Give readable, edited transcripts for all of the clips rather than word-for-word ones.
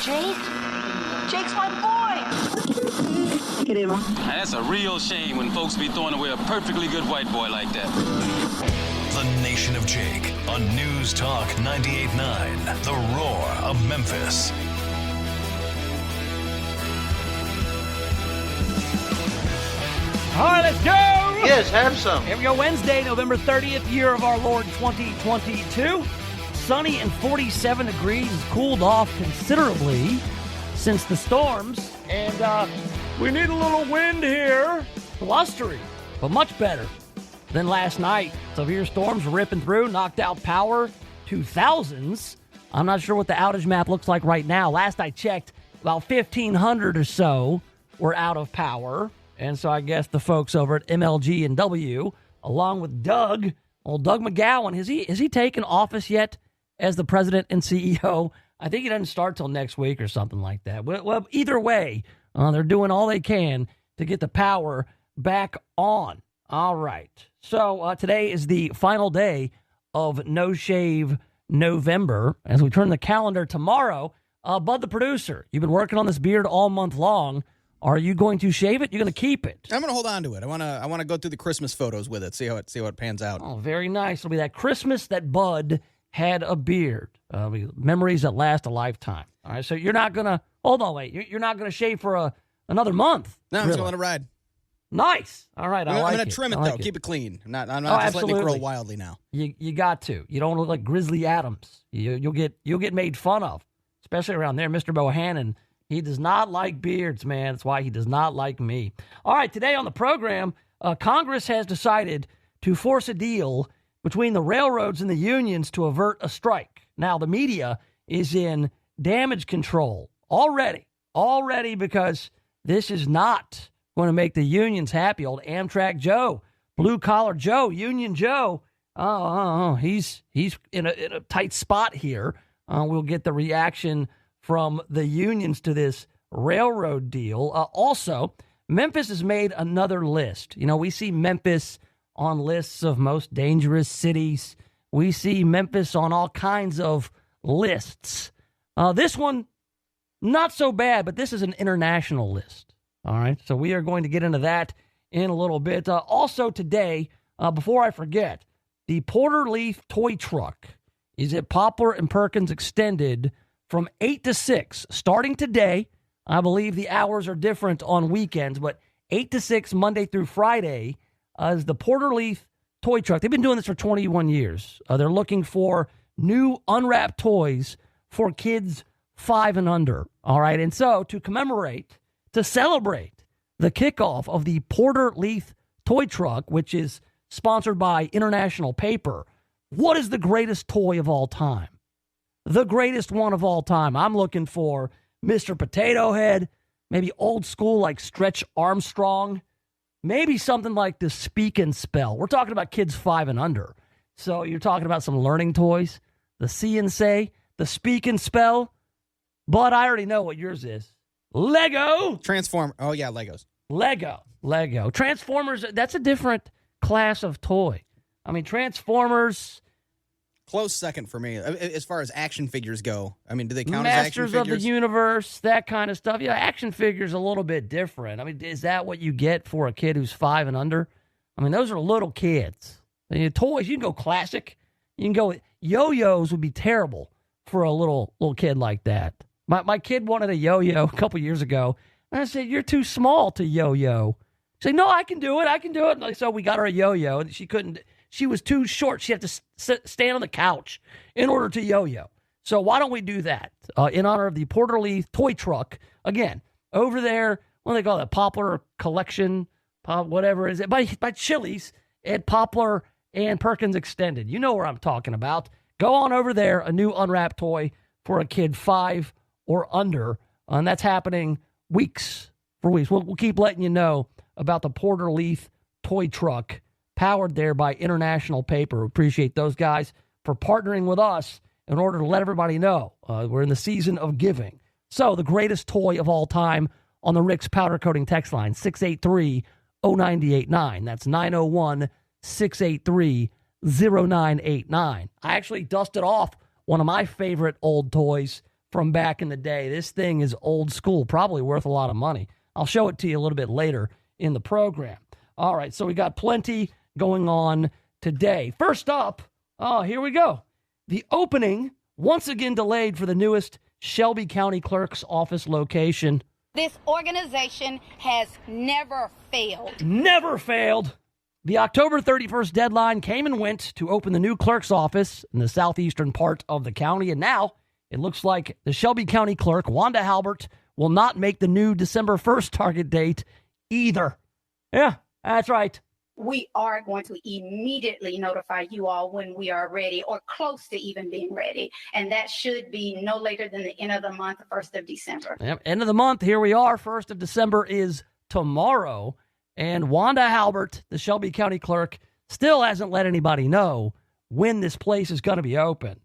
Jake? Jake's my boy. Look at him. Now, that's a real shame when folks be throwing away a perfectly good white boy like that. The Nation of Jake on NewsTalk 98.9, The Roar of Memphis. All right, let's go. Yes, have some. Here we go. Wednesday, November 30th, year of our Lord 2022. Sunny and 47 degrees. It's cooled off considerably since the storms. And we need a little wind here. Blustery, but much better than last night. Severe storms ripping through, knocked out power to thousands. I'm not sure what the outage map looks like right now. Last I checked, about 1,500 or so were out of power. And so I guess the folks over at MLG and W, along with Doug, old Doug McGowan, has he taken office yet as the president and CEO? I think he doesn't start till next week or something like that. Well, either way, they're doing all they can to get the power back on. All right. So today is the final day of No Shave November. As we turn the calendar tomorrow, Bud the producer, you've been working on this beard all month long. Are you going to shave it? You're going to keep it? I'm going to hold on to it. I want to go through the Christmas photos with it, see how it pans out. Oh, very nice. It'll be that Christmas that Bud had a beard. Memories that last a lifetime. All right, so you're not going to hold on, wait. You're not going to shave for another month. No, I'm really? just going to let it ride. Nice. All right, I'm going to trim it though. It. Keep it clean. I'm not just absolutely. letting it grow wildly now. You got to. You don't look like Grizzly Adams. You'll get made fun of, especially around there, Mr. Bohannon. He does not like beards, man. That's why he does not like me. All right, today on the program, Congress has decided to force a deal between the railroads and the unions to avert a strike. Now, the media is in damage control already because this is not going to make the unions happy. Old Amtrak Joe, Blue Collar Joe, Union Joe, he's in a tight spot here. We'll get the reaction from the unions to this railroad deal. Also, Memphis has made another list. You know, we see Memphis on lists of most dangerous cities. We see Memphis on all kinds of lists. This one, not so bad, but this is an international list. All right, so we are going to get into that in a little bit. Also today, before I forget, the Porter Leaf toy truck is at Poplar and Perkins Extended from 8 to 6, starting today. I believe the hours are different on weekends, but 8 to 6, Monday through Friday, is the Porter Leaf toy truck. They've been doing this for 21 years. They're looking for new unwrapped toys for kids 5 and under. All right, and so to celebrate the kickoff of the Porter Leaf toy truck, which is sponsored by International Paper, what is the greatest toy of all time? The greatest one of all time. I'm looking for Mr. Potato Head, maybe old school like Stretch Armstrong, maybe something like the Speak and Spell. We're talking about kids 5 and under. So you're talking about some learning toys, the See and Say, the Speak and Spell. But I already know what yours is. Lego. Transform. Oh, yeah, Legos. Lego. Transformers, that's a different class of toy. I mean, Transformers. Close second for me. As far as action figures go, I mean, do they count as action figures? Masters of the Universe, that kind of stuff. Yeah, action figures a little bit different. I mean, is that what you get for a kid who's 5 and under? I mean, those are little kids. Toys, you can go classic. You can go, yo-yos would be terrible for a little kid like that. My kid wanted a yo-yo a couple years ago, and I said, you're too small to yo-yo. She said, no, I can do it. And so we got her a yo-yo, and she couldn't. She was too short. She had to stand on the couch in order to yo-yo. So why don't we do that in honor of the Porter Leaf toy truck? Again, over there, what do they call that? Poplar Collection, whatever is it? By Chili's at Poplar and Perkins Extended. You know where I'm talking about. Go on over there, a new unwrapped toy for a kid 5 or under. And that's happening weeks for weeks. We'll keep letting you know about the Porter Leaf toy truck, powered there by International Paper. Appreciate those guys for partnering with us in order to let everybody know we're in the season of giving. So the greatest toy of all time on the Rick's Powder Coating text line, 683-0989. That's 901-683-0989. I actually dusted off one of my favorite old toys from back in the day. This thing is old school, probably worth a lot of money. I'll show it to you a little bit later in the program. All right, so we got plenty going on today. First up, here we go. The opening, once again delayed for the newest Shelby County Clerk's Office location. This organization has never failed. Never failed. The October 31st deadline came and went to open the new clerk's office in the southeastern part of the county, and now it looks like the Shelby County Clerk, Wanda Halbert, will not make the new December 1st target date either. Yeah, that's right. We are going to immediately notify you all when we are ready or close to even being ready. And that should be no later than the end of the month, 1st of December. Yep, end of the month. Here we are. 1st of December is tomorrow. And Wanda Halbert, the Shelby County Clerk, still hasn't let anybody know when this place is going to be open.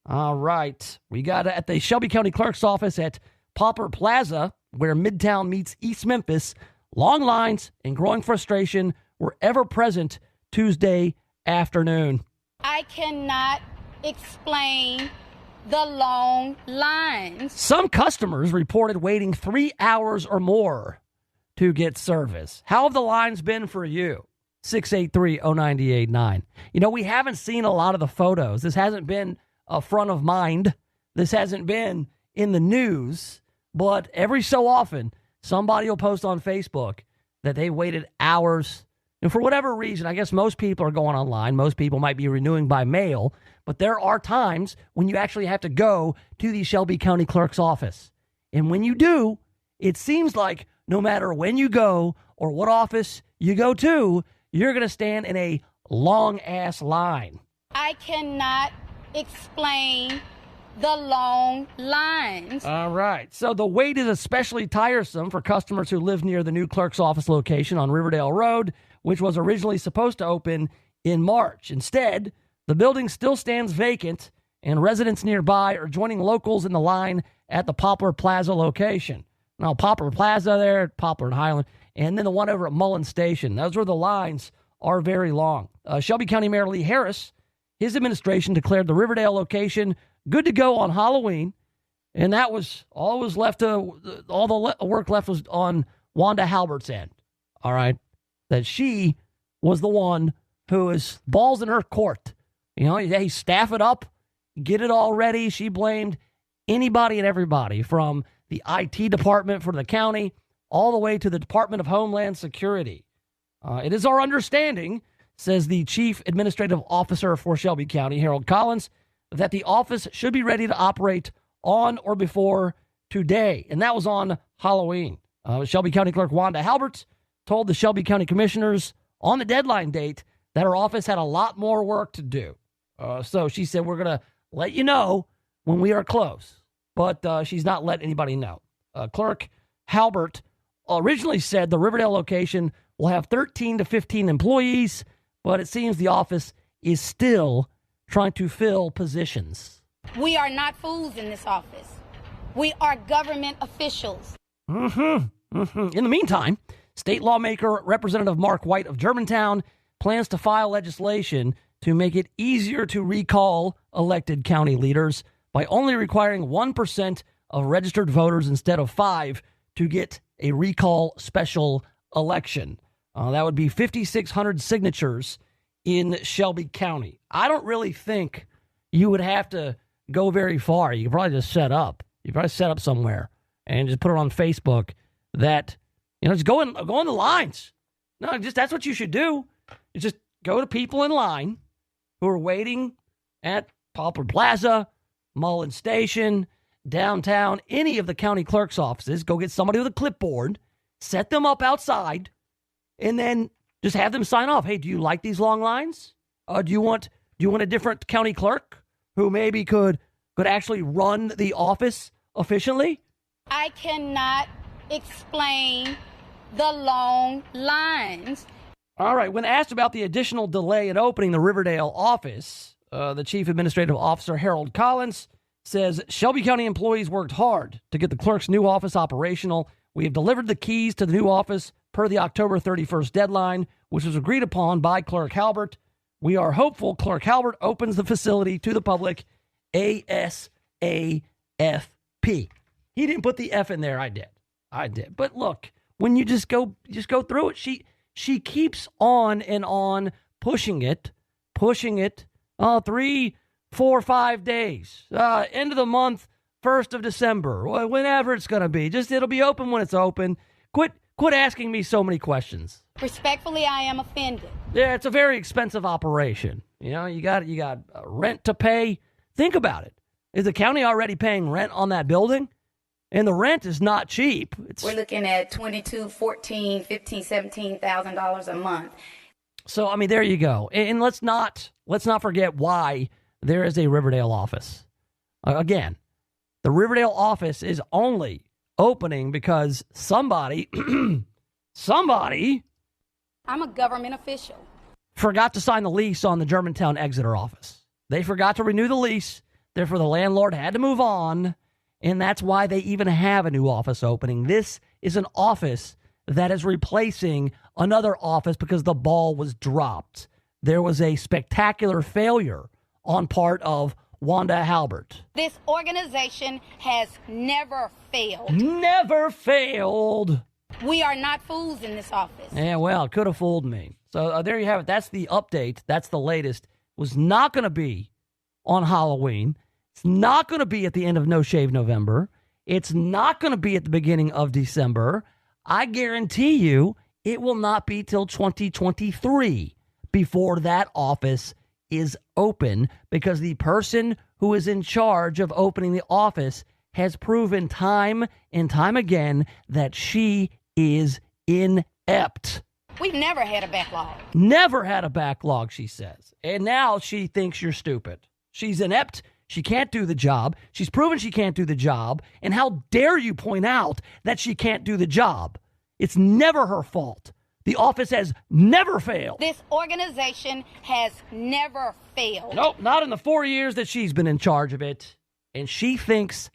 All right. We got at the Shelby County Clerk's office at Poplar Plaza, where Midtown meets East Memphis. Long lines and growing frustration were ever present Tuesday afternoon. I cannot explain the long lines. Some customers reported waiting 3 hours or more to get service. How have the lines been for you? 683-0989. You know, we haven't seen a lot of the photos. This hasn't been a front of mind. This hasn't been in the news. But every so often, somebody will post on Facebook that they waited hours. And for whatever reason, I guess most people are going online. Most people might be renewing by mail. But there are times when you actually have to go to the Shelby County Clerk's office. And when you do, it seems like no matter when you go or what office you go to, you're going to stand in a long-ass line. I cannot explain the long lines. All right. So the wait is especially tiresome for customers who live near the new clerk's office location on Riverdale Road, which was originally supposed to open in March. Instead, the building still stands vacant, and residents nearby are joining locals in the line at the Poplar Plaza location. Now, Poplar Plaza there, Poplar and Highland, and then the one over at Mullen Station. Those where the lines are very long. Shelby County Mayor Lee Harris, his administration declared the Riverdale location good to go on Halloween, and that was all was left to all the work left was on Wanda Halbert's end. All right, that she was the one who is balls in her court. You know, hey, staff it up, get it all ready. She blamed anybody and everybody from the IT department for the county all the way to the Department of Homeland Security. It is our understanding, says the Chief Administrative Officer for Shelby County, Harold Collins, that the office should be ready to operate on or before today. And that was on Halloween. Shelby County Clerk Wanda Halbert told the Shelby County Commissioners on the deadline date that her office had a lot more work to do. So she said, we're going to let you know when we are close. But she's not let anybody know. Clerk Halbert originally said the Riverdale location will have 13 to 15 employees, but it seems the office is still trying to fill positions. We are not fools in this office. We are government officials. In the meantime, state lawmaker Representative Mark White of Germantown plans to file legislation to make it easier to recall elected county leaders by only requiring 1% of registered voters instead of 5% to get a recall special election. That would be 5,600 signatures in Shelby County. I don't really think you would have to go very far. You could probably just set up. You probably set up somewhere and just put it on Facebook that, you know, just go in the lines. No, just that's what you should do. You just go to people in line who are waiting at Poplar Plaza, Mullen Station, downtown, any of the county clerk's offices. Go get somebody with a clipboard, set them up outside, and then just have them sign off. Hey, do you like these long lines? Do you want a different county clerk who maybe could actually run the office efficiently? I cannot explain the long lines. All right. When asked about the additional delay in opening the Riverdale office, the Chief Administrative Officer, Harold Collins, says Shelby County employees worked hard to get the clerk's new office operational. We have delivered the keys to the new office per the October 31st deadline, which was agreed upon by Clerk Halbert. We are hopeful Clerk Halbert opens the facility to the public ASAP. P. He didn't put the F in there. I did. But look, when you just go through it, she keeps on and on pushing it. 3, 4, 5 days. End of the month, 1st of December, whenever it's going to be. Just it'll be open when it's open. Quit asking me so many questions. Respectfully, I am offended. Yeah, it's a very expensive operation. You know, you got rent to pay. Think about it. Is the county already paying rent on that building? And the rent is not cheap. We're looking at $22,000, $14,000, $15,000, $17,000 a month. So, I mean, there you go. And let's not forget why there is a Riverdale office. Again, the Riverdale office is only opening because somebody, I'm a government official. forgot to sign the lease on the Germantown Exeter office. They forgot to renew the lease. Therefore, the landlord had to move on. And that's why they even have a new office opening. This is an office that is replacing another office because the ball was dropped. There was a spectacular failure on part of Wanda Halbert. This organization has never failed. Never failed. We are not fools in this office. Yeah, well, it could have fooled me. So there you have it. That's the update. That's the latest. It was not going to be on Halloween. It's not going to be at the end of No Shave November. It's not going to be at the beginning of December. I guarantee you it will not be till 2023 before that office is open, because the person who is in charge of opening the office has proven time and time again that she is inept. We've never had a backlog. Never had a backlog, she says. And now she thinks you're stupid. She's inept. She can't do the job. She's proven she can't do the job. And how dare you point out that she can't do the job? It's never her fault. The office has never failed. This organization has never failed. Nope, not in the 4 years that she's been in charge of it. And she thinks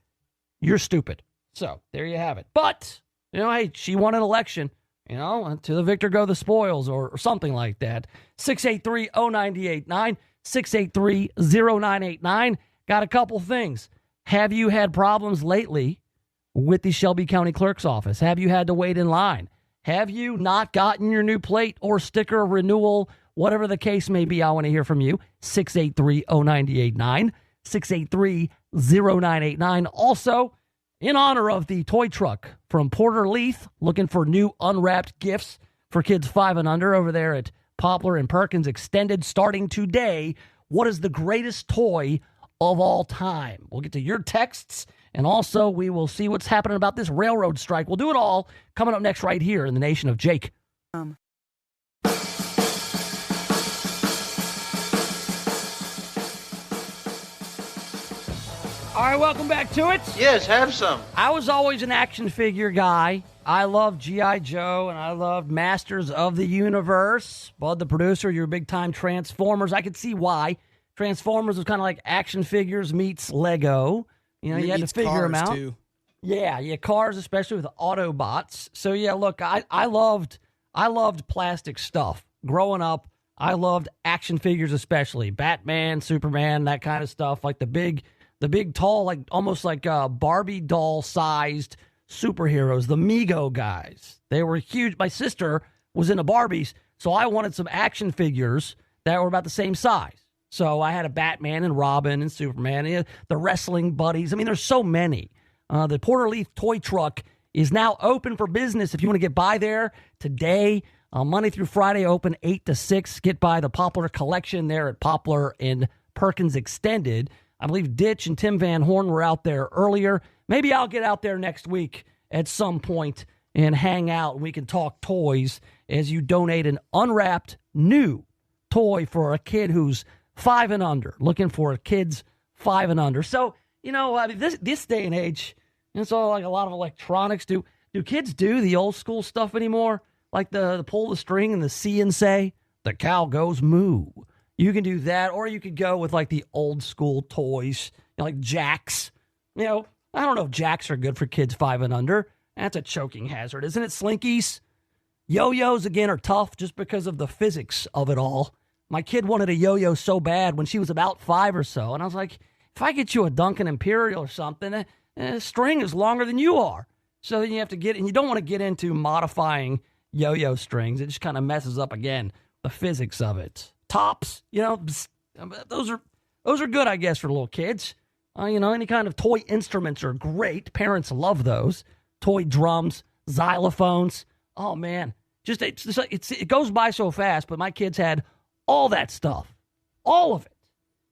you're stupid. So there you have it. But, hey, she won an election. To the victor go the spoils, or something like that. 683-0989, 683-0989. Got a couple things. Have you had problems lately with the Shelby County Clerk's office? Have you had to wait in line? Have you not gotten your new plate or sticker renewal? Whatever the case may be, I want to hear from you. 683-0989, 683-0989. Also, in honor of the toy truck from Porter Leith, looking for new unwrapped gifts for kids 5 and under over there at Poplar and Perkins Extended starting today. What is the greatest toy of all time? We'll get to your texts, and also we will see what's happening about this railroad strike. We'll do it all coming up next right here in the Nation of Jake. All right, welcome back to it. Yes, have some. I was always an action figure guy. I loved G.I. Joe, and I loved Masters of the Universe. Bud, the producer, you're big-time Transformers. I could see why. Transformers was kind of like action figures meets Lego. You had to figure them out. Too. Yeah, cars, especially with Autobots. So, yeah, look, I loved plastic stuff. Growing up, I loved action figures especially. Batman, Superman, that kind of stuff. Like the big, tall, like almost like Barbie doll-sized superheroes, the Mego guys. They were huge. My sister was into Barbies, so I wanted some action figures that were about the same size. So I had a Batman and Robin and Superman, the wrestling buddies. I mean, there's so many. The Porter Leith toy truck is now open for business. If you want to get by there today, Monday through Friday, open 8 to 6. Get by the Poplar collection there at Poplar and Perkins Extended. I believe Ditch and Tim Van Horn were out there earlier. Maybe I'll get out there next week at some point and hang out, and we can talk toys as you donate an unwrapped new toy for a kid who's 5 and under, looking for kids 5 and under. So, this day and age, it's all like a lot of electronics. Do kids do the old school stuff anymore? Like the pull the string and the see and say, the cow goes moo. You can do that, or you could go with like the old school toys, like jacks. I don't know if jacks are good for kids 5 and under. That's a choking hazard, isn't it? Slinkies. Yo-yos, again, are tough just because of the physics of it all. My kid wanted a yo-yo so bad when she was about 5 or so, and I was like, if I get you a Duncan Imperial or something, string is longer than you are. So then you have to and you don't want to get into modifying yo-yo strings. It just kind of messes up, again, the physics of it. Tops, those are good, I guess, for little kids. Any kind of toy instruments are great. Parents love those. Toy drums, xylophones. Oh, man. It goes by so fast, but my kids had all that stuff. All of it.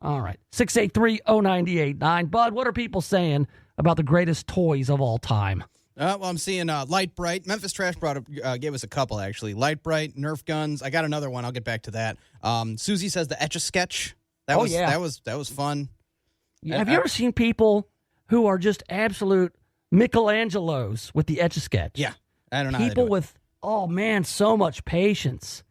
All right. 683-0989. Bud, what are people saying about the greatest toys of all time? Well, I'm seeing Light Bright. Memphis Trash gave us a couple, actually. Light Bright, Nerf guns. I got another one. I'll get back to that. Susie says the Etch-a-Sketch. That was fun. Yeah, have you ever seen people who are just absolute Michelangelos with the Etch-a-Sketch? Yeah. I don't know. People with, so much patience.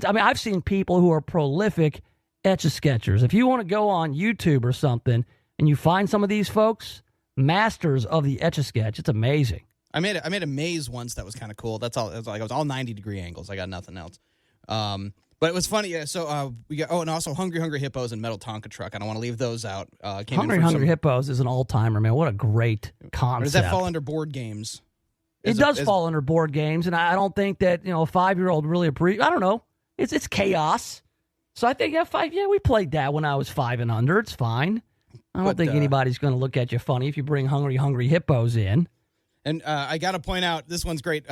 I've seen people who are prolific Etch-a-Sketchers. If you want to go on YouTube or something and you find some of these folks, masters of the Etch-a-Sketch, it's amazing. I made a maze once that was kind of cool. That's all. It was all 90-degree angles. I got nothing else. But it was funny. Yeah, so we got. Oh, and also Hungry Hungry Hippos and Metal Tonka Truck. I don't want to leave those out. Hungry Hippos is an all-timer, man. What a great concept. Or does that fall under board games? It does fall under board games, and I don't think that a 5-year-old really I don't know. It's chaos. So I think we played that when I was 5 and under. It's fine. I don't think anybody's going to look at you funny if you bring Hungry Hungry Hippos in. And I got to point out, this one's great.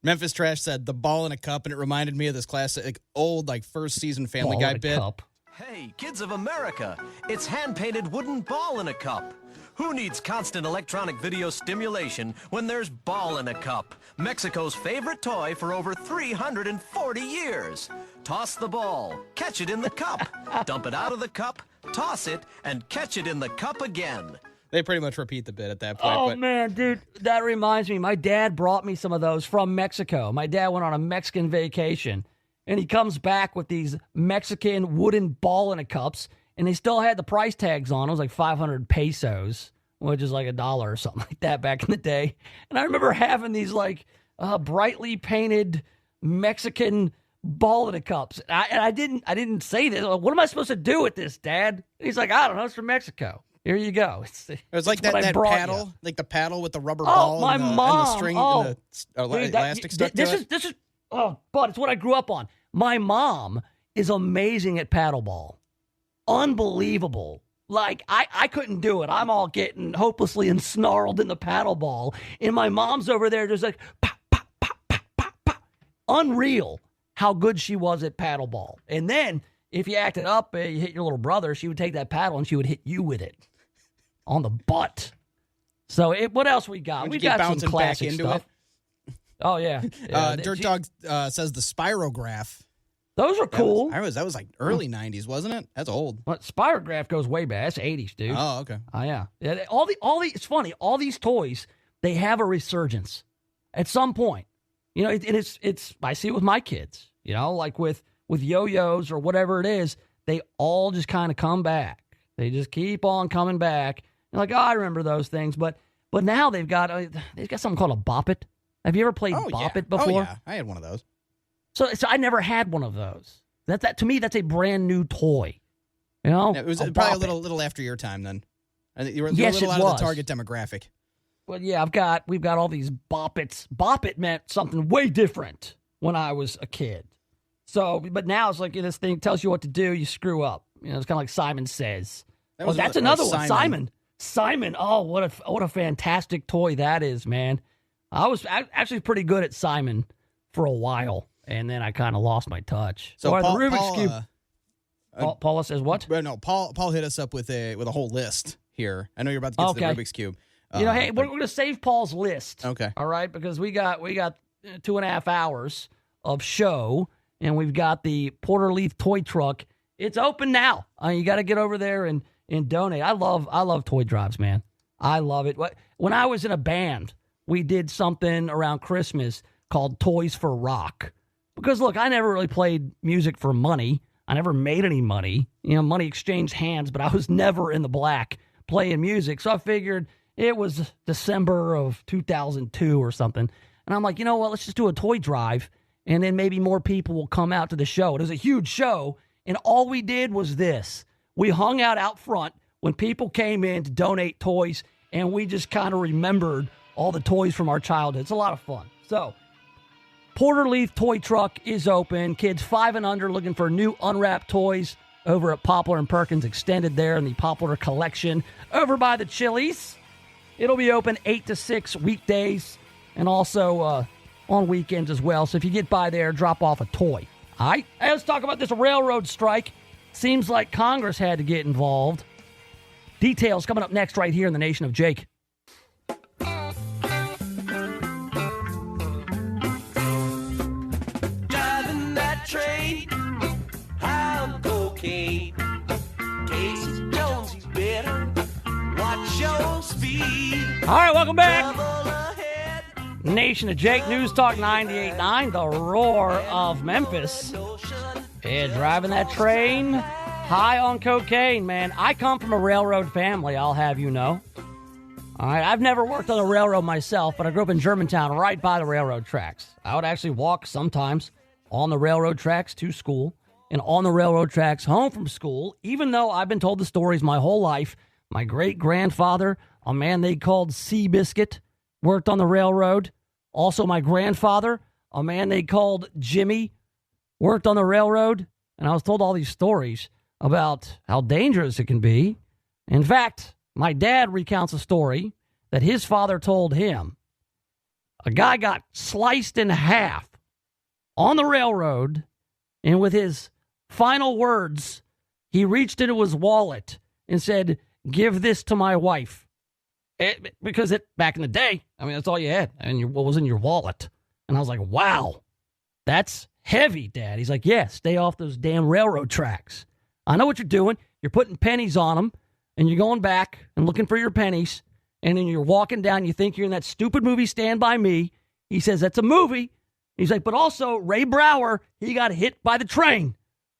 Memphis Trash said the ball in a cup, and it reminded me of this classic old first season Family Guy bit. Cup. Hey, kids of America, it's hand-painted wooden ball in a cup. Who needs constant electronic video stimulation when there's ball in a cup? Mexico's favorite toy for over 340 years. Toss the ball, catch it in the cup, dump it out of the cup, toss it, and catch it in the cup again. They pretty much repeat the bit at that point. Man, dude, that reminds me. My dad brought me some of those from Mexico. My dad went on a Mexican vacation, and he comes back with these Mexican wooden ball in a cups, and they still had the price tags on. It was like 500 pesos, which is like $1 or something like that back in the day. And I remember having these brightly painted Mexican ball in a cups. And I didn't say this. What am I supposed to do with this, Dad? And he's like, I don't know. It's from Mexico. Here you go. It was like that paddle, like the paddle with the rubber ball and the string and the elastic stuck to it. This is, Bud, it's what I grew up on. My mom is amazing at paddleball. Unbelievable. Like, I couldn't do it. I'm all getting hopelessly ensnarled in the paddleball. And my mom's over there just like, pop, pop, pop, pop, pop, pop. Unreal how good she was at paddleball. And then, if you acted up, you hit your little brother, she would take that paddle and she would hit you with it on the butt. So, what else we got? We got some classic stuff. Oh, yeah. Dirt Dog says the spirograph. Those are cool. That was like early 90s, wasn't it? That's old. But spirograph goes way back. That's 80s, dude. Oh, okay. Oh, yeah. It's funny. All these toys, they have a resurgence at some point. It's I see it with my kids, like with yo-yos or whatever it is, they all just kind of come back. They just keep on coming back. You're like, I remember those things. But now they've got something called a Bop It. Have you ever played Bop It before? Oh, yeah. I had one of those. So I never had one of those. That to me, that's a brand new toy. Yeah, it was probably a little after your time then. I think you were a little out of the target demographic. Well, yeah, we've got all these Bop Its. Bop It meant something way different when I was a kid. So, but now it's like this thing tells you what to do, you screw up. It's kind of like Simon Says. That's another one. Simon. Oh, what a fantastic toy that is, man. I was actually pretty good at Simon for a while. And then I kind of lost my touch. So the Rubik's Cube. Paula says what? No, Paul hit us up with a whole list here. I know you're about to get to the Rubik's Cube. Hey, we're going to save Paul's list. Okay. All right, because we got 2.5 hours of show, and we've got the Porter Leaf toy truck. It's open now. You got to get over there and donate. I love toy drives, man. I love it. When I was in a band, we did something around Christmas called Toys for Rock. Because, look, I never really played music for money. I never made any money. Money exchanged hands, but I was never in the black playing music. So I figured it was December of 2002 or something. And I'm like, you know what? Let's just do a toy drive, and then maybe more people will come out to the show. It was a huge show, and all we did was this. We hung out front when people came in to donate toys, and we just kind of remembered all the toys from our childhood. It's a lot of fun. So, Porter Leaf Toy Truck is open. Kids 5 and under looking for new unwrapped toys over at Poplar and Perkins Extended there in the Poplar Collection over by the Chili's. It'll be open 8 to 6 weekdays and also on weekends as well. So if you get by there, drop off a toy. All right, let's talk about this railroad strike. Seems like Congress had to get involved. Details coming up next right here in the Nation of Jake. Driving that train, high on cocaine. Casey Jones, you better watch your speed. All right, welcome back. Trouble ahead. Nation of Jake, News Talk 98.9, the roar of Memphis. Yeah, driving that train, high on cocaine, man. I come from a railroad family, I'll have you know. All right, I've never worked on a railroad myself, but I grew up in Germantown right by the railroad tracks. I would actually walk sometimes on the railroad tracks to school and on the railroad tracks home from school, even though I've been told the stories my whole life. My great-grandfather, a man they called Seabiscuit, worked on the railroad. Also, my grandfather, a man they called Jimmy, worked on the railroad. And I was told all these stories about how dangerous it can be. In fact, my dad recounts a story that his father told him. A guy got sliced in half on the railroad, and with his final words, he reached into his wallet and said, "Give this to my wife." Because back in the day, I mean, that's all you had. And what was in your wallet? And I was like, wow, that's heavy, Dad. He's like, yeah, stay off those damn railroad tracks. I know what you're doing. You're putting pennies on them, and you're going back and looking for your pennies, and then you're walking down. You think you're in that stupid movie Stand By Me. He says, that's a movie. He's like, but also Ray Brower, he got hit by the train.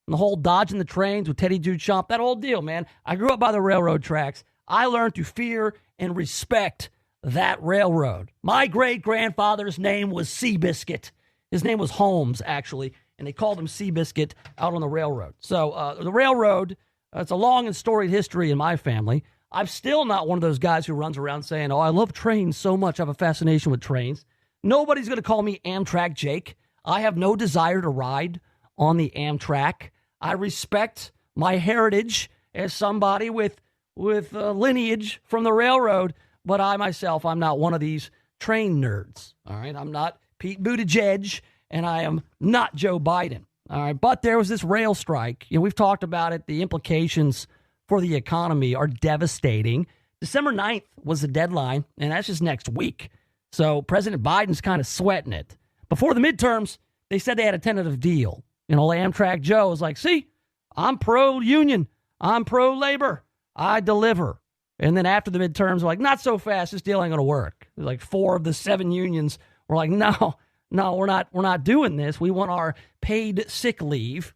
And the whole dodging the trains with Teddy Duchamp, that whole deal, man. I grew up by the railroad tracks. I learned to fear and respect that railroad. My great-grandfather's name was Seabiscuit. His name was Holmes, actually, and they called him Seabiscuit out on the railroad. So the railroad, it's a long and storied history in my family. I'm still not one of those guys who runs around saying, oh, I love trains so much. I have a fascination with trains. Nobody's going to call me Amtrak Jake. I have no desire to ride on the Amtrak. I respect my heritage as somebody with lineage from the railroad, but I myself, I'm not one of these train nerds. All right, I'm not Pete Buttigieg, and I am not Joe Biden. All right, but there was this rail strike. You know, we've talked about it. The implications for the economy are devastating. December 9th was the deadline, and that's just next week. So President Biden's kind of sweating it. Before the midterms, they said they had a tentative deal. You know, Amtrak Joe was like, see, I'm pro-union. I'm pro-labor. I deliver. And then after the midterms, we're like, not so fast. This deal ain't going to work. Like 4 of the 7 unions were like, no, we're not doing this. We want our paid sick leave.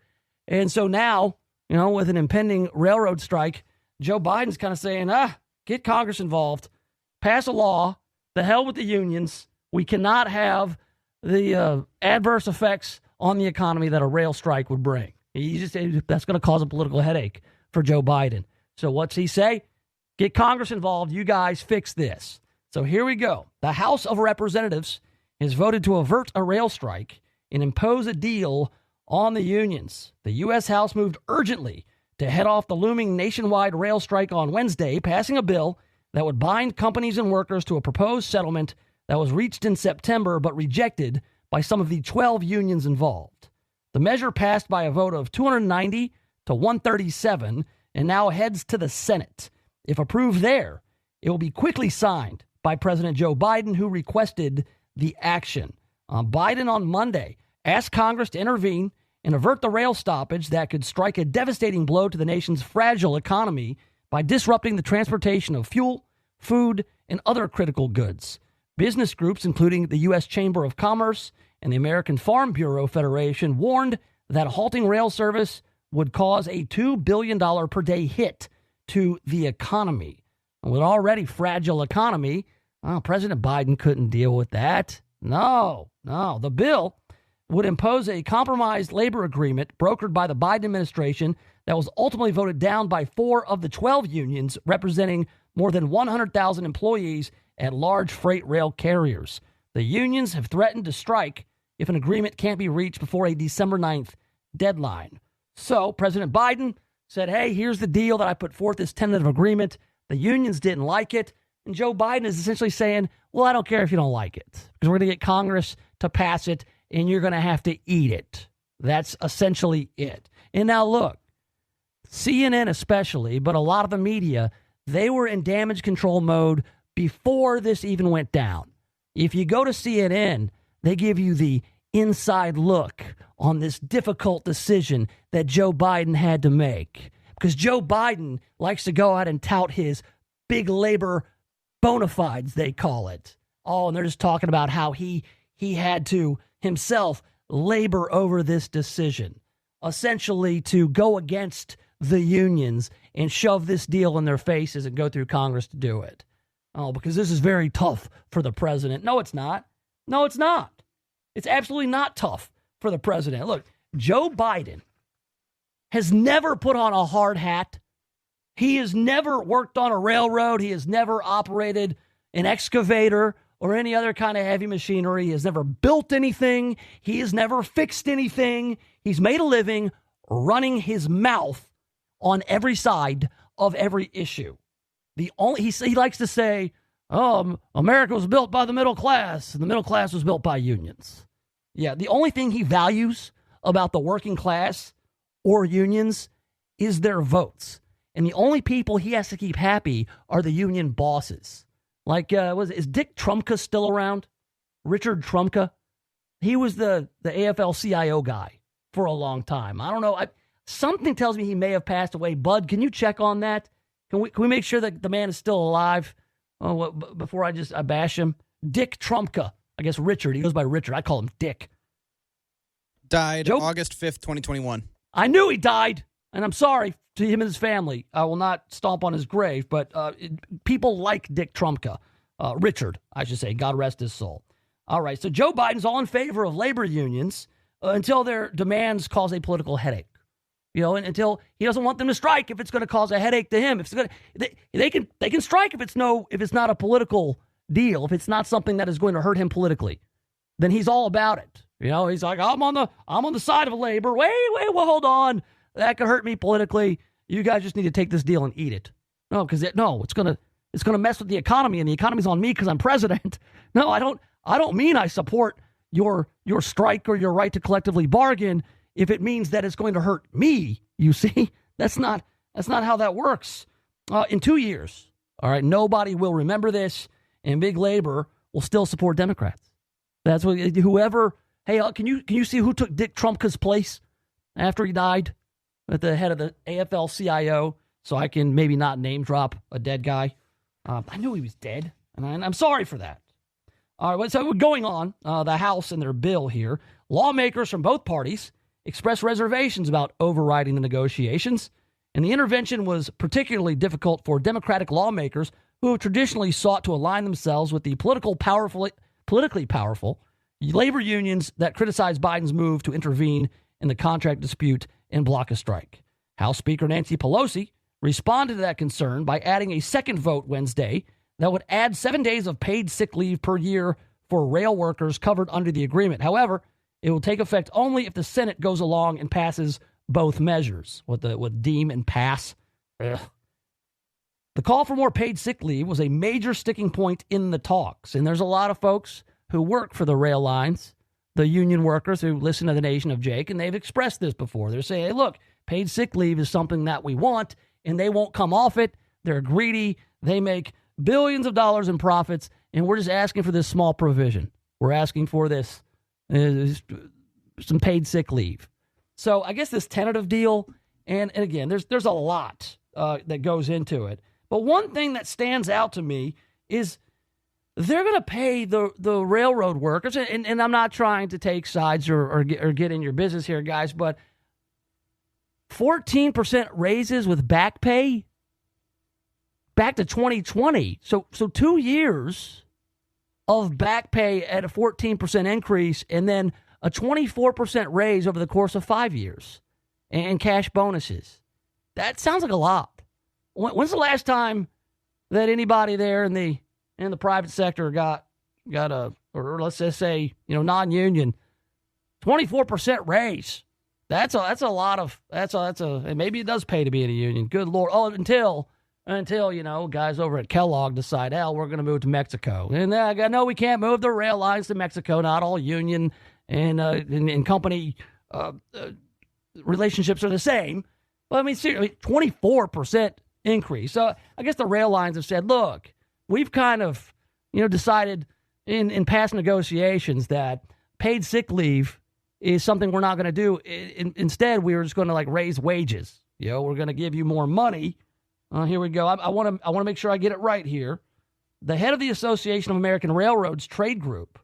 And so now, you know, with an impending railroad strike, Joe Biden's kind of saying, get Congress involved, pass a law, the hell with the unions. We cannot have the adverse effects on the economy that a rail strike would bring. That's going to cause a political headache for Joe Biden. So what's he say? Get Congress involved. You guys fix this. So here we go. The House of Representatives has voted to avert a rail strike and impose a deal on the unions. The U.S. House moved urgently to head off the looming nationwide rail strike on Wednesday, passing a bill that would bind companies and workers to a proposed settlement that was reached in September but rejected by some of the 12 unions involved. The measure passed by a vote of 290 to 137 and now heads to the Senate. If approved there, it will be quickly signed by President Joe Biden, who requested the action. Biden on Monday asked Congress to intervene and avert the rail stoppage that could strike a devastating blow to the nation's fragile economy by disrupting the transportation of fuel, food, and other critical goods. Business groups, including the U.S. Chamber of Commerce and the American Farm Bureau Federation, warned that halting rail service would cause a $2 billion per day hit to the economy. With an already fragile economy, President Biden couldn't deal with that. No. The bill would impose a compromised labor agreement brokered by the Biden administration that was ultimately voted down by 4 of the 12 unions representing more than 100,000 employees at large freight rail carriers. The unions have threatened to strike if an agreement can't be reached before a December 9th deadline. So President Biden said, hey, here's the deal that I put forth, this tentative agreement. The unions didn't like it. And Joe Biden is essentially saying, well, I don't care if you don't like it, because we're going to get Congress to pass it, and you're going to have to eat it. That's essentially it. And now look, CNN especially, but a lot of the media, they were in damage control mode before this even went down. If you go to CNN, they give you the inside look on this difficult decision that Joe Biden had to make. Because Joe Biden likes to go out and tout his big labor bona fides, they call it. Oh, and they're just talking about how he had to himself labor over this decision, essentially to go against the unions and shove this deal in their faces and go through Congress to do it. Oh, because this is very tough for the president. No, it's not. No, it's not. It's absolutely not tough for the president. Look, Joe Biden has never put on a hard hat. He has never worked on a railroad. He has never operated an excavator or any other kind of heavy machinery. He has never built anything. He has never fixed anything. He's made a living running his mouth on every side of every issue. He likes to say, America was built by the middle class, and the middle class was built by unions. Yeah, the only thing he values about the working class or unions is their votes. And the only people he has to keep happy are the union bosses. Like, is Dick Trumka still around? Richard Trumka? He was the AFL-CIO guy for a long time. I don't know. Something tells me he may have passed away. Bud, can you check on that? Can we make sure that the man is still alive before I bash him? Dick Trumka. I guess Richard. He goes by Richard. I call him Dick. Died August 5th, 2021. I knew he died, and I'm sorry to him and his family. I will not stomp on his grave, but people like Dick Trumka. Richard, I should say. God rest his soul. All right, so Joe Biden's all in favor of labor unions until their demands cause a political headache. You know, and until he doesn't want them to strike if it's going to cause a headache to him. If it's going to, they can strike if it's not a political deal, if it's not something that is going to hurt him politically, then he's all about it. You know, he's like, I'm on the side of labor. Wait, well, hold on. That could hurt me politically. You guys just need to take this deal and eat it. No, because it's gonna mess with the economy, and the economy's on me because I'm president. No, I don't mean I support your strike or your right to collectively bargain if it means that it's going to hurt me. You see, that's not how that works. In 2 years, all right, nobody will remember this, and big labor will still support Democrats. That's what whoever. Hey, can you see who took Dick Trumka's place after he died at the head of the AFL-CIO? So I can maybe not name drop a dead guy. I knew he was dead, and I'm sorry for that. All right, so we're going on the House and their bill here. Lawmakers from both parties expressed reservations about overriding the negotiations, and the intervention was particularly difficult for Democratic lawmakers who have traditionally sought to align themselves with the politically powerful labor unions that criticize Biden's move to intervene in the contract dispute and block a strike. House Speaker Nancy Pelosi responded to that concern by adding a second vote Wednesday that would add 7 days of paid sick leave per year for rail workers covered under the agreement. However, it will take effect only if the Senate goes along and passes both measures. What deem and pass. Ugh. The call for more paid sick leave was a major sticking point in the talks, and there's a lot of folks who work for the rail lines, the union workers who listen to the Nation of Jake, and they've expressed this before. They're saying, hey, look, paid sick leave is something that we want, and they won't come off it. They're greedy. They make billions of dollars in profits, and we're just asking for this small provision. We're asking for this, some paid sick leave. So I guess this tentative deal, and again, there's a lot that goes into it. But one thing that stands out to me is they're going to pay the railroad workers, and I'm not trying to take sides or get in your business here, guys, but 14% raises with back pay back to 2020. So 2 years of back pay at a 14% increase, and then a 24% raise over the course of 5 years, and cash bonuses. That sounds like a lot. When's the last time that anybody there in the private sector got a, or let's just say, non-union, 24% raise. That's a lot of, and maybe it does pay to be in a union. Good Lord. Oh, until, guys over at Kellogg decide, we're going to move to Mexico. And I know we can't move the rail lines to Mexico. Not all union and company relationships are the same. But I mean, seriously, 24% increase. So I guess the rail lines have said, look, we've kind of, decided in past negotiations that paid sick leave is something we're not going to do. Instead, we were just going to raise wages. We're going to give you more money. Here we go. I want to make sure I get it right here. The head of the Association of American Railroads trade group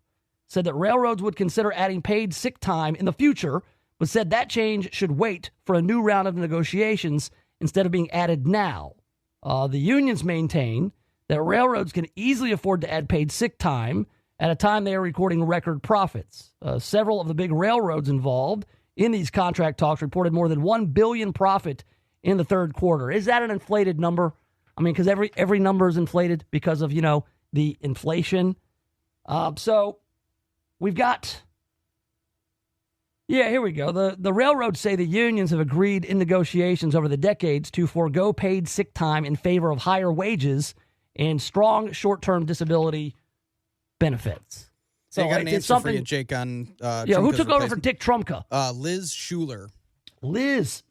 said that railroads would consider adding paid sick time in the future, but said that change should wait for a new round of negotiations instead of being added now. The unions maintain that railroads can easily afford to add paid sick time at a time they are recording record profits. Several of the big railroads involved in these contract talks reported more than $1 billion profit in the third quarter. Is that an inflated number? I mean, because every number is inflated because of, the inflation. So we've got, here we go. The railroads say the unions have agreed in negotiations over the decades to forego paid sick time in favor of higher wages and strong short-term disability benefits. So I got an answer for you, Jake, on who took over for Dick Trumka? Liz Schuler. Liz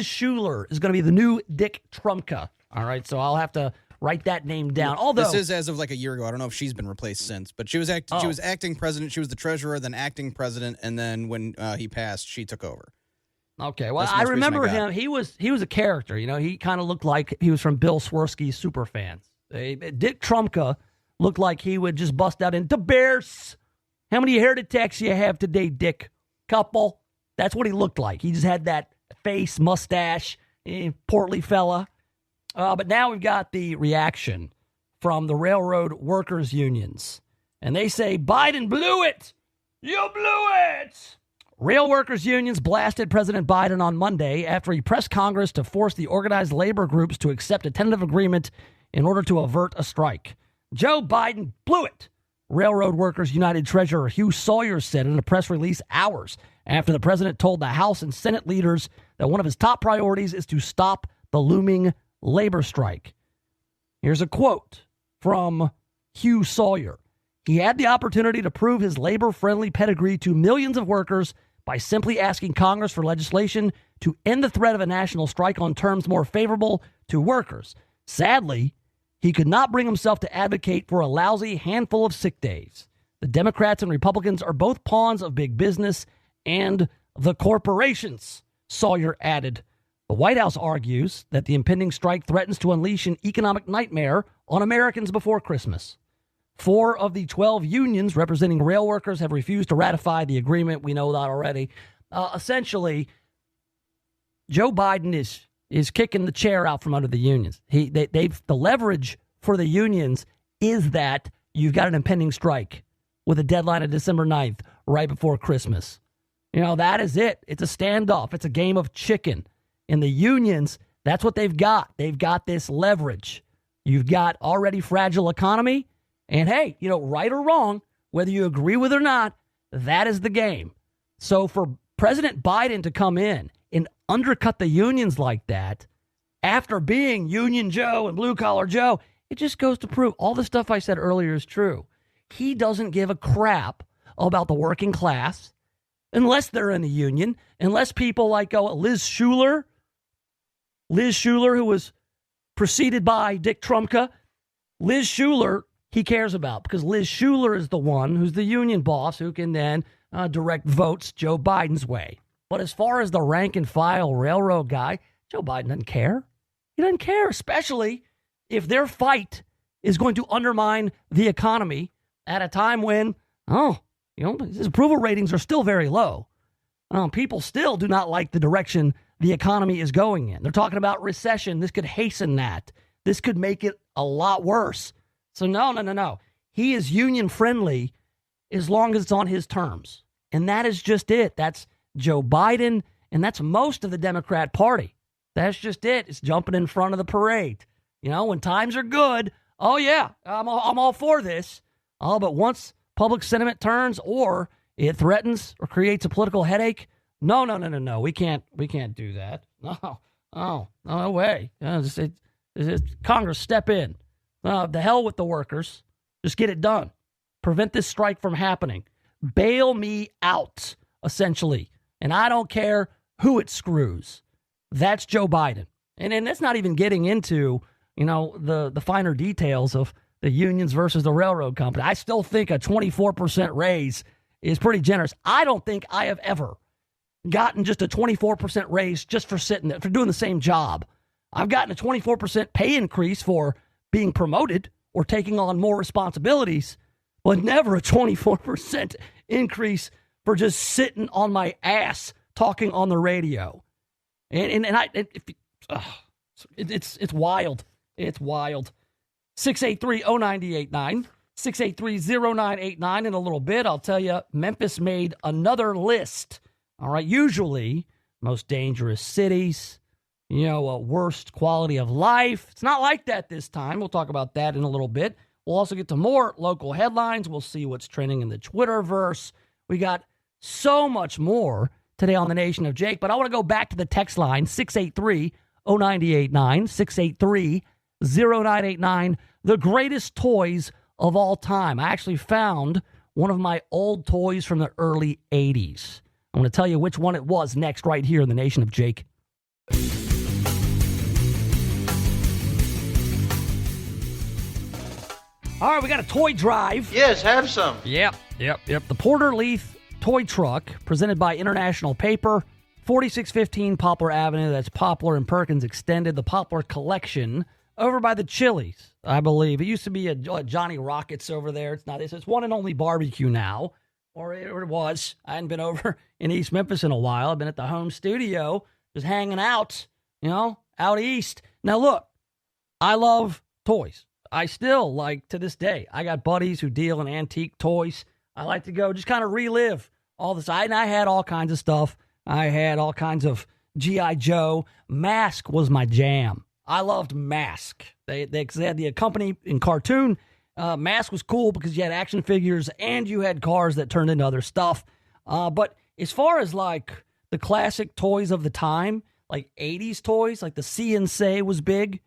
Schuler is going to be the new Dick Trumka. All right, so I'll have to write that name down. Although this is as of a year ago. I don't know if she's been replaced since, but she was acting president. She was the treasurer, then acting president, and then when he passed, she took over. Okay, well, I remember him. He was a character. He kind of looked like he was from Bill Swirsky's Superfans. Dick Trumka looked like he would just bust out into Bears. How many heart attacks you have today, Dick? Couple. That's what he looked like. He just had that face, mustache, portly fella. But now we've got the reaction from the railroad workers unions. And they say, Biden blew it. You blew it. Rail workers unions blasted President Biden on Monday after he pressed Congress to force the organized labor groups to accept a tentative agreement in order to avert a strike. Joe Biden blew it, Railroad Workers United Treasurer Hugh Sawyer said in a press release hours after the president told the House and Senate leaders that one of his top priorities is to stop the looming labor strike. Here's a quote from Hugh Sawyer. He had the opportunity to prove his labor-friendly pedigree to millions of workers by simply asking Congress for legislation to end the threat of a national strike on terms more favorable to workers. Sadly, he could not bring himself to advocate for a lousy handful of sick days. The Democrats and Republicans are both pawns of big business and the corporations, Sawyer added. The White House argues that the impending strike threatens to unleash an economic nightmare on Americans before Christmas. 4 of the 12 unions representing rail workers have refused to ratify the agreement. We know that already. Essentially, Joe Biden is kicking the chair out from under the unions. The leverage for the unions is that you've got an impending strike with a deadline of December 9th, right before Christmas. That is it. It's a standoff. It's a game of chicken. And the unions, that's what they've got. They've got this leverage. You've got already fragile economy. And hey, right or wrong, whether you agree with it or not, that is the game. So for President Biden to come in and undercut the unions like that, after being Union Joe and Blue Collar Joe, it just goes to prove all the stuff I said earlier is true. He doesn't give a crap about the working class unless they're in the union, unless people like Liz Schuler, who was preceded by Dick Trumka. Liz Schuler, he cares about because Liz Schuler is the one who's the union boss who can then direct votes Joe Biden's way. But as far as the rank and file railroad guy, Joe Biden doesn't care. He doesn't care, especially if their fight is going to undermine the economy at a time when, his approval ratings are still very low. People still do not like the direction the economy is going in. They're talking about recession. This could hasten that. This could make it a lot worse. So no. He is union friendly as long as it's on his terms. And that is just it. That's Joe Biden, and that's most of the Democrat Party. That's just it. It's jumping in front of the parade. When times are good, oh, yeah, I'm all for this. Oh, but once public sentiment turns or it threatens or creates a political headache, no. We can't do that. No way. Congress, step in. The hell with the workers. Just get it done. Prevent this strike from happening. Bail me out, essentially. And I don't care who it screws. That's Joe Biden. And that's not even getting into, the finer details of the unions versus the railroad company. I still think a 24% raise is pretty generous. I don't think I have ever gotten just a 24% raise just for sitting there, for doing the same job. I've gotten a 24% pay increase for being promoted or taking on more responsibilities, but never a 24% increase for just sitting on my ass talking on the radio. It's wild. It's wild. 683-0989, 683-0989. In a little bit, I'll tell you, Memphis made another list. All right, usually most dangerous cities, worst quality of life. It's not like that this time. We'll talk about that in a little bit. We'll also get to more local headlines. We'll see what's trending in the Twitterverse. We got so much more today on the Nation of Jake, but I want to go back to the text line, 683-0989, 683-0989, the greatest toys of all time. I actually found one of my old toys from the early 80s. I'm going to tell you which one it was next right here in the Nation of Jake. All right, we got a toy drive. Yes, have some. Yep. The Porter Leaf toy truck presented by International Paper, 4615 Poplar Avenue. That's Poplar and Perkins Extended, the Poplar Collection over by the Chili's, I believe. It used to be a Johnny Rockets over there. It's not. It's one and only barbecue now, or it was. I hadn't been over in East Memphis in a while. I've been at the home studio just hanging out, out east. Now, look, I love toys. I still, to this day, I got buddies who deal in antique toys. I like to go just kind of relive all this. And I had all kinds of stuff. I had all kinds of G.I. Joe. Mask was my jam. I loved Mask. They had the accompanying cartoon. Mask was cool because you had action figures and you had cars that turned into other stuff. But as far as the classic toys of the time, 80s toys, like the See and Say was big.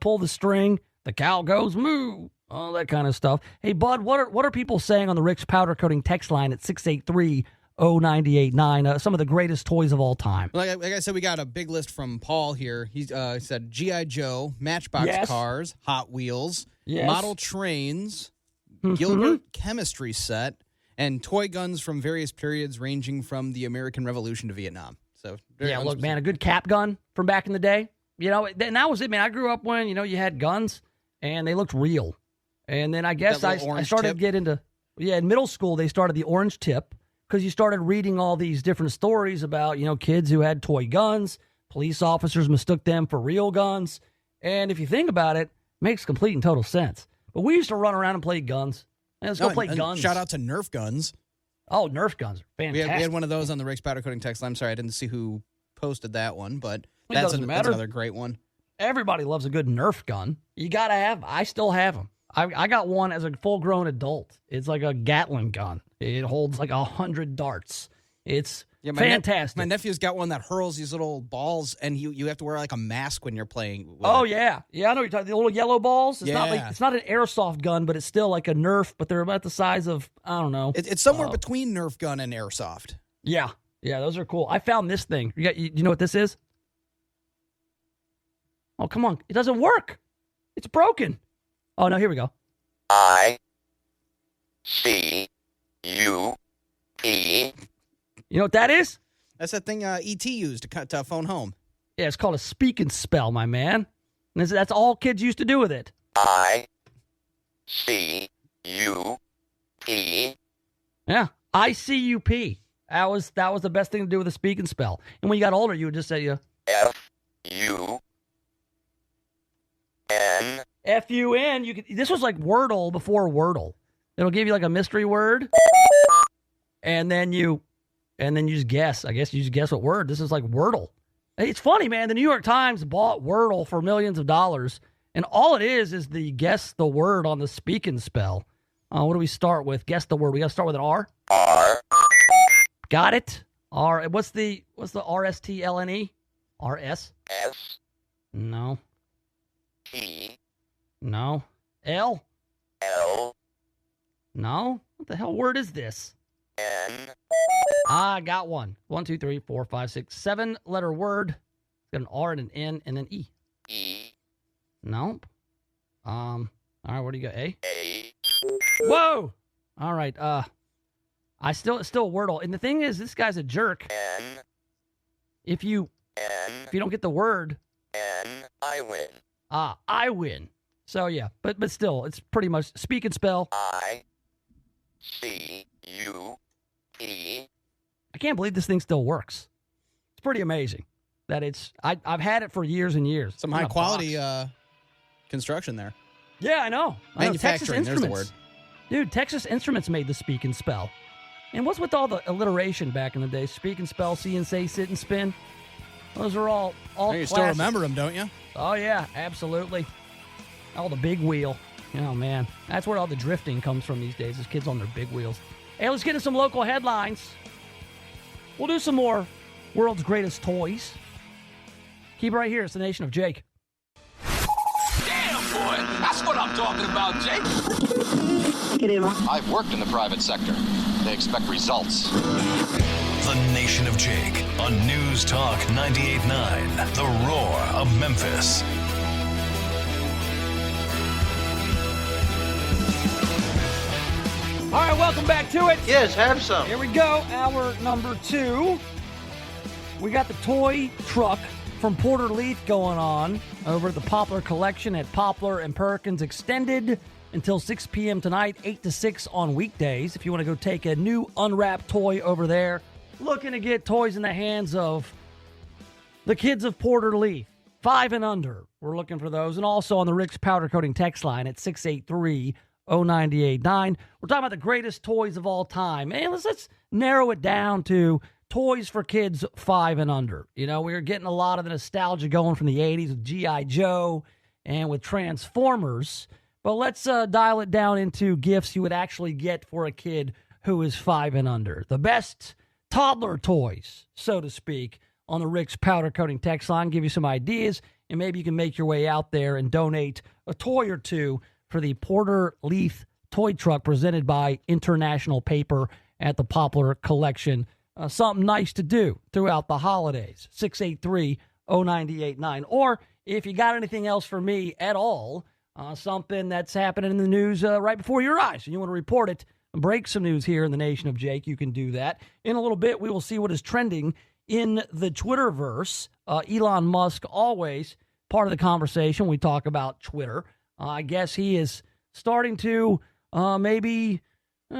Pull the string. The cow goes moo, all that kind of stuff. Hey, Bud, what are people saying on the Rick's Powder Coating text line at 683-0989? Some of the greatest toys of all time. Like I said, we got a big list from Paul here. He said G.I. Joe, Matchbox cars, Hot Wheels, model trains, Gilbert chemistry set, and toy guns from various periods ranging from the American Revolution to Vietnam. So look, man, a good cap gun from back in the day. And that was it, man. I grew up when, you had guns, and they looked real. And then I guess I started to get into, in middle school, they started the orange tip because you started reading all these different stories about, kids who had toy guns. Police officers mistook them for real guns. And if you think about it, it makes complete and total sense. But we used to run around and play guns. Let's go play guns. Shout out to Nerf guns. Oh, Nerf guns are fantastic. We had one of those on the Rick's Powder Coating text line. I'm sorry, I didn't see who posted that one, but that's another great one. Everybody loves a good Nerf gun. You got to have them. I still have them. I got one as a full-grown adult. It's like a Gatling gun. It holds 100 darts. It's fantastic. My nephew's got one that hurls these little balls, and you have to wear a mask when you're playing with it. Yeah, I know you're talking the little yellow balls. It's not an airsoft gun, but it's still like a Nerf, but they're about the size of, I don't know. It's somewhere between Nerf gun and airsoft. Yeah, those are cool. I found this thing. You know what this is? Oh, come on. It doesn't work. It's broken. Oh, no, here we go. ICUP. You know what that is? That's that thing E.T. used to phone home. Yeah, it's called a speak and spell, my man. And that's all kids used to do with it. ICUP. Yeah, ICUP. That was the best thing to do with a speak and spell. And when you got older, you would just say FUN. FUN. This was like Wordle before Wordle. It'll give you a mystery word, and then you just guess. I guess you just guess what word. This is like Wordle. It's funny, man. The New York Times bought Wordle for millions of dollars, And all it is the guess the word on the speak and spell. What do we start with? Guess the word. We got to start with an R. R. Got it. R. What's the RSTLNE? RS? S. No. T. No. L? L. No. What the hell word is this? N. I got one. 1, 2, 3, 4, 5, 6, 7 letter word. It's got an R and an N and an E. E. Nope. All right, where do you go? A? A. Whoa! All right, it's still a Wordle. And the thing is, this guy's a jerk. N. If you don't get the word, N. I win. I win. So yeah, but still, it's pretty much speak and spell. I. C. U. P. I can't believe this thing still works. It's pretty amazing that I've had it for years and years. Some high quality construction there. Yeah, I know. Manufacturing, there's the word. Dude, Texas Instruments made the speak and spell. And what's with all the alliteration back in the day? Speak and spell, see and say, sit and spin. Those are all You still remember them, don't you? Oh, yeah, absolutely. Oh, the big wheel. Oh, man. That's where all the drifting comes from these days, is kids on their big wheels. Hey, let's get into some local headlines. We'll do some more World's Greatest Toys. Keep it right here. It's the Nation of Jake. Damn, boy. That's what I'm talking about, Jake. I've worked in the private sector. They expect results. The Nation of Jake on News Talk 98.9, The Roar of Memphis. All right, welcome back to it. Yes, have some. Here we go, hour number 2. We got the toy truck from Porter Leith going on over at the Poplar Collection at Poplar and Perkins, extended until 6 p.m. tonight, 8 to 6 on weekdays. If you want to go take a new unwrapped toy over there, looking to get toys in the hands of the kids of Porter Leith, 5 and under. We're looking for those. And also on the Rick's Powder Coating text line at 683-0989. We're talking about the greatest toys of all time. And let's narrow it down to toys for kids 5 and under. You know, we were getting a lot of the nostalgia going from the 80s with G.I. Joe and with Transformers. But let's dial it down into gifts you would actually get for a kid who is 5 and under. The best toddler toys, so to speak, on the Rick's Powder Coating text line. Give you some ideas, and maybe you can make your way out there and donate a toy or two for the Porter Leith toy truck presented by International Paper at the Poplar Collection. Something nice to do throughout the holidays. 683-0989. Or if you got anything else for me at all, something that's happening in the news right before your eyes, and you want to report it, break some news here in the Nation of Jake, you can do that. In a little bit, we will see what is trending in the Twitterverse. Elon Musk, always part of the conversation when we talk about Twitter. I guess he is starting to maybe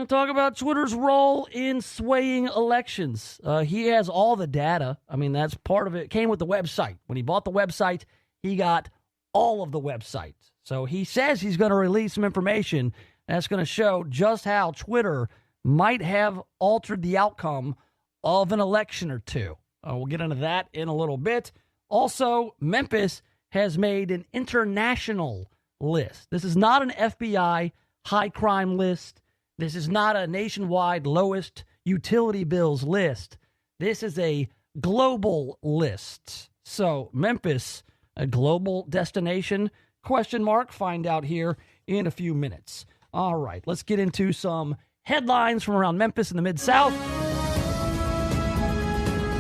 talk about Twitter's role in swaying elections. He has all the data. I mean, that's part of it. It came with the website. When he bought the website, he got all of the website. So he says he's going to release some information that's going to show just how Twitter might have altered the outcome of an election or two. We'll get into that in a little bit. Also, Memphis has made an international list. This is not an FBI high crime list. This is not a nationwide lowest utility bills list. This is a global list. So Memphis, a global destination? Question mark. Find out here in a few minutes. All right, let's get into some headlines from around Memphis and the Mid-South.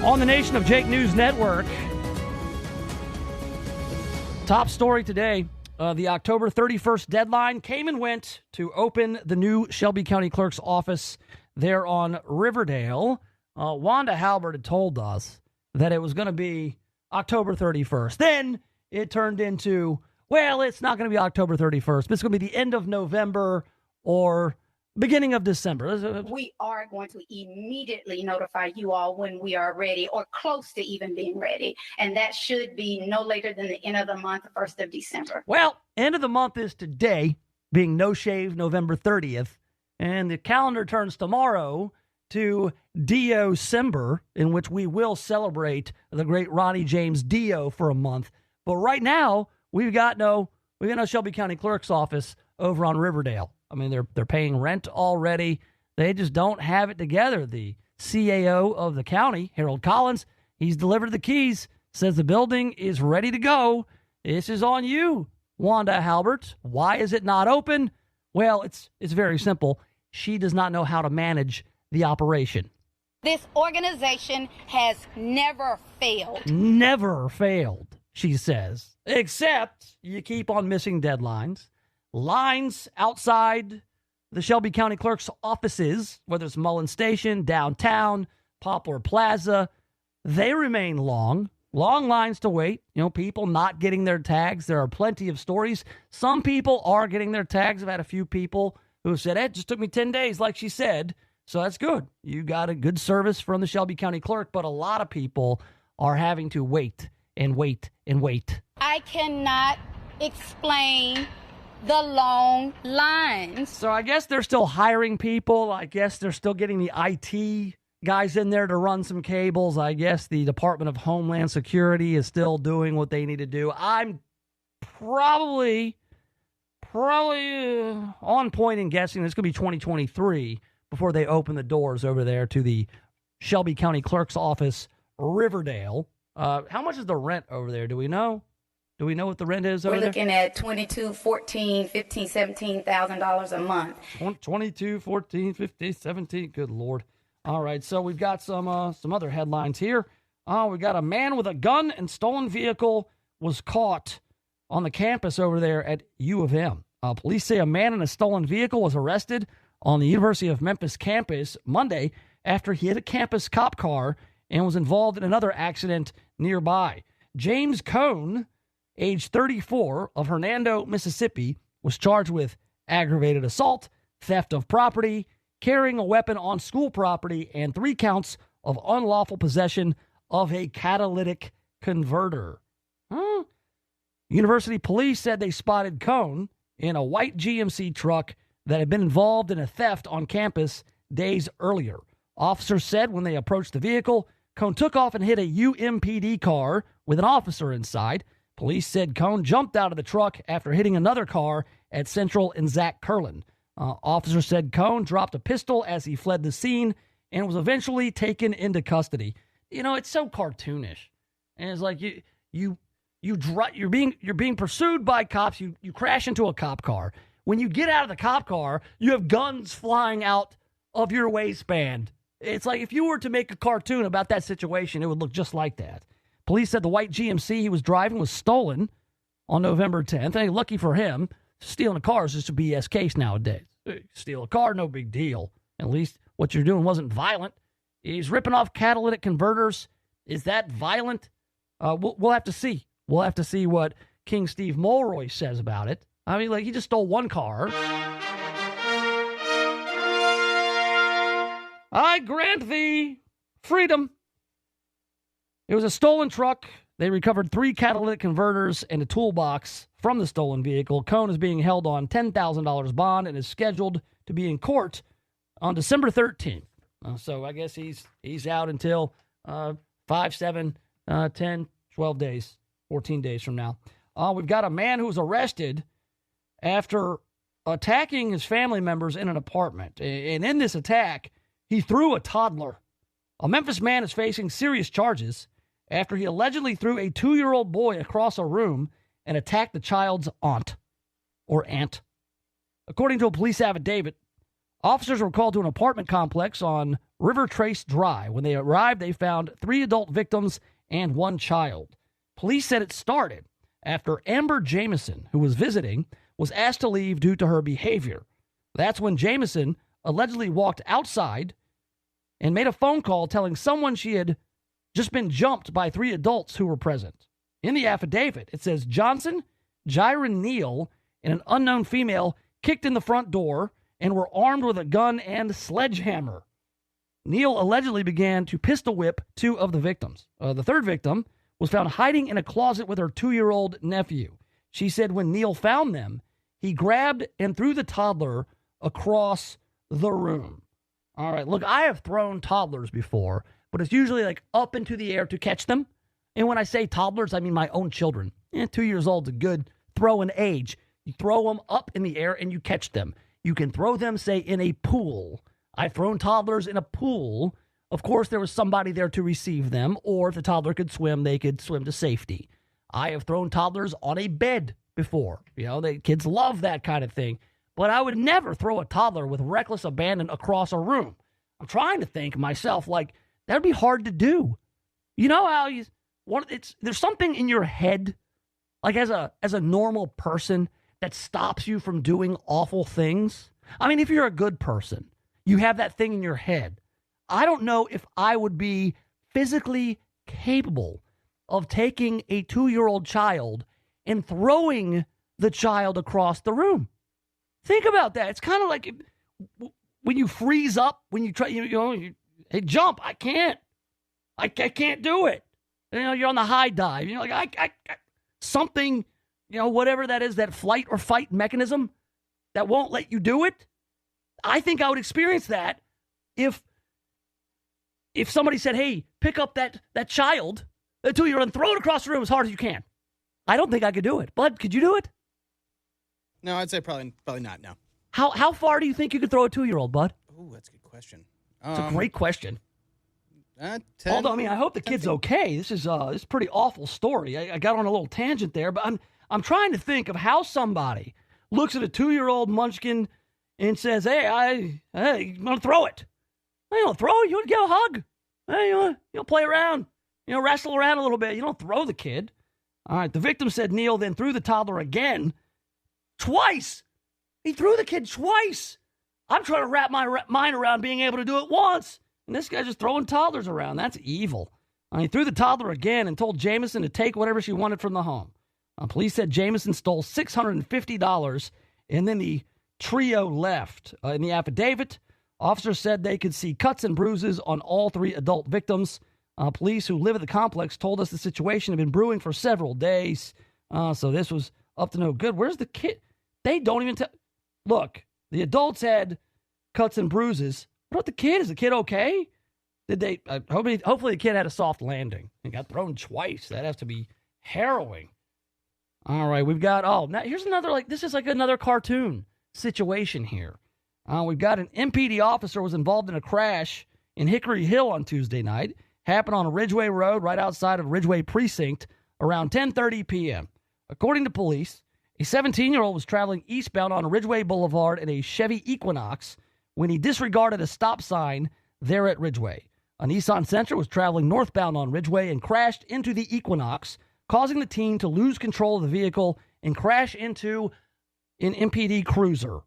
On the Nation of Jake News Network, top story today, the October 31st deadline came and went to open the new Shelby County Clerk's office there on Riverdale. Wanda Halbert had told us that it was going to be October 31st. Then it turned into, well, it's not going to be October 31st, but it's going to be the end of November or beginning of December. We are going to immediately notify you all when we are ready or close to even being ready. And that should be no later than the end of the month, 1st of December. Well, end of the month is today, being No Shave November 30th. And the calendar turns tomorrow to Dio-cember, in which we will celebrate the great Ronnie James Dio for a month. But right now, we've got no We got no Shelby County Clerk's office over on Riverdale. I mean, they're paying rent already. They just don't have it together. The CAO of the county, Harold Collins, he's delivered the keys, says the building is ready to go. This is on you, Wanda Halbert. Why is it not open? Well, it's very simple. She does not know how to manage the operation. This organization has never failed. Never failed, she says. Except you keep on missing deadlines. Lines outside the Shelby County Clerk's offices, whether it's Mullen Station, downtown, Poplar Plaza, they remain long. Long lines to wait. You know, people not getting their tags. There are plenty of stories. Some people are getting their tags. I've had a few people who have said, it just took me 10 days, like she said. So that's good. You got a good service from the Shelby County Clerk, but a lot of people are having to wait and wait and wait. I cannot explain the long lines. So I guess they're still hiring people. I guess they're still getting the IT guys in there to run some cables. I guess the Department of Homeland Security is still doing what they need to do. I'm probably on point in guessing it's going to be 2023 before they open the doors over there to the Shelby County Clerk's office, Riverdale. How much is the rent over there? Do we know? Do we know what the rent is over there? We're looking at $22,000, $14,000, $15,000, $17,000 a month. 22, 14, 15, 17. Good Lord. All right, so we've got some other headlines here. We got a man with a gun and stolen vehicle was caught on the campus over there at U of M. Police say a man in a stolen vehicle was arrested on the University of Memphis campus Monday after he hit a campus cop car and was involved in another accident nearby. James Cone, age 34, of Hernando, Mississippi, was charged with aggravated assault, theft of property, carrying a weapon on school property, and 3 counts of unlawful possession of a catalytic converter. University police said they spotted Cone in a white GMC truck that had been involved in a theft on campus days earlier. Officers said when they approached the vehicle, Cone took off and hit a UMPD car with an officer inside. Police said Cone jumped out of the truck after hitting another car at Central and Zach Curlin. Officer said Cone dropped a pistol as he fled the scene and was eventually taken into custody. You know, it's so cartoonish, and it's like you're being pursued by cops. You crash into a cop car. When you get out of the cop car, you have guns flying out of your waistband. It's like if you were to make a cartoon about that situation, it would look just like that. Police said the white GMC he was driving was stolen on November 10th. And lucky for him, stealing a car is just a BS case nowadays. Steal a car, no big deal. At least what you're doing wasn't violent. He's ripping off catalytic converters. Is that violent? We'll have to see. We'll have to see what King Steve Mulroy says about it. I mean, like, he just stole one car. I grant thee freedom. It was a stolen truck. They recovered 3 catalytic converters and a toolbox from the stolen vehicle. Cone is being held on $10,000 bond and is scheduled to be in court on December 13th. So I guess he's out until 5, 7, 10, 12 days, 14 days from now. We've got a man who was arrested after attacking his family members in an apartment. And in this attack, he threw a toddler. A Memphis man is facing serious charges after he allegedly threw a 2-year-old boy across a room and attacked the child's aunt. According to a police affidavit, officers were called to an apartment complex on River Trace Drive. When they arrived, they found 3 adult victims and 1 child. Police said it started after Amber Jameson, who was visiting, was asked to leave due to her behavior. That's when Jameson allegedly walked outside and made a phone call telling someone she had just been jumped by 3 adults who were present. In the affidavit, it says Johnson, Jiren Neal, and an unknown female kicked in the front door and were armed with a gun and sledgehammer. Neal allegedly began to pistol whip 2 of the victims. The 3rd victim was found hiding in a closet with her 2-year-old nephew. She said when Neal found them, he grabbed and threw the toddler across the room. All right, look, I have thrown toddlers before, but it's usually like up into the air to catch them. And when I say toddlers, I mean my own children. 2 years old's a good throwing age. You throw them up in the air and you catch them. You can throw them, say, in a pool. I've thrown toddlers in a pool. Of course, there was somebody there to receive them, or if the toddler could swim, they could swim to safety. I have thrown toddlers on a bed before. Kids love that kind of thing. But I would never throw a toddler with reckless abandon across a room. I'm trying to think myself, like, that'd be hard to do. You know how there's something in your head, like as a normal person, that stops you from doing awful things. I mean, if you're a good person, you have that thing in your head. I don't know if I would be physically capable of taking a 2-year-old child and throwing the child across the room. Think about that. It's kind of like when you freeze up, when you try, hey, jump. I can't do it. You're on the high dive. Like, something, whatever that is, that flight or fight mechanism that won't let you do it. I think I would experience that if somebody said, hey, pick up that child, the 2-year-old, and throw it across the room as hard as you can. I don't think I could do it. Bud, could you do it? No, I'd say probably not, no. How far do you think you could throw a 2-year-old, Bud? Oh, that's a good question. It's a great question. 10, Although, I hope the kid's okay. This is a pretty awful story. I got on a little tangent there, but I'm trying to think of how somebody looks at a 2-year-old munchkin and says, hey, you want to throw it? You don't throw it. You want to give a hug. Hey, you'll play around. Wrestle around a little bit. You don't throw the kid. All right, the victim said Neil then threw the toddler again. Twice. He threw the kid twice. I'm trying to wrap my mind around being able to do it once. And this guy's just throwing toddlers around. That's evil. He threw the toddler again and told Jameson to take whatever she wanted from the home. Police said Jameson stole $650, and then the trio left. In the affidavit, officers said they could see cuts and bruises on all 3 adult victims. Police who live at the complex told us the situation had been brewing for several days. So this was up to no good. Where's the kid? They don't even tell. Look, the adults had cuts and bruises. What about the kid? Is the kid okay? Did they? Hopefully the kid had a soft landing. He got thrown twice. That has to be harrowing. All right, we've got. Now here's another. This is like another cartoon situation here. We've got an MPD officer was involved in a crash in Hickory Hill on Tuesday night. Happened on a Ridgeway Road right outside of Ridgeway Precinct around 10:30 p.m. According to police, a 17-year-old was traveling eastbound on Ridgeway Boulevard in a Chevy Equinox when he disregarded a stop sign there at Ridgeway. A Nissan Sentra was traveling northbound on Ridgeway and crashed into the Equinox, causing the teen to lose control of the vehicle and crash into an MPD cruiser.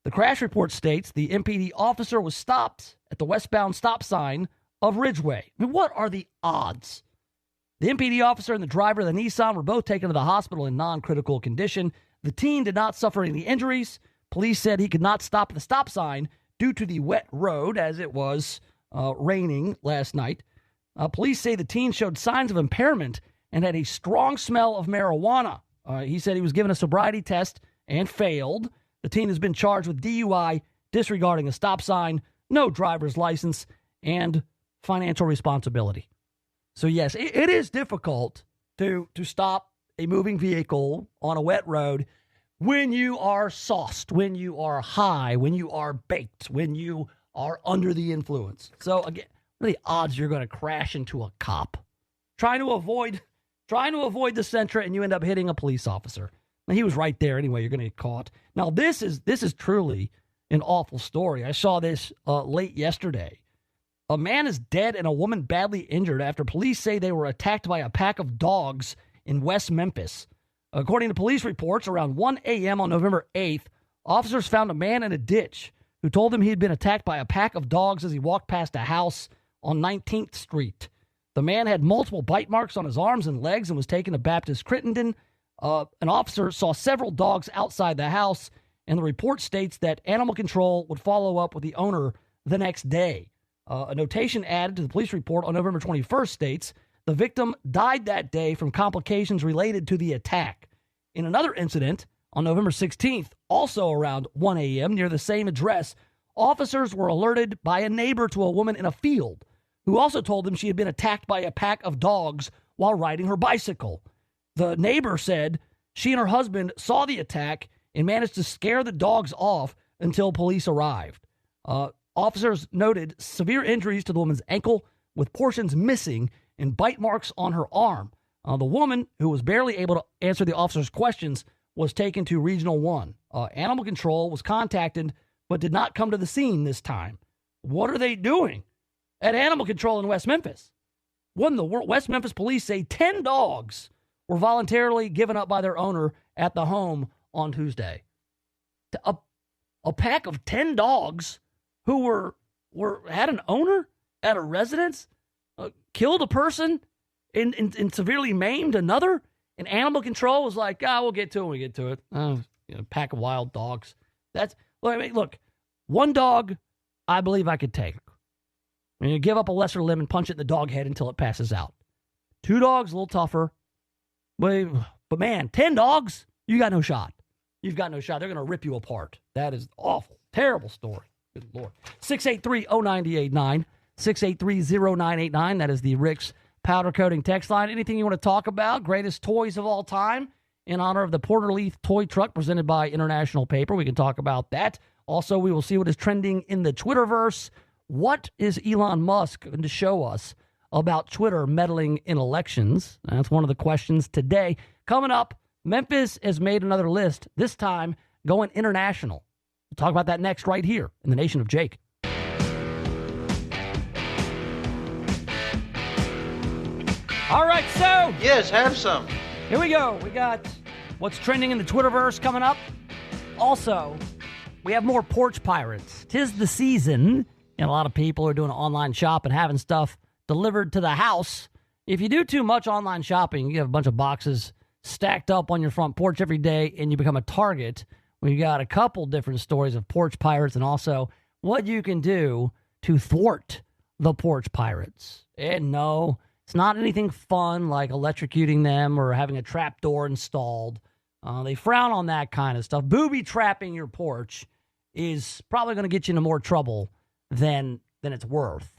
The crash report states the MPD officer was stopped at the westbound stop sign of Ridgeway. What are the odds? The MPD officer and the driver of the Nissan were both taken to the hospital in non-critical condition. The teen did not suffer any injuries. Police said he could not stop at the stop sign due to the wet road as it was raining last night. Police say the teen showed signs of impairment and had a strong smell of marijuana. He said he was given a sobriety test and failed. The teen has been charged with DUI, disregarding a stop sign, no driver's license, and financial responsibility. So, yes, it is difficult to stop a moving vehicle on a wet road when you are sauced, when you are high, when you are baked, when you are under the influence. So, again, what are the odds you're going to crash into a cop? Trying to avoid the Sentra, and you end up hitting a police officer. Now, he was right there anyway. You're going to get caught. Now, this is truly an awful story. I saw this late yesterday. A man is dead and a woman badly injured after police say they were attacked by a pack of dogs in West Memphis. According to police reports, around 1 a.m. on November 8th, officers found a man in a ditch who told them he had been attacked by a pack of dogs as he walked past a house on 19th Street. The man had multiple bite marks on his arms and legs and was taken to Baptist Crittenden. An officer saw several dogs outside the house, and the report states that animal control would follow up with the owner the next day. A notation added to the police report on November 21st states the victim died that day from complications related to the attack. In another incident on November 16th, also around 1 a.m. near the same address, officers were alerted by a neighbor to a woman in a field who also told them she had been attacked by a pack of dogs while riding her bicycle. The neighbor said she and her husband saw the attack and managed to scare the dogs off until police arrived. Officers noted severe injuries to the woman's ankle with portions missing and bite marks on her arm. The woman, who was barely able to answer the officers' questions, was taken to Regional 1. Animal Control was contacted but did not come to the scene this time. What are they doing at Animal Control in West Memphis? When the West Memphis police say 10 dogs were voluntarily given up by their owner at the home on Tuesday. A pack of 10 dogs who had an owner at a residence, killed a person and severely maimed another, and Animal Control was like, we'll get to it when we get to it. Pack of wild dogs. Look, one dog I believe I could take. You give up a lesser limb and punch it in the dog head until it passes out. 2 dogs, a little tougher. But man, 10 dogs, you got no shot. You've got no shot. They're going to rip you apart. That is awful. Terrible story. Good Lord. 683-0989. 683-0989. That is the Rick's Powder Coating text line. Anything you want to talk about? Greatest toys of all time in honor of the Porter Leaf toy truck presented by International Paper. We can talk about that. Also, we will see what is trending in the Twitterverse. What is Elon Musk going to show us about Twitter meddling in elections? That's one of the questions today. Coming up, Memphis has made another list, this time going international. We'll talk about that next right here in the Nation of Jake. All right, so. Yes, have some. Here we go. We got what's trending in the Twitterverse coming up. Also, we have more porch pirates. 'Tis the season, and a lot of people are doing online shopping, having stuff delivered to the house. If you do too much online shopping, you have a bunch of boxes stacked up on your front porch every day, and you become a target. We've got a couple different stories of porch pirates and also what you can do to thwart the porch pirates. And no, it's not anything fun like electrocuting them or having a trap door installed. They frown on that kind of stuff. Booby trapping your porch is probably going to get you into more trouble than it's worth.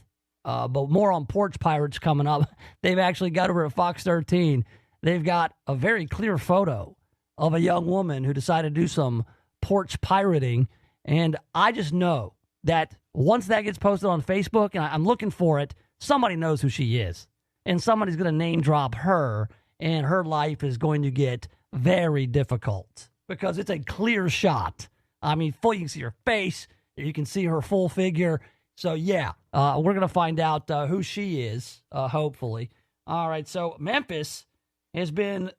But more on porch pirates coming up. They've actually got over at Fox 13. They've got a very clear photo of a young woman who decided to do some porch pirating. And I just know that once that gets posted on Facebook, and I'm looking for it, somebody knows who she is. And somebody's going to name drop her, and her life is going to get very difficult because it's a clear shot. I mean, you can see her face, you can see her full figure. So, yeah, we're going to find out who she is, hopefully. All right, so Memphis has been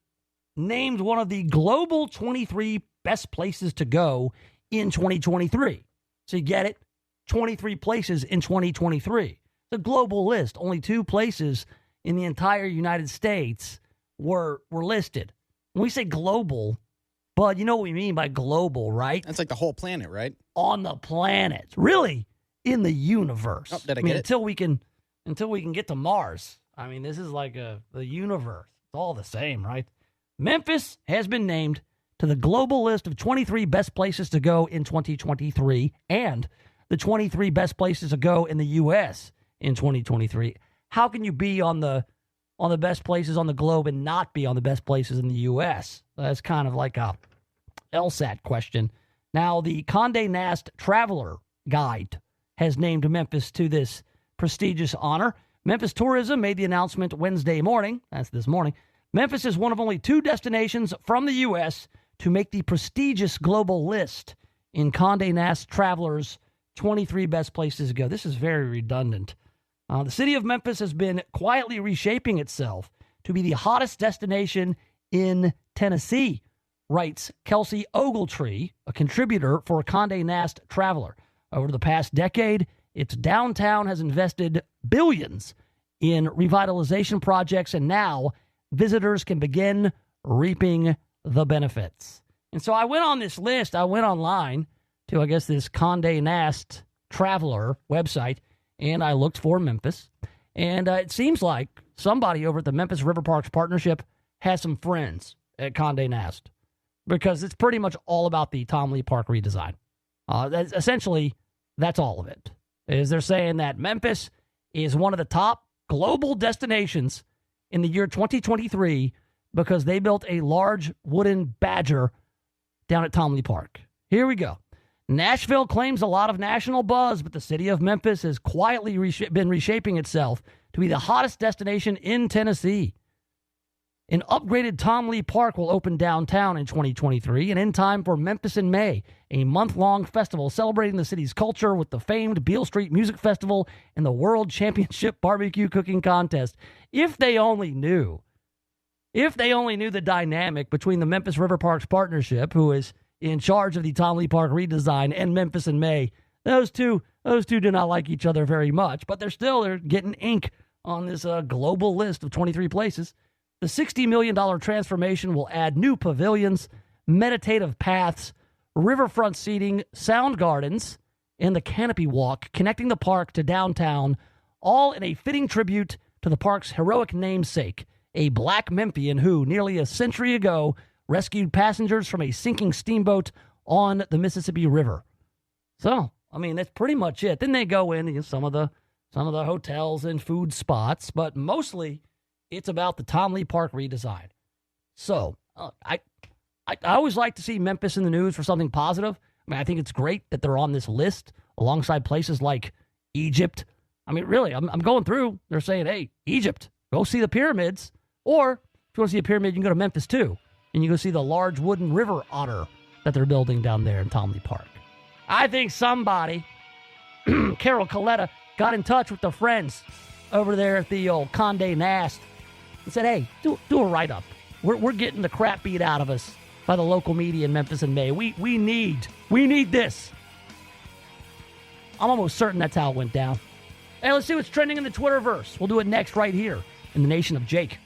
named one of the global 23 best places to go in 2023. So you get it? 23 places in 2023. It's a global list. Only 2 places in the entire United States were listed. When we say global, but you know what we mean by global, right? That's like the whole planet, right? On the planet. Really? In the universe. Oh, did I get it? Until we can get to Mars. I mean, this is like the universe. It's all the same, right? Memphis has been named to the global list of 23 best places to go in 2023 and the 23 best places to go in the U.S. in 2023. How can you be on the best places on the globe and not be on the best places in the U.S.? That's kind of like a LSAT question. Now, the Condé Nast Traveler Guide has named Memphis to this prestigious honor. Memphis Tourism made the announcement Wednesday morning. That's this morning. Memphis is one of only 2 destinations from the U.S. to make the prestigious global list in Condé Nast Traveler's 23 best places to go. This is very redundant. The city of Memphis has been quietly reshaping itself to be the hottest destination in Tennessee, writes Kelsey Ogletree, a contributor for Condé Nast Traveler. Over the past decade, its downtown has invested billions in revitalization projects, and now visitors can begin reaping the benefits. And so I went on this list. I went online to, I guess, this Condé Nast Traveler website, and I looked for Memphis. And it seems like somebody over at the Memphis River Parks Partnership has some friends at Condé Nast because it's pretty much all about the Tom Lee Park redesign. That's all of it. Is they're saying that Memphis is one of the top global destinations in the year 2023 because they built a large wooden badger down at Tomley Park. Here we go. Nashville claims a lot of national buzz, but the city of Memphis has quietly been reshaping itself to be the hottest destination in Tennessee. An upgraded Tomley Park will open downtown in 2023 and in time for Memphis in May, a month-long festival celebrating the city's culture with the famed Beale Street Music Festival and the World Championship Barbecue Cooking Contest. If they only knew the dynamic between the Memphis River Parks Partnership, who is in charge of the Tomley Park redesign, and Memphis in May, those two do not like each other very much, but they're getting ink on this global list of 23 places. The $60 million transformation will add new pavilions, meditative paths, riverfront seating, sound gardens, and the canopy walk connecting the park to downtown, all in a fitting tribute to the park's heroic namesake, a black Memphian who, nearly a century ago, rescued passengers from a sinking steamboat on the Mississippi River. So, I mean, that's pretty much it. Then they go into some of the hotels and food spots, but mostly it's about the Tomley Park redesign. So, I always like to see Memphis in the news for something positive. I mean, I think it's great that they're on this list alongside places like Egypt. I mean, really, I'm going through. They're saying, hey, Egypt, go see the pyramids. Or if you want to see a pyramid, you can go to Memphis too. And you go see the large wooden river otter that they're building down there in Tomley Park. I think somebody, Carol Coletta, got in touch with the friends over there at the old Condé Nast and said, hey, do a write-up. We're getting the crap beat out of us by the local media in Memphis in May. We need this. I'm almost certain that's how it went down. Hey, let's see what's trending in the Twitterverse. We'll do it next right here in the Nation of Jake.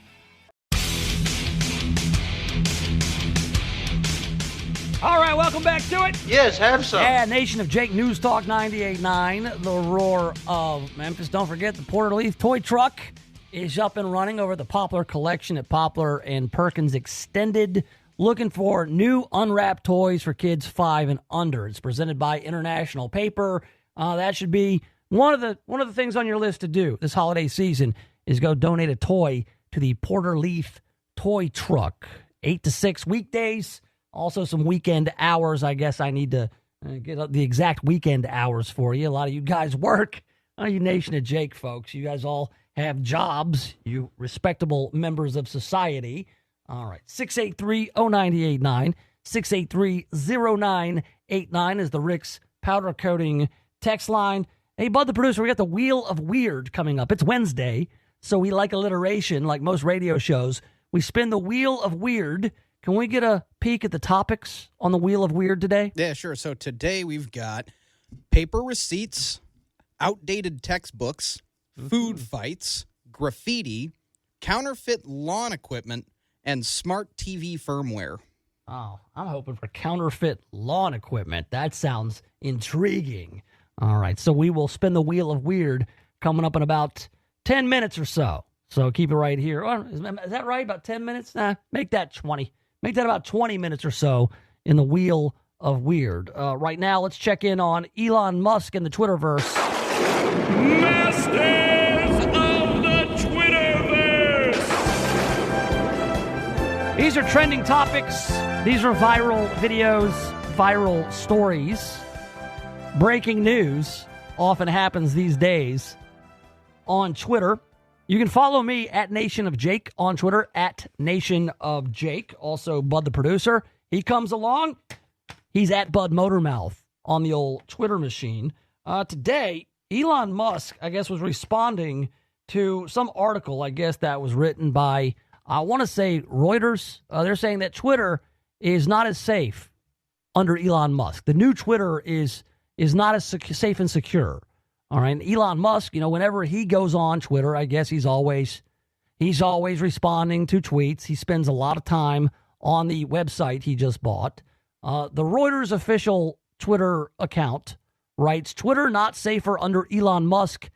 All right, welcome back to it. Yes, have some. Yeah, Nation of Jake, News Talk 98.9, the roar of Memphis. Don't forget, the Porter Leaf toy truck is up and running over the Poplar Collection at Poplar and Perkins Extended. Looking for new unwrapped toys for kids 5 and under. It's presented by International Paper. That should be one of the things on your list to do this holiday season is go donate a toy to the Porter Leaf toy truck. 8 to 6 weekdays. Also some weekend hours. I guess I need to get the exact weekend hours for you. A lot of you guys work. You Nation of Jake folks. You guys all have jobs. You respectable members of society. All right. 683-0989. 683-0989 is the Rick's Powder Coating text line. Hey, Bud the producer, we got the Wheel of Weird coming up. It's Wednesday, so we like alliteration like most radio shows. We spin the Wheel of Weird. Can we get a peek at the topics on the Wheel of Weird today? Yeah, sure. So today we've got paper receipts, outdated textbooks, food fights, graffiti, counterfeit lawn equipment, and smart TV firmware. Oh, I'm hoping for counterfeit lawn equipment. That sounds intriguing. All right, so we will spin the Wheel of Weird coming up in about 10 minutes or so. So keep it right here. Oh, is that right? About 10 minutes? Nah, make that 20. Make that about 20 minutes or so in the Wheel of Weird. Right now, let's check in on Elon Musk and the Twitterverse. Masters of the Twitterverse! These are trending topics. These are viral videos, viral stories. Breaking news often happens these days on Twitter. You can follow me at Nation of Jake on Twitter, at Nation of Jake. Also, Bud the producer. He comes along. He's at Bud Motormouth on the old Twitter machine. Today, Elon Musk, I guess, was responding to some article, I guess, that was written by, I want to say, Reuters. They're saying that Twitter is not as safe under Elon Musk. The new Twitter is not as safe and secure. All right, and Elon Musk, whenever he goes on Twitter, I guess he's always responding to tweets. He spends a lot of time on the website he just bought. The Reuters official Twitter account writes, Twitter not safer under Elon Musk,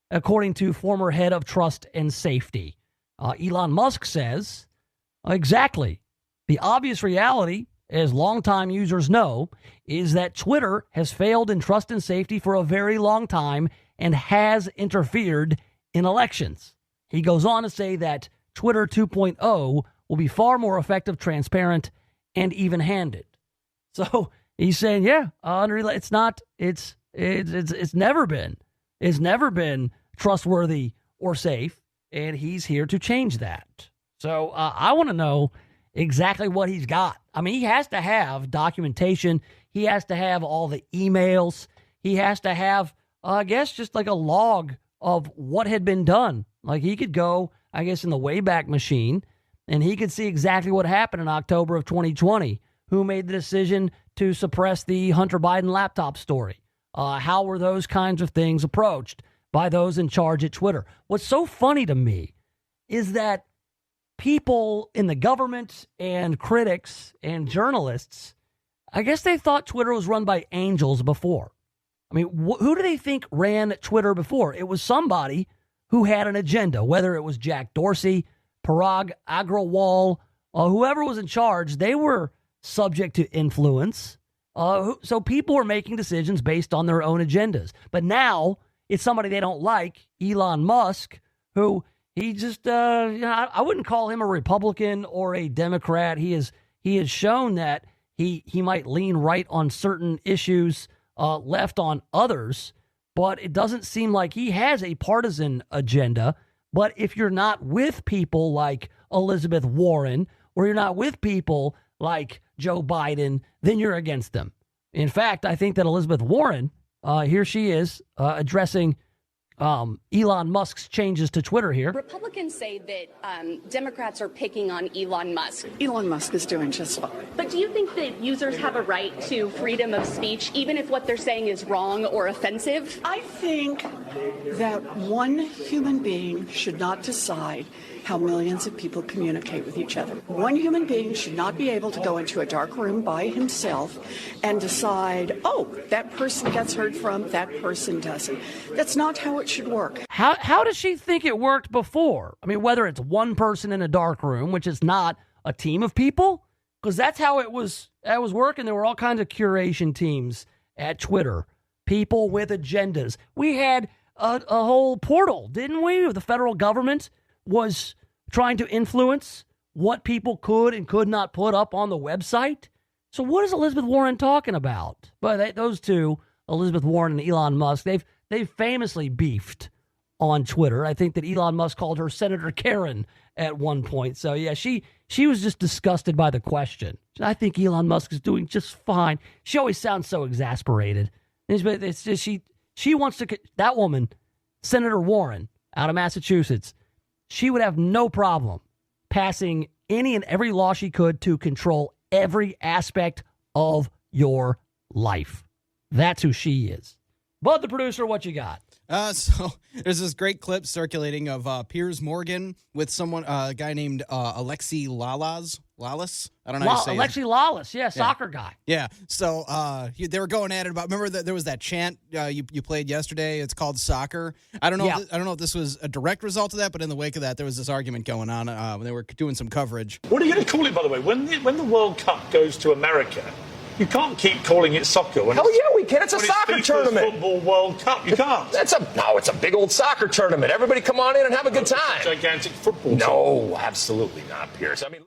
according to former head of trust and safety. Elon Musk says, exactly. The obvious reality, as longtime users know, is that Twitter has failed in trust and safety for a very long time and has interfered in elections. He goes on to say that Twitter 2.0 will be far more effective, transparent, and even-handed. So he's saying, it's never been trustworthy or safe, and he's here to change that. So I want to know exactly what he's got. I mean, he has to have documentation. He has to have all the emails. He has to have, I guess, just like a log of what had been done. Like he could go, I guess, in the Wayback Machine, and he could see exactly what happened in October of 2020. Who made the decision to suppress the Hunter Biden laptop story? How were those kinds of things approached by those in charge at Twitter? What's so funny to me is that people in the government and critics and journalists, I guess they thought Twitter was run by angels before. I mean, who do they think ran Twitter before? It was somebody who had an agenda, whether it was Jack Dorsey, Parag Agrawal, whoever was in charge. They were subject to influence. So people were making decisions based on their own agendas. But now it's somebody they don't like, Elon Musk, who he just, I wouldn't call him a Republican or a Democrat. He has shown that he might lean right on certain issues, left on others, but it doesn't seem like he has a partisan agenda. But if you're not with people like Elizabeth Warren, or you're not with people like Joe Biden, then you're against them. In fact, I think that Elizabeth Warren, here she is addressing Elon Musk's changes to Twitter here. Republicans say that Democrats are picking on Elon Musk. Elon Musk is doing just fine. But do you think that users have a right to freedom of speech, even if what they're saying is wrong or offensive? I think that one human being should not decide how millions of people communicate with each other. One human being should not be able to go into a dark room by himself and decide, oh, that person gets heard from, that person doesn't. That's not how it should work. How does she think it worked before? I mean, whether it's one person in a dark room, which is not a team of people, because that's how it was working. There were all kinds of curation teams at Twitter, people with agendas. We had a whole portal, didn't we? The federal government was trying to influence what people could and could not put up on the website. So what is Elizabeth Warren talking about? But those two, Elizabeth Warren and Elon Musk, they've famously beefed on Twitter. I think that Elon Musk called her Senator Karen at one point. So yeah, she was just disgusted by the question. I think Elon Musk is doing just fine. She always sounds so exasperated. It's just she wants to, that woman, Senator Warren out of Massachusetts, she would have no problem passing any and every law she could to control every aspect of your life. That's who she is. Bud, the producer, what you got? So there's this great clip circulating of Piers Morgan with someone, a guy named Alexi Lalas. I don't know how to say Alexi Lalas, soccer guy. Yeah. So they were going at it about. Remember that there was that chant you played yesterday. It's called soccer. I don't know. Yeah. I don't know if this was a direct result of that, but in the wake of that, there was this argument going on when they were doing some coverage. What are you going to call it, by the way? When the World Cup goes to America, you can't keep calling it soccer. Hell yeah, we can. It's a soccer tournament. Football World Cup. You can't. It's a big old soccer tournament. Everybody come on in and have a good time. Gigantic football. No, absolutely not, Pierce. I mean,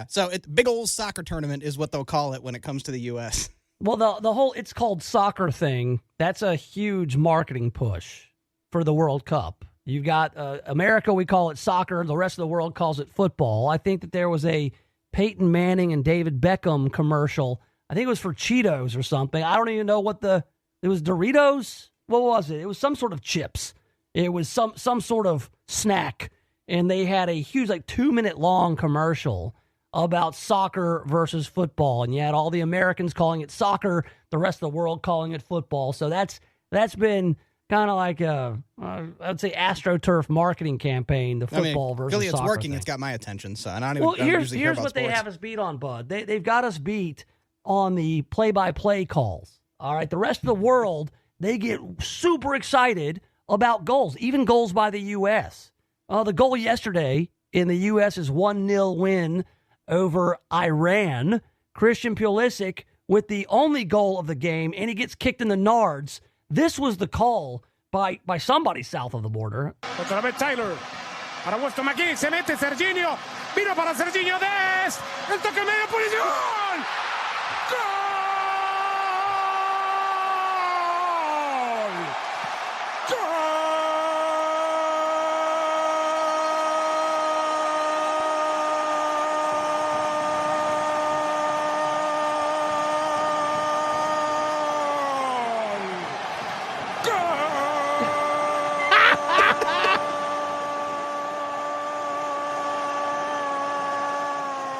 so big old soccer tournament is what they'll call it when it comes to the U.S. Well, the whole it's called soccer thing, that's a huge marketing push for the World Cup. You've got America, we call it soccer. The rest of the world calls it football. I think that there was a Peyton Manning and David Beckham commercial. I think it was for Cheetos or something. I don't even know it was Doritos. What was it? It was some sort of chips. It was some sort of snack. And they had a huge, 2-minute long commercial about soccer versus football. And you had all the Americans calling it soccer, the rest of the world calling it football. So that's been kind of like I would say AstroTurf marketing campaign, the football versus really, it's soccer working. thing. It's got my attention. So I don't even here's what they have us beat on, Bud. They've got us beat on the play-by-play calls. All right, the rest of the world, they get super excited about goals, even goals by the U.S. The goal yesterday in the U.S.'s 1-0 win over Iran. Christian Pulisic with the only goal of the game, and he gets kicked in the nards. This was the call by somebody south of the border. Otra vez Taylor. Para Weston McGee. Se mete Serginho. Vino para Serginho Dest. El toque medio, punición.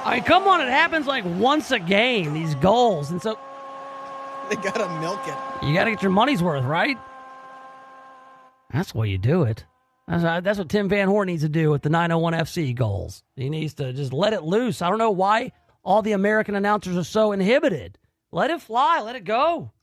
I mean, come on, it happens like once a game, these goals. And so they got to milk it. You got to get your money's worth, right? That's the way you do it. That's what Tim Van Horn needs to do with the 901 FC goals. He needs to just let it loose. I don't know why all the American announcers are so inhibited. Let it fly. Let it go.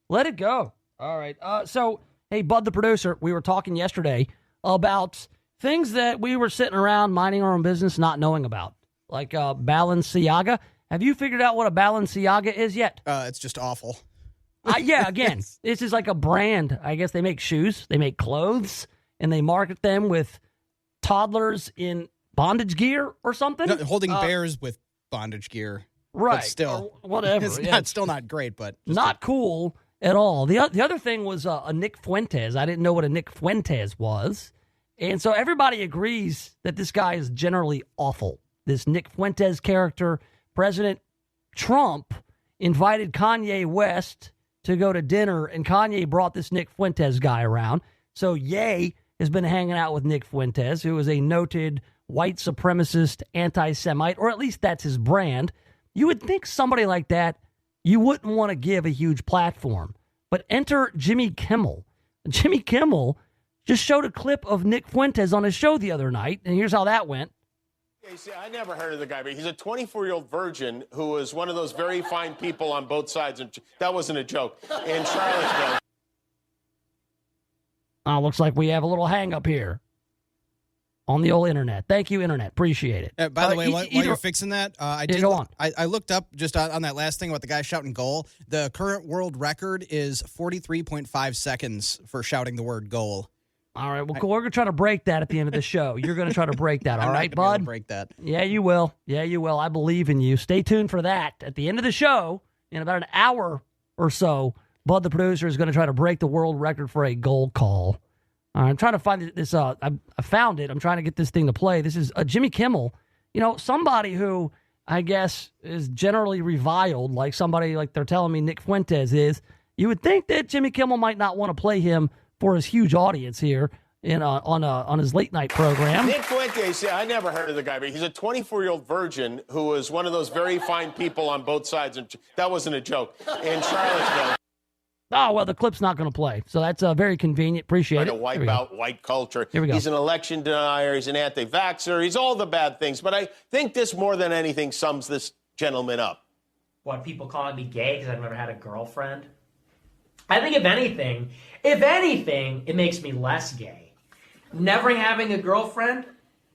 Let it go. All right. So, hey, Bud the producer, we were talking yesterday about things that we were sitting around minding our own business not knowing about. Like Balenciaga. Have you figured out what a Balenciaga is yet? It's just awful. Yeah, again, this is like a brand. I guess they make shoes, they make clothes, and they market them with toddlers in bondage gear or something. No, holding bears with bondage gear. Right. But still. Or whatever. It's still not great, but. Not cool at all. The other thing was a Nick Fuentes. I didn't know what a Nick Fuentes was. And so everybody agrees that this guy is generally awful. This Nick Fuentes character, President Trump invited Kanye West to go to dinner, and Kanye brought this Nick Fuentes guy around. So Ye has been hanging out with Nick Fuentes, who is a noted white supremacist anti-Semite, or at least that's his brand. You would think somebody like that, you wouldn't want to give a huge platform. But enter Jimmy Kimmel. Jimmy Kimmel just showed a clip of Nick Fuentes on his show the other night, and here's how that went. Yeah, see, I never heard of the guy, but he's a 24-year-old virgin who was one of those very fine people on both sides. And that wasn't a joke. In Charlottesville. Looks like we have a little hang-up here on the old internet. Thank you, internet. Appreciate it. By the way, while you're fixing that, go on. I looked up just on that last thing about the guy shouting goal. The current world record is 43.5 seconds for shouting the word goal. All right, well, cool. We're going to try to break that at the end of the show. You're going to try to break that, all right, bud? Break that. Yeah, you will. Yeah, you will. I believe in you. Stay tuned for that. At the end of the show, in about an hour or so, Bud, the producer, is going to try to break the world record for a goal call. All right, I'm trying to find this. I found it. I'm trying to get this thing to play. This is Jimmy Kimmel. You know, somebody who I guess is generally reviled, like somebody like they're telling me Nick Fuentes is. You would think that Jimmy Kimmel might not want to play him for his huge audience here on his late night program. Nick Fuentes, yeah, I never heard of the guy, but he's a 24-year-old virgin who was one of those very fine people on both sides. And that wasn't a joke. In Charlottesville. Oh, well, the clip's not going to play. So that's very convenient. Appreciate it. Trying to wipe out white culture. Here we go. He's an election denier. He's an anti-vaxxer. He's all the bad things. But I think this more than anything sums this gentleman up. What, people calling me gay because I've never had a girlfriend? I think if anything, it makes me less gay. Never having a girlfriend,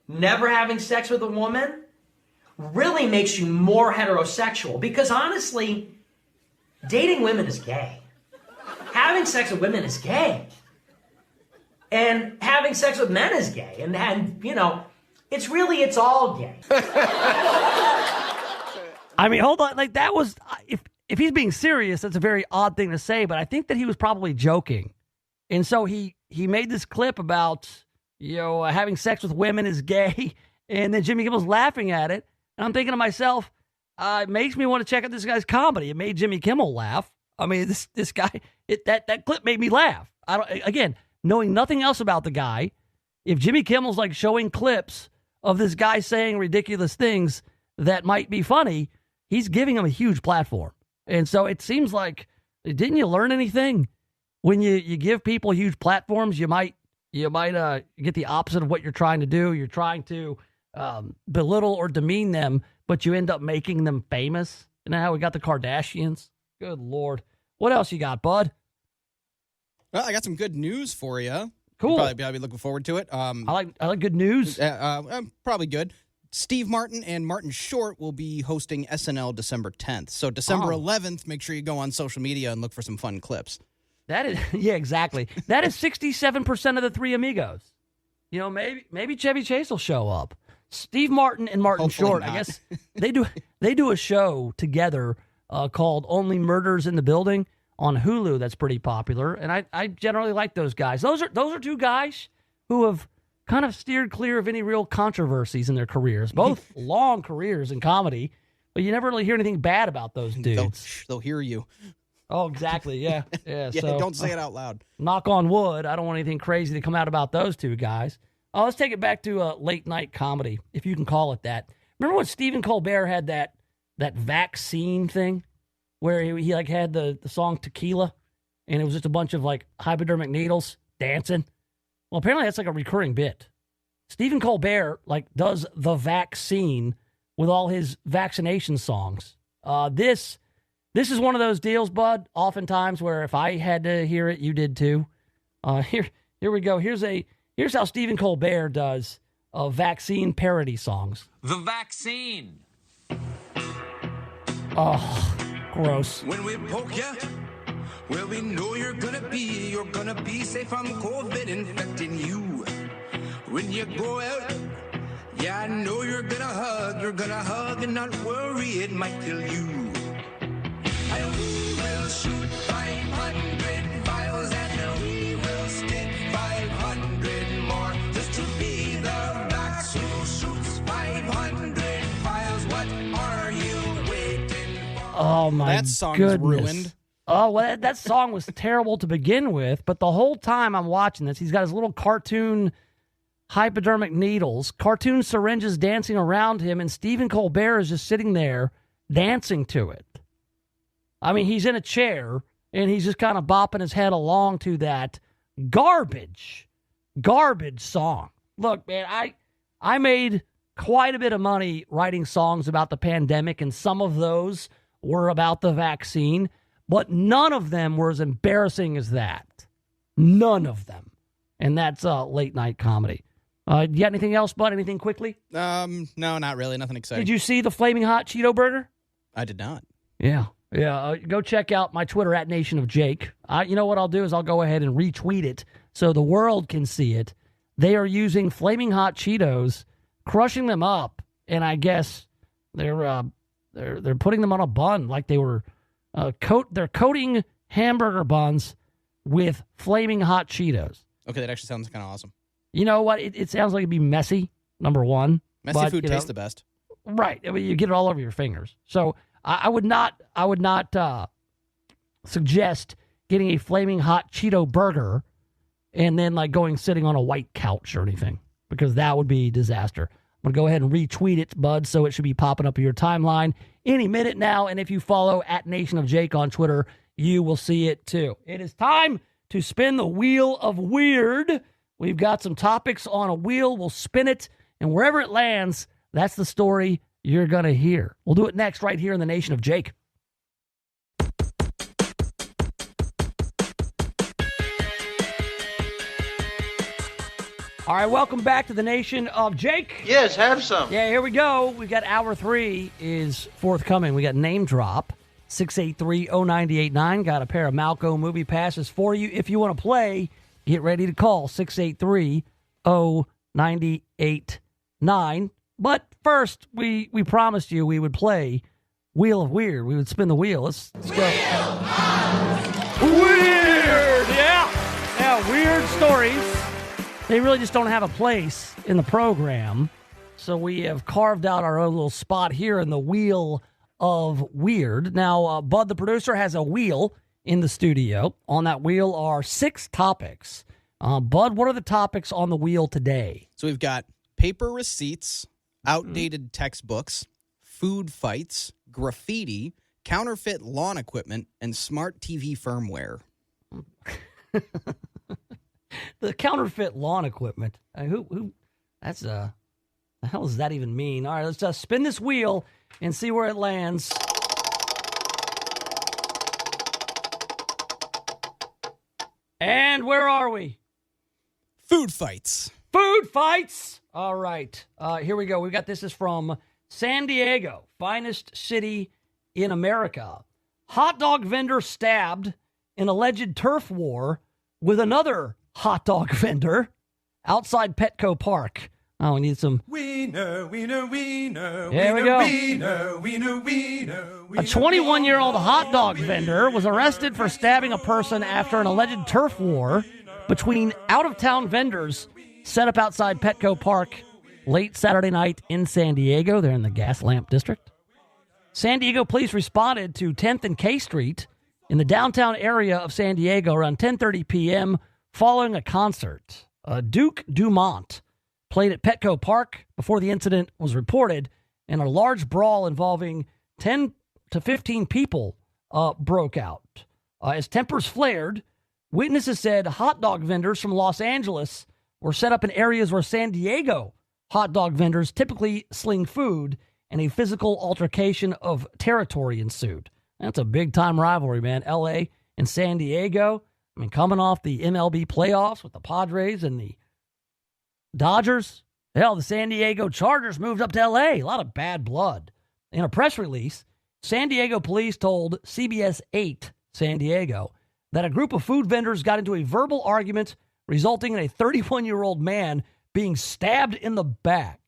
never having sex with a woman, really makes you more heterosexual. Because honestly, dating women is gay. Having sex with women is gay. And having sex with men is gay. And you know, it's all gay. I mean, hold on. Like, that was, if he's being serious, that's a very odd thing to say, but I think that he was probably joking. And so he made this clip about, you know, having sex with women is gay, and then Jimmy Kimmel's laughing at it. And I'm thinking to myself, it makes me want to check out this guy's comedy. It made Jimmy Kimmel laugh. I mean, this guy, that clip made me laugh. Again, knowing nothing else about the guy, if Jimmy Kimmel's like showing clips of this guy saying ridiculous things that might be funny, he's giving him a huge platform. And so it seems like, didn't you learn anything? When you give people huge platforms, you might get the opposite of what you're trying to do. You're trying to belittle or demean them, but you end up making them famous. You know how we got the Kardashians? Good Lord. What else you got, bud? Well, I got some good news for you. Cool. You'll probably be looking forward to it. I like good news. Probably good. Steve Martin and Martin Short will be hosting SNL December 10th. So December 11th, make sure you go on social media and look for some fun clips. That is, yeah, exactly. That is 67% of the Three Amigos. You know, maybe Chevy Chase will show up. Steve Martin and Martin Hopefully Short, not. I guess they do a show together called Only Murders in the Building on Hulu that's pretty popular, and I generally like those guys. Those are two guys who have kind of steered clear of any real controversies in their careers. Both long careers in comedy, but you never really hear anything bad about those dudes. They'll hear you. Oh, exactly. Yeah. Yeah. Yeah, So, don't say it out loud. Knock on wood. I don't want anything crazy to come out about those two guys. Let's take it back to late night comedy, if you can call it that. Remember when Stephen Colbert had that vaccine thing where he like had the song Tequila and it was just a bunch of like hypodermic needles dancing? Well, apparently that's like a recurring bit. Stephen Colbert like does the vaccine with all his vaccination songs. This is one of those deals, bud, oftentimes where if I had to hear it, you did too. Here we go. Here's how Stephen Colbert does vaccine parody songs. The vaccine. Oh, gross. When we poke ya, well, we know you're gonna be safe from COVID infecting you. When you go out, yeah, I know you're gonna hug and not worry, it might kill you. And we will shoot 500 vials and we will stick 500 more just to be the vax who shoots 500 vials. What are you waiting for? Oh, my That song's goodness. ruined. Oh, well, that song was terrible to begin with, but the whole time I'm watching this, he's got his little cartoon hypodermic needles, cartoon syringes dancing around him, and Stephen Colbert is just sitting there dancing to it. I mean, he's in a chair, and he's just kind of bopping his head along to that garbage song. Look, man, I made quite a bit of money writing songs about the pandemic, and some of those were about the vaccine, but none of them were as embarrassing as that. None of them. And that's late night comedy. You got anything else, bud? Anything quickly? No, not really. Nothing exciting. Did you see the Flaming Hot Cheeto Burger? I did not. Yeah. Go check out my Twitter at Nation of Jake. You know what I'll do is I'll go ahead and retweet it so the world can see it. They are using Flaming Hot Cheetos, crushing them up, and I guess they're putting them on a bun like they were they're coating hamburger buns with Flaming Hot Cheetos. Okay, that actually sounds kind of awesome. You know what? It sounds like it'd be messy, number one. Messy food tastes the best. Right. I mean, you get it all over your fingers. So I would not suggest getting a Flaming Hot Cheeto burger and then like sitting on a white couch or anything, because that would be disaster. I'm going to go ahead and retweet it, bud, so it should be popping up in your timeline any minute now. And if you follow at Nation of Jake on Twitter, you will see it too. It is time to spin the wheel of weird. We've got some topics on a wheel. We'll spin it, and wherever it lands, that's the story you're going to hear. We'll do it next right here in the Nation of Jake. All right, welcome back to the Nation of Jake. Yes, have some. Yeah, here we go. We got hour 3 is forthcoming. We got Name Drop, 683-0989. Got a pair of Malco movie passes for you. If you want to play, get ready to call 683-0989. But first, we promised you we would play Wheel of Weird. We would spin the wheel. Let's go. Weird! Yeah, weird stories. They really just don't have a place in the program. So we have carved out our own little spot here in the Wheel of Weird. Now, Bud, the producer, has a wheel in the studio. On that wheel are 6 topics. Bud, what are the topics on the wheel today? So we've got paper receipts, outdated textbooks, food fights, graffiti, counterfeit lawn equipment, and smart TV firmware. The counterfeit lawn equipment. Who? That's the hell does that even mean? All right, let's spin this wheel and see where it lands. And where are we? Food fights. Food fights. All right. Here we go. We got this is from San Diego, finest city in America. Hot dog vendor stabbed in alleged turf war with another hot dog vendor outside Petco Park. Oh, we need some. Wiener, wiener, wiener. There we go. Wiener, wiener, wiener. A 21-year-old hot dog vendor was arrested for stabbing a person after an alleged turf war between out-of-town vendors set up outside Petco Park late Saturday night in San Diego. They're in the Gas Lamp District. San Diego police responded to 10th and K Street in the downtown area of San Diego around 10:30 p.m. following a concert. Duke Dumont played at Petco Park before the incident was reported, and a large brawl involving 10 to 15 people broke out. As tempers flared, witnesses said hot dog vendors from Los Angeles were set up in areas where San Diego hot dog vendors typically sling food, and a physical altercation of territory ensued. That's a big-time rivalry, man. L.A. and San Diego. I mean, coming off the MLB playoffs with the Padres and the Dodgers. Hell, the San Diego Chargers moved up to L.A. A lot of bad blood. In a press release, San Diego police told CBS 8 San Diego that a group of food vendors got into a verbal argument resulting in a 31-year-old man being stabbed in the back.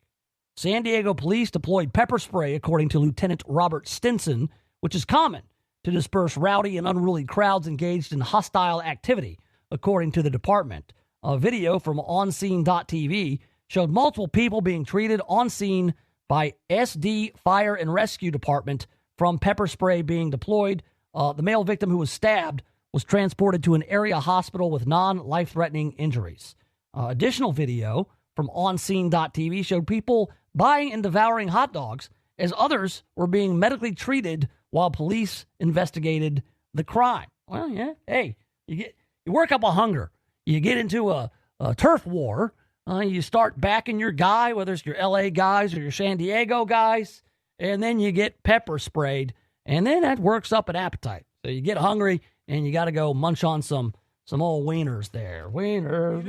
San Diego police deployed pepper spray, according to Lieutenant Robert Stinson, which is common to disperse rowdy and unruly crowds engaged in hostile activity, according to the department. A video from OnScene.tv showed multiple people being treated on scene by SD Fire and Rescue Department from pepper spray being deployed. The male victim who was stabbed was transported to an area hospital with non-life-threatening injuries. Additional video from OnScene.tv showed people buying and devouring hot dogs as others were being medically treated while police investigated the crime. Well, yeah, hey, you work up a hunger. You get into a turf war. You start backing your guy, whether it's your L.A. guys or your San Diego guys, and then you get pepper sprayed, and then that works up an appetite. So you get hungry, and you got to go munch on some old wieners there. Wiener.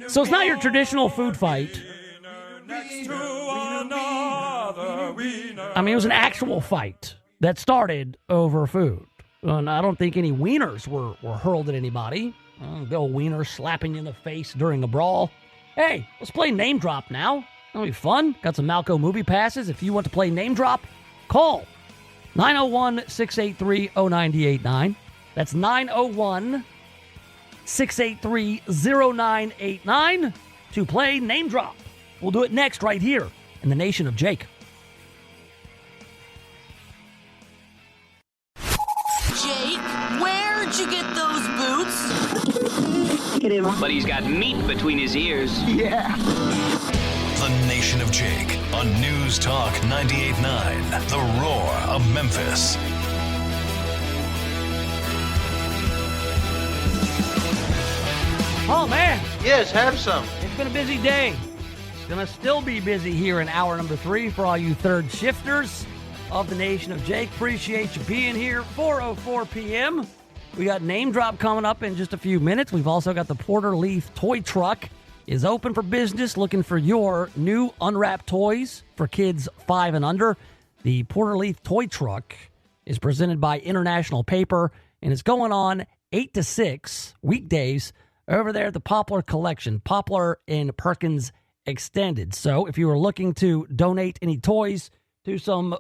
So it's not your traditional food fight. I mean, it was an actual fight that started over food. And I don't think any wieners were hurled at anybody. The old wiener slapping you in the face during a brawl. Hey, let's play Name Drop now. That'll be fun. Got some Malco movie passes. If you want to play Name Drop, call 901-683-0989. That's 901-683-0989 to play Name Drop. We'll do it next right here in the Nation of Jake. Jake, where'd you get those boots? But he's got meat between his ears. Yeah. The Nation of Jake on News Talk 98.9, The Roar of Memphis. Oh, man. Yes, have some. It's been a busy day. It's going to still be busy here in hour number 3 for all you third shifters of the Nation of Jake. Appreciate you being here. 4:04 p.m. We got Name Drop coming up in just a few minutes. We've also got the Porter Leaf Toy Truck is open for business, looking for your new unwrapped toys for kids 5 and under. The Porter Leaf Toy Truck is presented by International Paper, and it's going on 8 to 6 weekdays over there at the Poplar Collection, Poplar and Perkins Extended. So if you are looking to donate any toys to some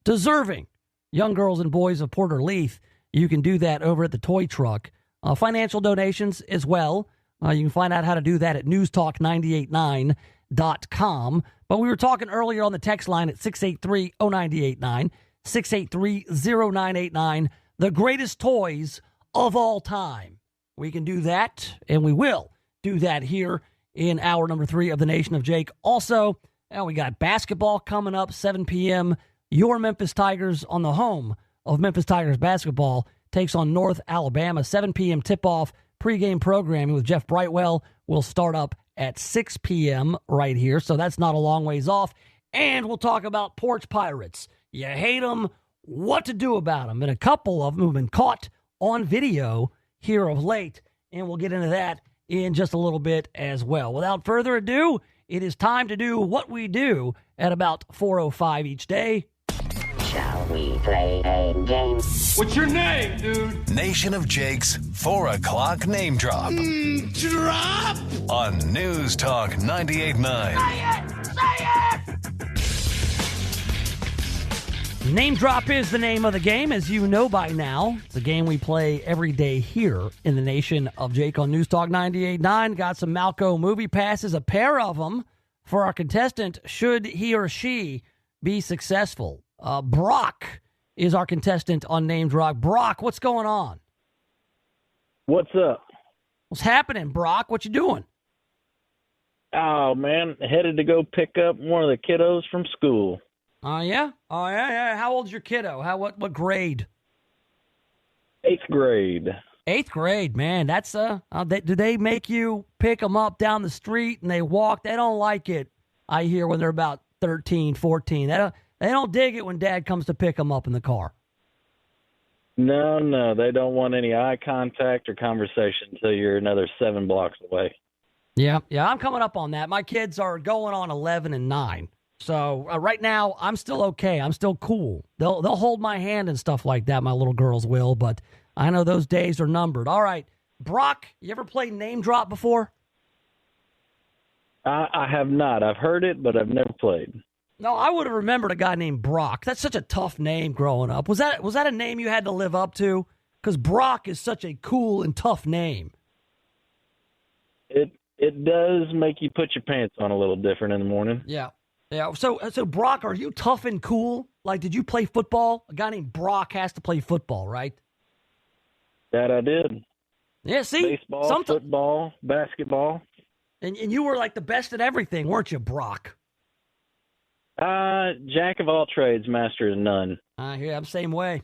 deserving young girls and boys of Porter Leaf, you can do that over at the Toy Truck. Financial donations as well. You can find out how to do that at newstalk989.com. But we were talking earlier on the text line at 683-0989, 683-0989, the greatest toys of all time. We can do that, and we will do that here in hour number 3 of the Nation of Jake. Also, we got basketball coming up, 7 p.m. Your Memphis Tigers, on the home of Memphis Tigers basketball, takes on North Alabama. 7 p.m. tip-off. Pregame programming with Jeff Brightwell will start up at 6 p.m. right here, so that's not a long ways off. And we'll talk about porch pirates. You hate them, what to do about them. And a couple of them have been caught on video here of late, and we'll get into that in just a little bit as well. Without further ado, it is time to do what we do at about 4:05 each day. Shall we? we play a game. What's your name, dude? Nation of Jake's 4 o'clock name drop. Drop! On News Talk 98.9. Say it! Name Drop is the name of the game, as you know by now. It's a game we play every day here in the Nation of Jake on News Talk 98.9. Got some Malco movie passes, a pair of them for our contestant, should he or she be successful. Brock is our contestant on Name Drop. Brock, what's going on? What's up? What's happening, Brock? What you doing? Oh, man, headed to go pick up one of the kiddos from school. Oh, yeah? Oh, yeah. How old's your kiddo? What grade? 8th grade. 8th grade, man. That's, do they make you pick them up down the street and they walk? They don't like it, I hear, when they're about 13, 14. They don't dig it when Dad comes to pick them up in the car. No, they don't want any eye contact or conversation until you're another 7 blocks away. Yeah, I'm coming up on that. My kids are going on 11 and 9. So right now, I'm still okay. I'm still cool. They'll hold my hand and stuff like that, my little girls will, but I know those days are numbered. All right, Brock, you ever played Name Drop before? I have not. I've heard it, but I've never played. No, I would have remembered a guy named Brock. That's such a tough name growing up. Was that a name you had to live up to? Because Brock is such a cool and tough name. It does make you put your pants on a little different in the morning. Yeah. So Brock, are you tough and cool? Like, did you play football? A guy named Brock has to play football, right? That I did. Yeah, see? Baseball, football, basketball. And you were like the best at everything, weren't you, Brock? Jack of all trades, master of none. Yeah, same way.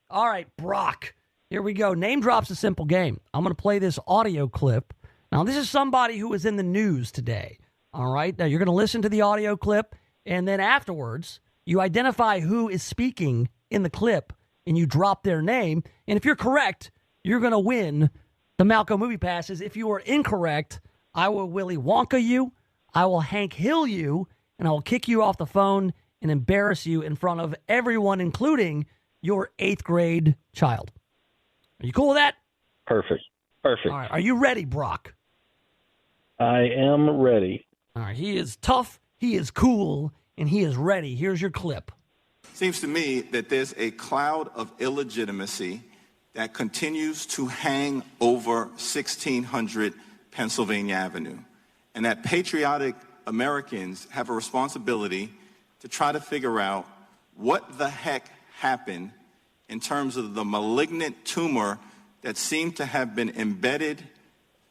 All right, Brock, here we go. Name Drop's a simple game. I'm going to play this audio clip. Now, this is somebody who was in the news today. All right, now you're going to listen to the audio clip, and then afterwards, you identify who is speaking in the clip, and you drop their name. And if you're correct, you're going to win the Malco Movie Passes. If you are incorrect, I will Willy Wonka you, I will Hank Hill you, and I will kick you off the phone and embarrass you in front of everyone, including your 8th grade child. Are you cool with that? Perfect. All right, are you ready, Brock? I am ready. All right, he is tough, he is cool, and he is ready. Here's your clip. Seems to me that there's a cloud of illegitimacy that continues to hang over 1600 Pennsylvania Avenue, and that patriotic Americans have a responsibility to try to figure out what the heck happened in terms of the malignant tumor that seemed to have been embedded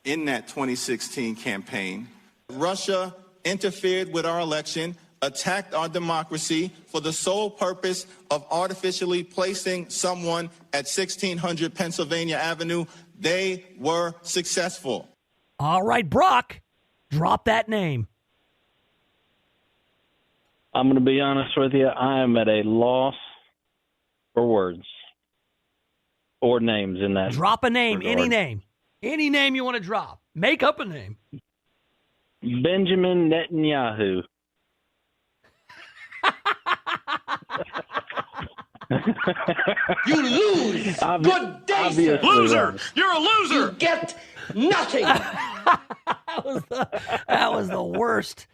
in that 2016 campaign. Russia interfered with our election, attacked our democracy for the sole purpose of artificially placing someone at 1600 Pennsylvania Avenue. They were successful. All right, Brock, drop that name. I'm going to be honest with you. I am at a loss for words or names in that. Drop a name, regard. any name. Any name you want to drop. Make up a name. Benjamin Netanyahu. You lose. Good day, sir. Loser. You're a loser. You get nothing. That was the worst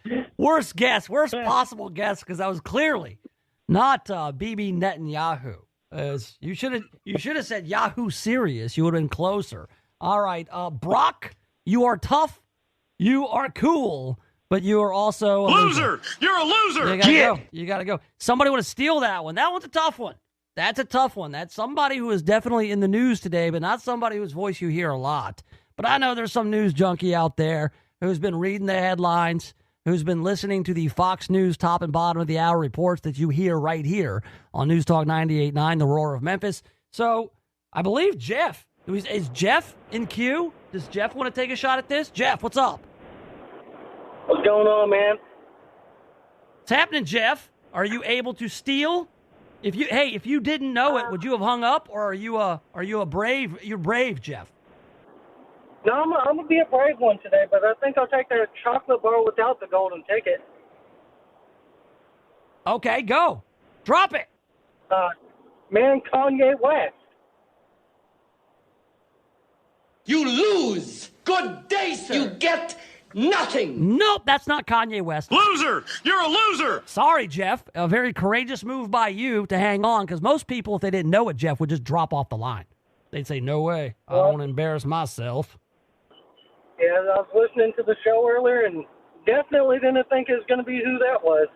possible guess, because that was clearly not Bibi Netanyahu. You should have said Yahoo Serious. You would have been closer. All right, Brock, you are tough, you are cool, but you are also a loser. You're a loser. You gotta go. Somebody want to steal that one. That one's a tough one. That's a tough one. That's somebody who is definitely in the news today, but not somebody whose voice you hear a lot. But I know there's some news junkie out there who's been reading the headlines, who's been listening to the Fox News top and bottom of the hour reports that you hear right here on News Talk 98.9, The Roar of Memphis. So I believe Jeff. Is Jeff in queue? Does Jeff want to take a shot at this? Jeff, what's up? What's going on, man? What's happening, Jeff? Are you able to steal? If you didn't know it, would you have hung up, or are you a brave? You're brave, Jeff. No, I'm gonna be a brave one today, but I think I'll take the chocolate bar without the golden ticket. Okay, go. Drop it. Man, Kanye West. You lose. Good day, sir. You get nothing. Nope, that's not Kanye West. Loser! You're a loser! Sorry, Jeff. A very courageous move by you to hang on, because most people, if they didn't know it, Jeff, would just drop off the line. They'd say, no way. I don't want to embarrass myself. Yeah, I was listening to the show earlier and definitely didn't think it was going to be who that was.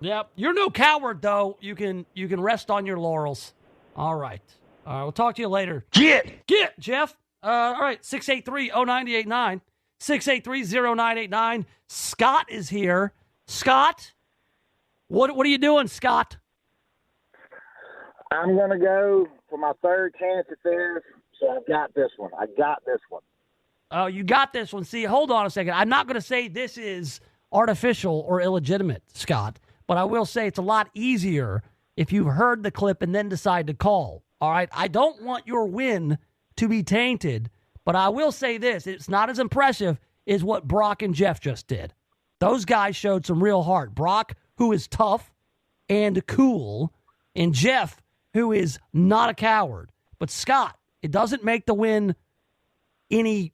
Yep. You're no coward, though. You can rest on your laurels. All right. We'll talk to you later. Get, Jeff. All right. 683-0989. 683-0989. Scott is here. Scott, what are you doing, Scott? I'm going to go for my third chance at this, so I've got this one. Oh, you got this one. See, hold on a second. I'm not going to say this is artificial or illegitimate, Scott, but I will say it's a lot easier if you've heard the clip and then decide to call. All right? I don't want your win to be tainted, but I will say this. It's not as impressive as what Brock and Jeff just did. Those guys showed some real heart. Brock, who is tough and cool, and Jeff, who is not a coward. But Scott, it doesn't make the win any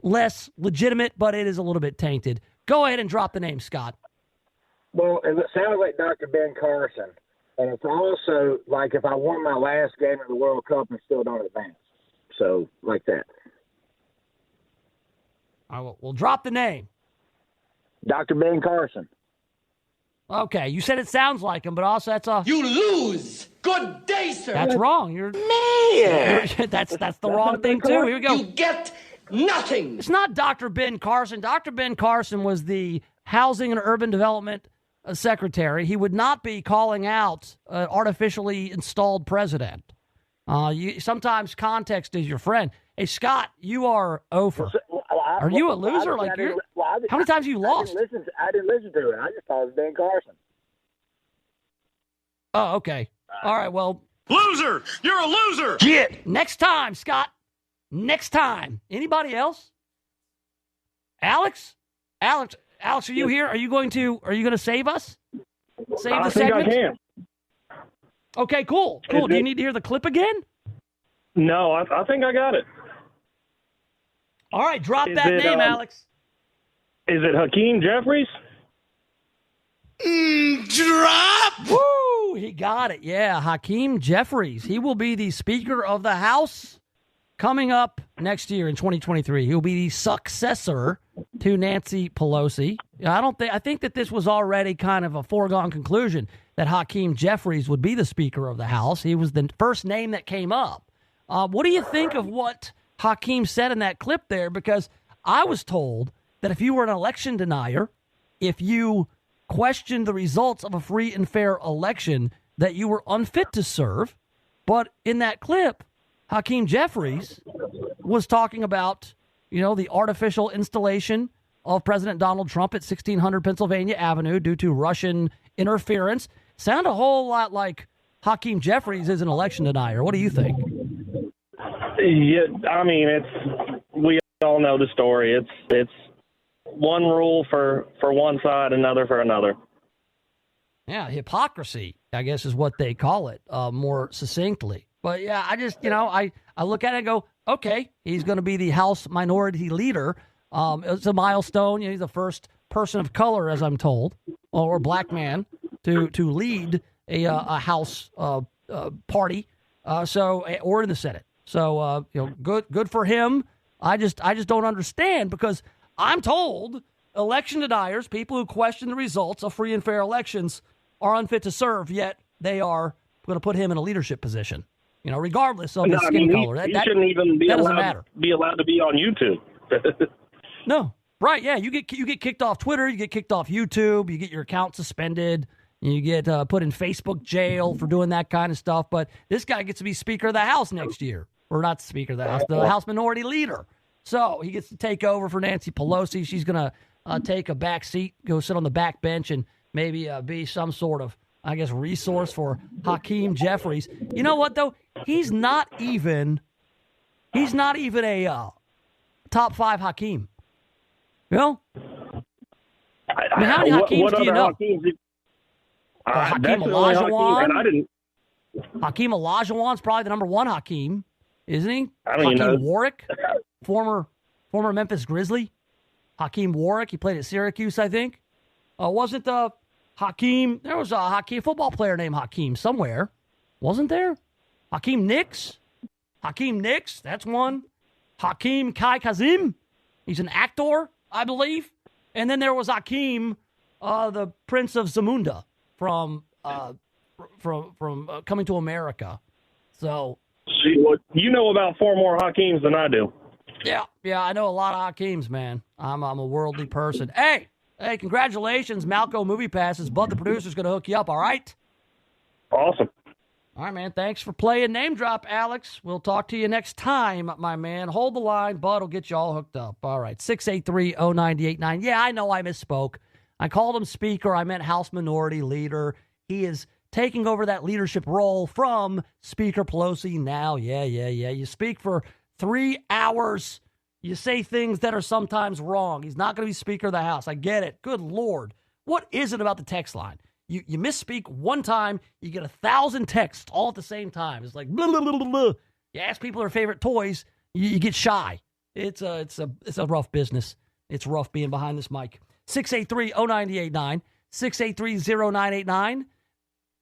less legitimate, but it is a little bit tainted. Go ahead and drop the name, Scott. Well, it sounds like Dr. Ben Carson, and it's also like if I won my last game of the World Cup and still don't advance. So, like that. All right, we'll drop the name. Dr. Ben Carson. Okay, you said it sounds like him, but also that's a... You lose. Good day, sir. That's wrong. That's the wrong thing, too. Here we go. You get nothing. It's not Dr. Ben Carson. Dr. Ben Carson was the Housing and Urban Development Secretary. He would not be calling out an artificially installed president. Sometimes context is your friend. Hey, Scott, you are over. Are you a loser? How many times have you lost? I didn't listen to it. I just thought it was Ben Carson. Oh, okay. All right, well. Loser! You're a loser! Get next time, Scott. Next time. Anybody else? Alex, are you here? Are you going to save us? Save the segment? I think I can. Okay, cool. Do you need to hear the clip again? No, I think I got it. All right, drop that name, Alex. Is it Hakeem Jeffries? Drop! Woo! He got it. Yeah, Hakeem Jeffries. He will be the Speaker of the House coming up next year in 2023. He'll be the successor to Nancy Pelosi. I think that this was already kind of a foregone conclusion that Hakeem Jeffries would be the Speaker of the House. He was the first name that came up. What do you think of what Hakeem said in that clip there? Because I was told that if you were an election denier, if you questioned the results of a free and fair election, that you were unfit to serve. But in that clip, Hakeem Jeffries was talking about, the artificial installation of President Donald Trump at 1600 Pennsylvania Avenue due to Russian interference. Sound a whole lot like Hakeem Jeffries is an election denier. What do you think? Yeah, I mean, we all know the story. It's one rule for one side, another for another. Yeah, hypocrisy, I guess, is what they call it more succinctly. But yeah, I just, I look at it and go, okay, he's going to be the House Minority Leader. It's a milestone. He's the first person of color, as I'm told, or black man to lead a House party. Or in the Senate. So good for him. I just don't understand, because I'm told election deniers, people who question the results of free and fair elections, are unfit to serve. Yet they are going to put him in a leadership position. Regardless of his skin color. He shouldn't even be doesn't matter. Be allowed to be on YouTube. No, right? Yeah, you get kicked off Twitter, you get kicked off YouTube, you get your account suspended, you get put in Facebook jail for doing that kind of stuff. But this guy gets to be Speaker of the House next year, or not Speaker of the House, the House Minority Leader. So he gets to take over for Nancy Pelosi. She's gonna take a back seat, go sit on the back bench, and maybe be some sort of, I guess, resource for Hakeem Jeffries. You know what, though? He's not even a top 5 Hakeem. I mean, how many Hakeems do you know? That's Hakeem the only Hakeem, Olajuwon. and I didn't. Hakeem Olajuwon's probably the number one Hakeem, isn't he? I don't even know. Hakeem Warwick, former Memphis Grizzly. Hakeem Warwick, he played at Syracuse, I think. Wasn't Hakeem? There was a Hakeem football player named Hakeem somewhere, wasn't there? Hakeem Nicks. Hakeem Nicks, that's one. Hakeem Kai Kazim, he's an actor, I believe. And then there was Hakeem, the Prince of Zamunda from Coming to America. So, See, well, you know about 4 more Hakeems than I do. yeah, I know a lot of Hakeems, man. I'm a worldly person. Hey, congratulations, Malco Movie Passes. Bud, the producer's going to hook you up, all right? Awesome. All right, man. Thanks for playing Name Drop, Alex. We'll talk to you next time, my man. Hold the line. Bud will get you all hooked up. All right, 683-0989. Yeah, I know I misspoke. I called him speaker. I meant House Minority Leader. He is taking over that leadership role from Speaker Pelosi now. Yeah. You speak for 3 hours. You say things that are sometimes wrong. He's not going to be Speaker of the House. I get it. Good Lord. What is it about the text line? You misspeak one time, you get 1,000 texts all at the same time. It's like blah, blah, blah, blah, blah. You ask people their favorite toys, you get shy. It's a rough business. It's rough being behind this mic. 683-0989, 683-0989.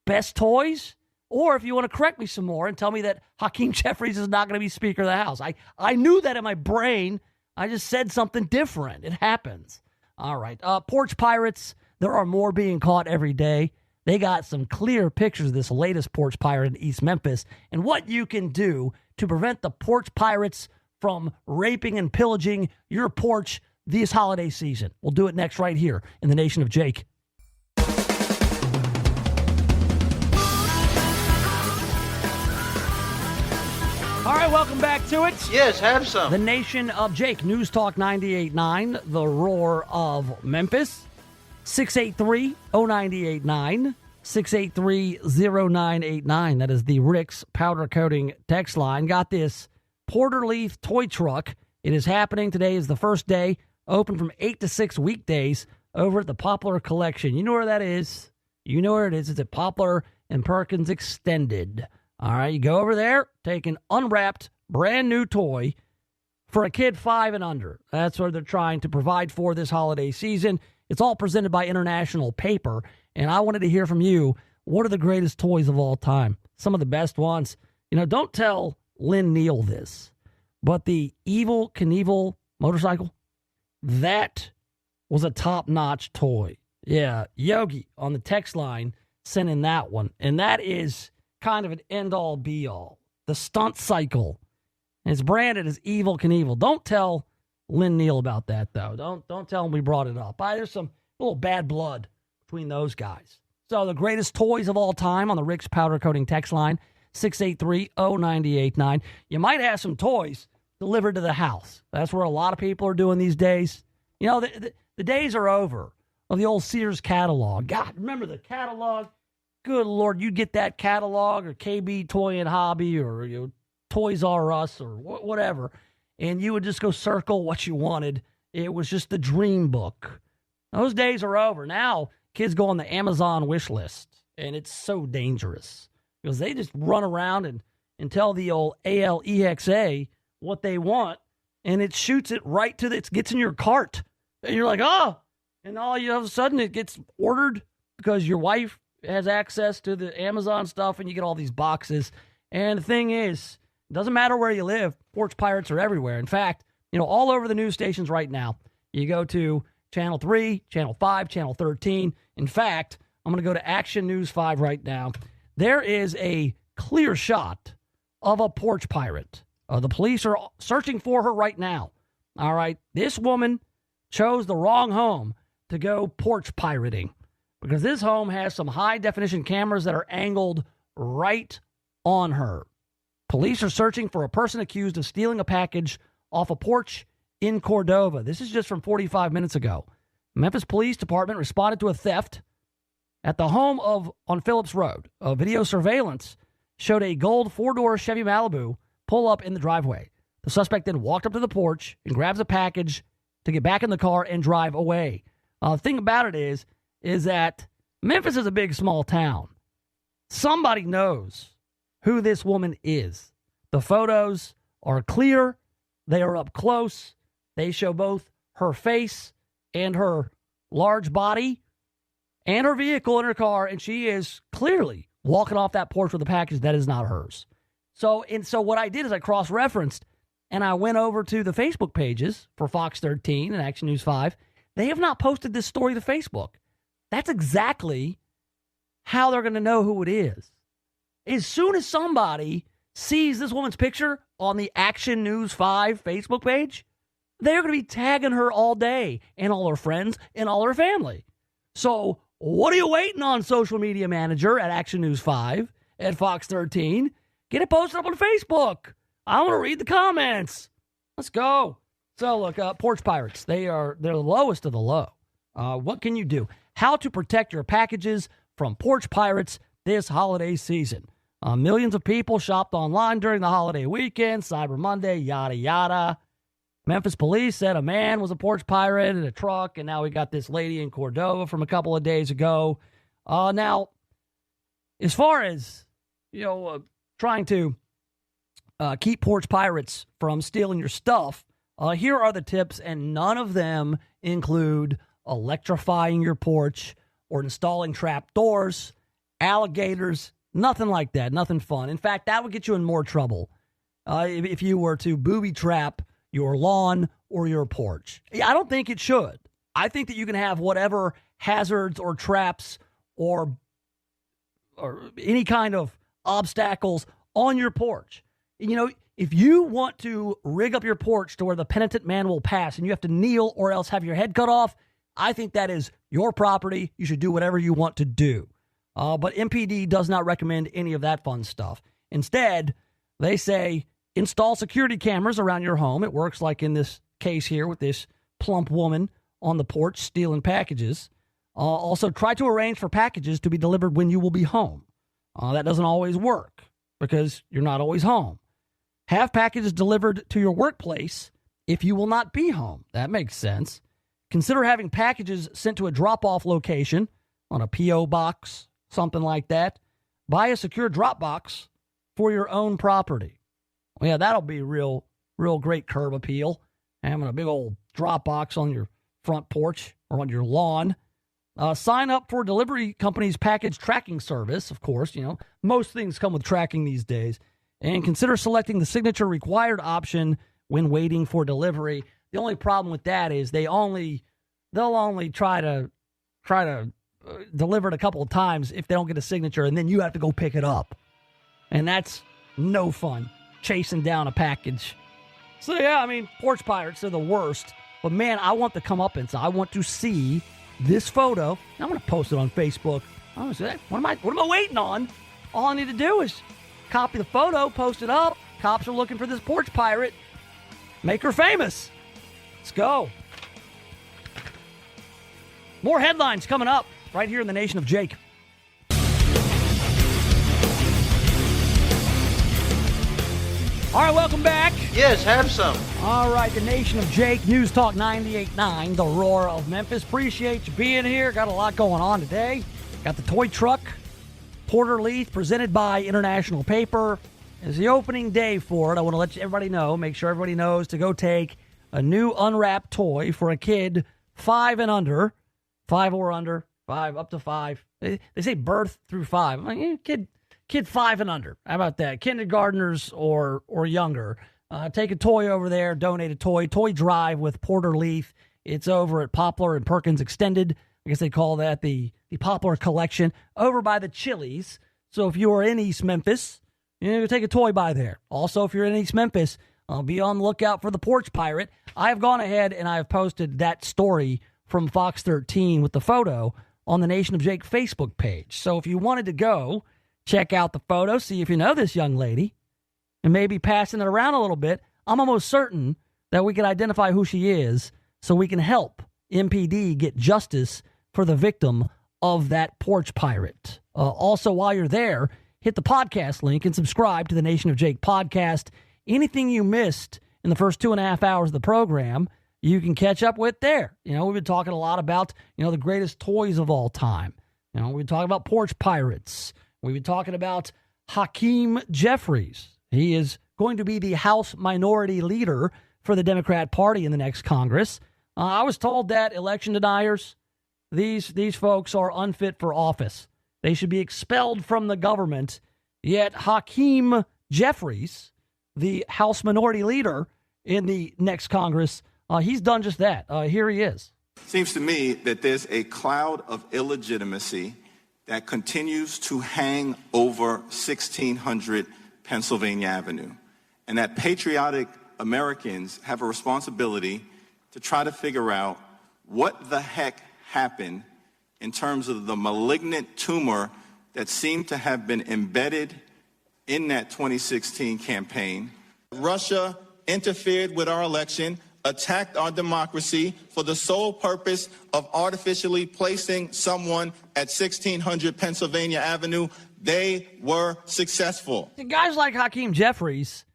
Best toys? Or if you want to correct me some more and tell me that Hakeem Jeffries is not going to be Speaker of the House. I knew that in my brain. I just said something different. It happens. All right. Porch Pirates. There are more being caught every day. They got some clear pictures of this latest porch pirate in East Memphis and what you can do to prevent the porch pirates from raping and pillaging your porch this holiday season. We'll do it next right here in the Nation of Jake. All right, welcome back to it. Yes, have some. The Nation of Jake, News Talk 98.9, the roar of Memphis. 683-0989, 683-0989. That is the Rick's Powder Coating text line. Got this Porter Leaf toy truck. It is happening. Today is the first day. Open from 8 to 6 weekdays over at the Poplar Collection. You know where that is. You know where it is. It's at Poplar and Perkins Extended. All right, you go over there, take an unwrapped, brand new toy for a kid 5 and under. That's what they're trying to provide for this holiday season. It's all presented by International Paper, and I wanted to hear from you, what are the greatest toys of all time? Some of the best ones. You know, don't tell Lynn Neal this, but the Evel Knievel motorcycle, that was a top-notch toy. Yeah, Yogi on the text line sent in that one, and that is kind of an end-all, be-all. The stunt cycle, and it's branded as Evel Knievel. Don't tell Lynn Neal about that, though. Don't tell him we brought it up. There's some little bad blood between those guys. So the greatest toys of all time on the Rick's Powder Coating text line, 683-0989. You might have some toys delivered to the house. That's where a lot of people are doing these days. You know, the days are over of the old Sears catalog. God, remember the catalog? Good Lord, you'd get that catalog or KB Toy and Hobby or Toys R Us or whatever, and you would just go circle what you wanted. It was just the dream book. Those days are over. Now, kids go on the Amazon wish list, and it's so dangerous because they just run around and tell the old ALEXA what they want, and it shoots it right to it gets in your cart. And you're like, oh, and all of a sudden it gets ordered because your wife has access to the Amazon stuff, and you get all these boxes. And the thing is, it doesn't matter where you live, porch pirates are everywhere. In fact, all over the news stations right now, you go to Channel 3, Channel 5, Channel 13. In fact, I'm going to go to Action News 5 right now. There is a clear shot of a porch pirate. The police are searching for her right now. All right, this woman chose the wrong home to go porch pirating because this home has some high-definition cameras that are angled right on her. Police are searching for a person accused of stealing a package off a porch in Cordova. This is just from 45 minutes ago. Memphis Police Department responded to a theft at the home on Phillips Road. A video surveillance showed a gold 4-door Chevy Malibu pull up in the driveway. The suspect then walked up to the porch and grabs a package to get back in the car and drive away. The thing about it is that Memphis is a big, small town. Somebody knows who this woman is. The photos are clear. They are up close. They show both her face and her large body and her vehicle in her car, and she is clearly walking off that porch with a package that is not hers. So what I did is I cross-referenced, and I went over to the Facebook pages for Fox 13 and Action News 5. They have not posted this story to Facebook. That's exactly how they're going to know who it is. As soon as somebody sees this woman's picture on the Action News 5 Facebook page, they're going to be tagging her all day, and all her friends and all her family. So what are you waiting on, social media manager at Action News 5, at Fox 13? Get it posted up on Facebook. I want to read the comments. Let's go. So look, porch pirates, they're the lowest of the low. What can you do? How to protect your packages from porch pirates this holiday season. Millions of people shopped online during the holiday weekend, Cyber Monday, yada, yada. Memphis police said a man was a porch pirate in a truck, and now we got this lady in Cordova from a couple of days ago. Now, as far as, trying to keep porch pirates from stealing your stuff, here are the tips, and none of them include electrifying your porch or installing trap doors, alligators, nothing like that, nothing fun. In fact, that would get you in more trouble if you were to booby trap your lawn or your porch. I don't think it should. I think that you can have whatever hazards or traps or any kind of obstacles on your porch. If you want to rig up your porch to where the penitent man will pass and you have to kneel or else have your head cut off, I think that is your property. You should do whatever you want to do. But MPD does not recommend any of that fun stuff. Instead, they say install security cameras around your home. It works like in this case here with this plump woman on the porch stealing packages. Also, try to arrange for packages to be delivered when you will be home. That doesn't always work because you're not always home. Have packages delivered to your workplace if you will not be home. That makes sense. Consider having packages sent to a drop-off location on a P.O. box, something like that. Buy a secure drop box for your own property. Well, yeah, that'll be real great curb appeal. Having a big old drop box on your front porch or on your lawn. Sign up for delivery company's package tracking service. Of course, most things come with tracking these days. And consider selecting the signature required option when waiting for delivery. The only problem with that is they'll only try to deliver it a couple of times if they don't get a signature, and then you have to go pick it up. And that's no fun, chasing down a package. So, yeah, porch pirates are the worst. But, man, I want the comeuppance. I want to see this photo. I'm going to post it on Facebook. What am I waiting on? All I need to do is copy the photo, post it up. Cops are looking for this porch pirate. Make her famous. Let's go. More headlines coming up right here in the Nation of Jake. All right, welcome back. Yes, have some. All right, the Nation of Jake, News Talk 98.9, the roar of Memphis. Appreciate you being here. Got a lot going on today. Got the toy truck, Porter Leith, presented by International Paper. It's the opening day for it. I want to let everybody know, make sure everybody knows to go take a new unwrapped toy for a kid 5 and under, 5 or under, 5 up to 5. They say birth through 5. I'm like, kid 5 and under. How about that? Kindergartners or younger. Take a toy over there, donate a toy. Toy Drive with Porter Leith. It's over at Poplar and Perkins Extended. I guess they call that the Poplar Collection over by the Chili's. So if you are in East Memphis, take a toy by there. Also, if you're in East Memphis, be on the lookout for the porch pirate. I have gone ahead and I have posted that story from Fox 13 with the photo on the Nation of Jake Facebook page. So if you wanted to go check out the photo, see if you know this young lady, and maybe passing it around a little bit, I'm almost certain that we can identify who she is so we can help MPD get justice for the victim of that porch pirate. Also, while you're there, hit the podcast link and subscribe to the Nation of Jake podcast. Anything you missed in the first 2.5 hours of the program, you can catch up with there. We've been talking a lot about, the greatest toys of all time. You know, we've been talking about porch pirates. We've been talking about Hakeem Jeffries. He is going to be the House Minority Leader for the Democrat Party in the next Congress. I was told that election deniers, these folks are unfit for office. They should be expelled from the government. Yet Hakeem Jeffries, the House Minority Leader in the next Congress, he's done just that. Here he is. Seems to me that there's a cloud of illegitimacy that continues to hang over 1600 Pennsylvania Avenue, and that patriotic Americans have a responsibility to try to figure out what the heck happened in terms of the malignant tumor that seemed to have been embedded in that 2016 campaign. Russia interfered with our election, attacked our democracy for the sole purpose of artificially placing someone at 1600 Pennsylvania Avenue. They were successful. Guys like Hakeem Jeffries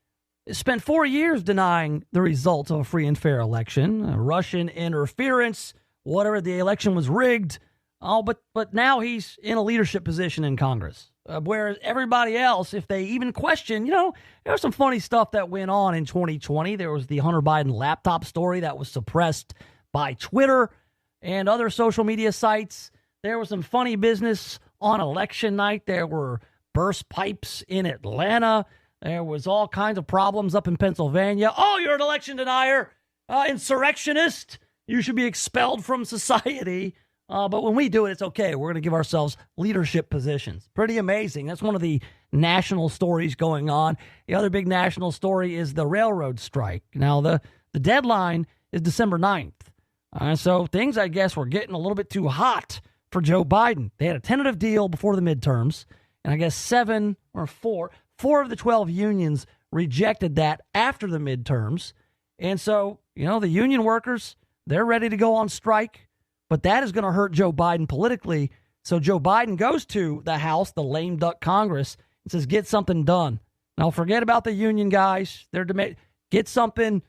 spent 4 years denying the results of a free and fair election, Russian interference, whatever, the election was rigged. Oh, but now he's in a leadership position in Congress. Whereas everybody else, if they even question, there was some funny stuff that went on in 2020. There was the Hunter Biden laptop story that was suppressed by Twitter and other social media sites. There was some funny business on election night. There were burst pipes in Atlanta. There was all kinds of problems up in Pennsylvania. Oh, you're an election denier, insurrectionist. You should be expelled from society. But when we do it, it's okay. We're going to give ourselves leadership positions. Pretty amazing. That's one of the national stories going on. The other big national story is the railroad strike. Now, the deadline is December 9th. So things, I guess, were getting a little bit too hot for Joe Biden. They had a tentative deal before the midterms, and I guess four of the 12 unions rejected that after the midterms. And so, the union workers, they're ready to go on strike. But that is going to hurt Joe Biden politically. So Joe Biden goes to the House, the lame duck Congress, and says, get something done. Now, forget about the union guys. Get something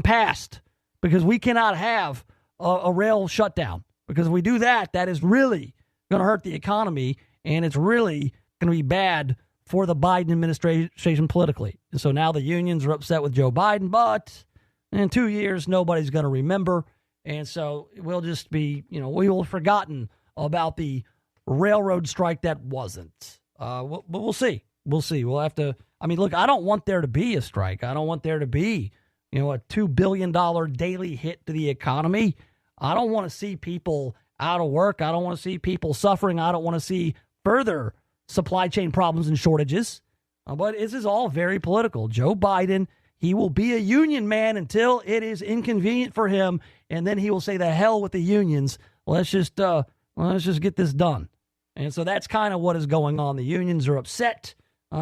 passed, because we cannot have a rail shutdown. Because if we do that, that is really going to hurt the economy, and it's really going to be bad for the Biden administration politically. And so now the unions are upset with Joe Biden, but in 2 years, nobody's going to remember. And so we'll just be, we will have forgotten about the railroad strike that wasn't. But we'll see. We'll see. We'll have to. Look, I don't want there to be a strike. I don't want there to be, a $2 billion daily hit to the economy. I don't want to see people out of work. I don't want to see people suffering. I don't want to see further supply chain problems and shortages. But this is all very political. Joe Biden, he will be a union man until it is inconvenient for him, and then he will say, the hell with the unions. Let's just get this done. And so that's kind of what is going on. The unions are upset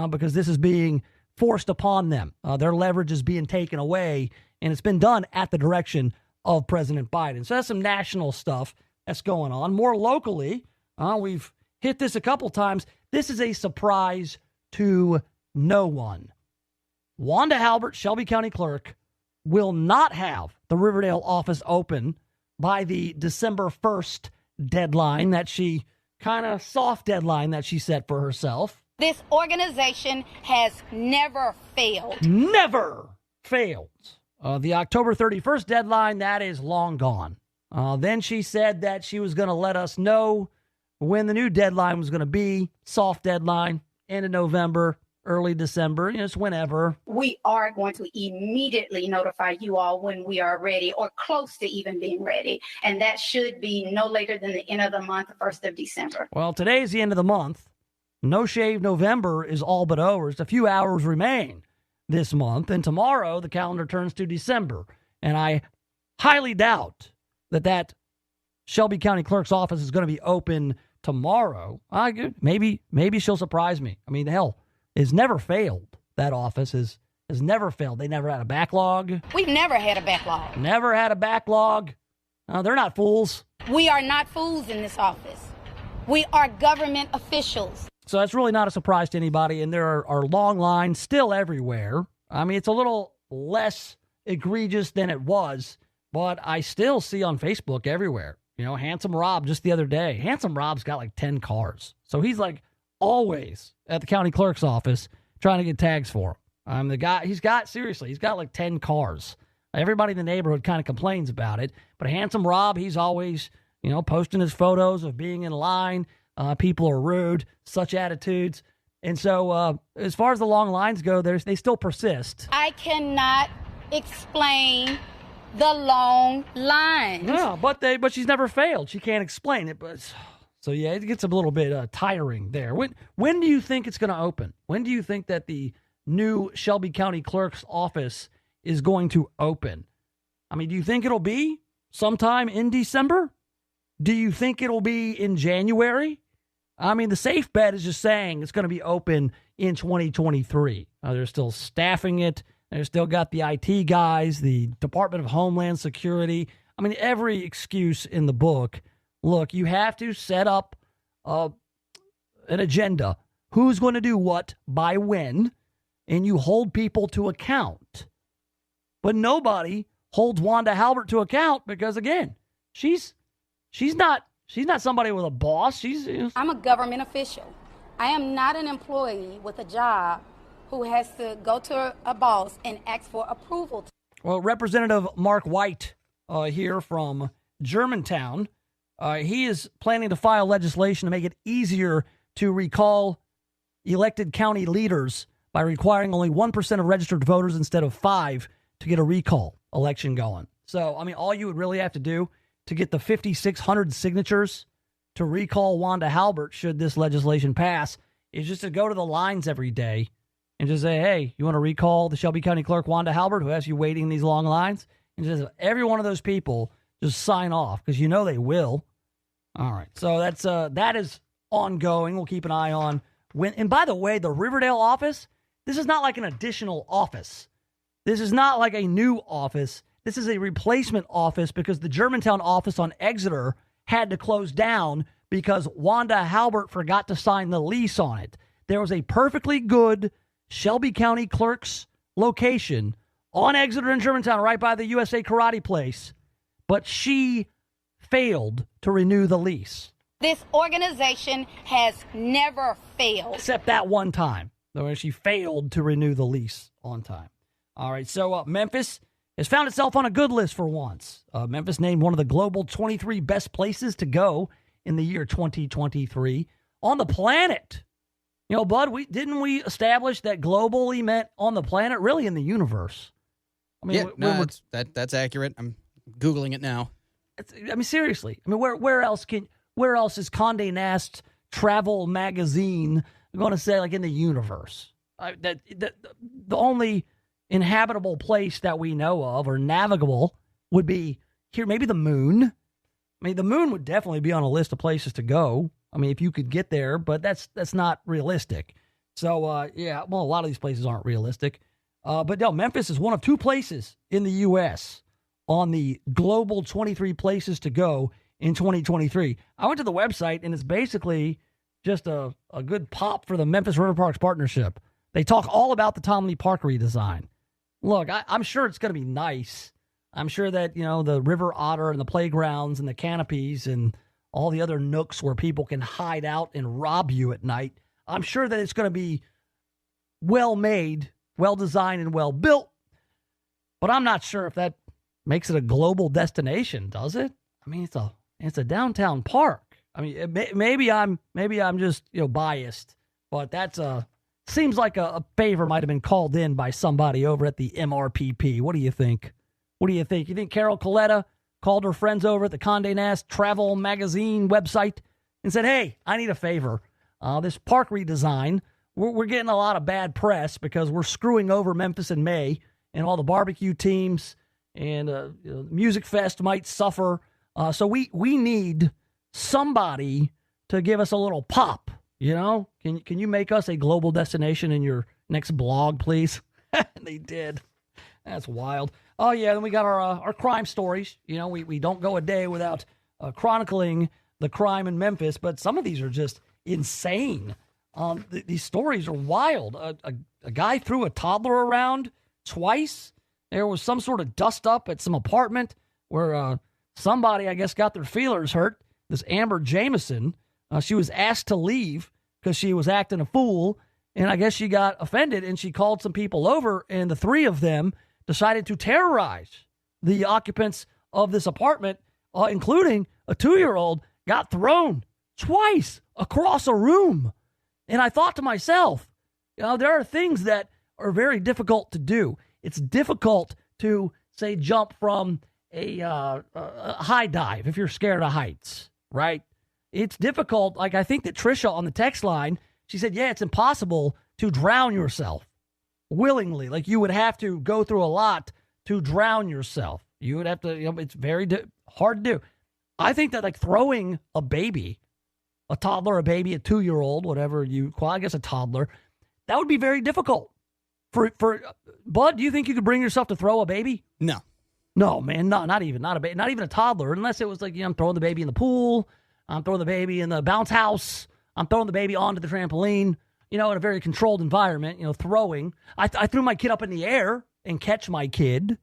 because this is being forced upon them. Their leverage is being taken away, and it's been done at the direction of President Biden. So that's some national stuff that's going on. More locally, we've hit this a couple times. This is a surprise to no one. Wanda Halbert, Shelby County Clerk, will not have the Riverdale office open by the December 1st deadline that she soft deadline that she set for herself. This organization has never failed. Never failed. The October 31st deadline, that is long gone. Then she said that she was going to let us know when the new deadline was going to be. Soft deadline, end of November, early December, just whenever. We are going to immediately notify you all when we are ready or close to even being ready. And that should be no later than the end of the month, 1st of December. Well, today's the end of the month. No Shave November is all but over. Just a few hours remain this month. And tomorrow the calendar turns to December. And I highly doubt that Shelby County Clerk's office is going to be open tomorrow. Maybe she'll surprise me. Hell, it's never failed. That office has never failed. They never had a backlog. We've never had a backlog. Never had a backlog. They're not fools. We are not fools in this office. We are government officials. So that's really not a surprise to anybody. And there are long lines still everywhere. It's a little less egregious than it was, but I still see on Facebook everywhere, You know, Handsome Rob just the other day. Handsome Rob's got like 10 cars. So he's like always at the county clerk's office trying to get tags for him. The guy, he's got like 10 cars. Everybody in the neighborhood kind of complains about it. But Handsome Rob, he's always, you know, posting his photos of being in line. People are rude, such attitudes. And so as far as the long lines go, they still persist. I cannot explain the long lines. No, but she's never failed. She can't explain it. But so yeah, it gets a little bit tiring there. When do you think it's going to open? When do you think that the new Shelby County Clerk's office is going to open? I mean, do you think it'll be sometime in December? Do you think it'll be in January? I mean, the safe bet is just saying it's going to be open in 2023. They're still staffing it. They've still got the IT guys, the Department of Homeland Security. I mean, every excuse in the book. Look, you have to set up an agenda. Who's going to do what by when? And you hold people to account. But nobody holds Wanda Halbert to account because, again, she's not somebody with a boss. I'm a government official. I am not an employee with a job who has to go to a boss and ask for approval. Well, Representative Mark White here from Germantown, he is planning to file legislation to make it easier to recall elected county leaders by requiring only 1% of registered voters instead of 5% to get a recall election going. So, I mean, all you would really have to do to get the 5,600 signatures to recall Wanda Halbert, should this legislation pass, is just to go to the lines every day and just say, hey, you want to recall the Shelby County Clerk, Wanda Halbert, who has you waiting in these long lines? And just every one of those people just sign off, because you know they will. All right, so that is ongoing. We'll keep an eye on when. And by the way, the Riverdale office, this is not like an additional office. This is not like a new office. This is a replacement office because the Germantown office on Exeter had to close down because Wanda Halbert forgot to sign the lease on it. There was a perfectly good Shelby County Clerk's location on Exeter and Germantown, right by the USA Karate place, but she failed to renew the lease. This organization has never failed. Except that one time, where she failed to renew the lease on time. All right, so Memphis has found itself on a good list for once. Memphis named one of the global 23 best places to go in the year 2023 on the planet. You know, Bud, didn't we establish that globally meant on the planet, really in the universe? I mean, that's accurate. I'm Googling it now. I mean, seriously. I mean, where else is Condé Nast Travel Magazine going to say, like, in the universe? The only inhabitable place that we know of, or navigable, would be here, maybe the moon. I mean, the moon would definitely be on a list of places to go. I mean, if you could get there, but that's not realistic. So, a lot of these places aren't realistic. But no, Memphis is one of 2 places in the U.S. on the global 23 places to go in 2023. I went to the website, and it's basically just a good pop for the Memphis River Parks Partnership. They talk all about the Tom Lee Park redesign. Look, I'm sure it's going to be nice. I'm sure that, you know, the river otter and the playgrounds and the canopies and all the other nooks where people can hide out and rob you at night, I'm sure that it's going to be well made, well designed, and well built. But I'm not sure if that makes it a global destination, does it? I mean, it's a downtown park. I mean, maybe I'm just, you know, biased, but that's seems like a favor might have been called in by somebody over at the MRPP. What do you think? You think Carol Coletta called her friends over at the Condé Nast Travel Magazine website and said, hey, I need a favor. This park redesign, we're getting a lot of bad press because we're screwing over Memphis in May, and all the barbecue teams and Music Fest might suffer. So we need somebody to give us a little pop, you know? Can you make us a global destination in your next blog, please? They did. That's wild. Oh, yeah, then we got our crime stories. You know, we don't go a day without chronicling the crime in Memphis, but some of these are just insane. These stories are wild. A guy threw a toddler around twice. There was some sort of dust up at some apartment where somebody, I guess, got their feelers hurt. This Amber Jamison, she was asked to leave because she was acting a fool, and I guess she got offended, and she called some people over, and the three of them decided to terrorize the occupants of this apartment, including a 2-year-old, got thrown twice across a room. And I thought to myself, there are things that are very difficult to do. It's difficult to, say, jump from a high dive if you're scared of heights, right? It's difficult. Like, I think that Trisha on the text line, she said, yeah, it's impossible to drown yourself willingly. Like, you would have to go through a lot to drown yourself. You would have to, it's very hard to do. I think that, like, throwing a baby, a toddler, a baby, a 2-year-old, whatever you call, I guess a toddler, that would be very difficult. For Bud, do you think you could bring yourself to throw a baby? No, man, not even a toddler, unless it was like, I'm throwing the baby in the pool, I'm throwing the baby in the bounce house, I'm throwing the baby onto the trampoline, in a very controlled environment, throwing. I threw my kid up in the air and catch my kid,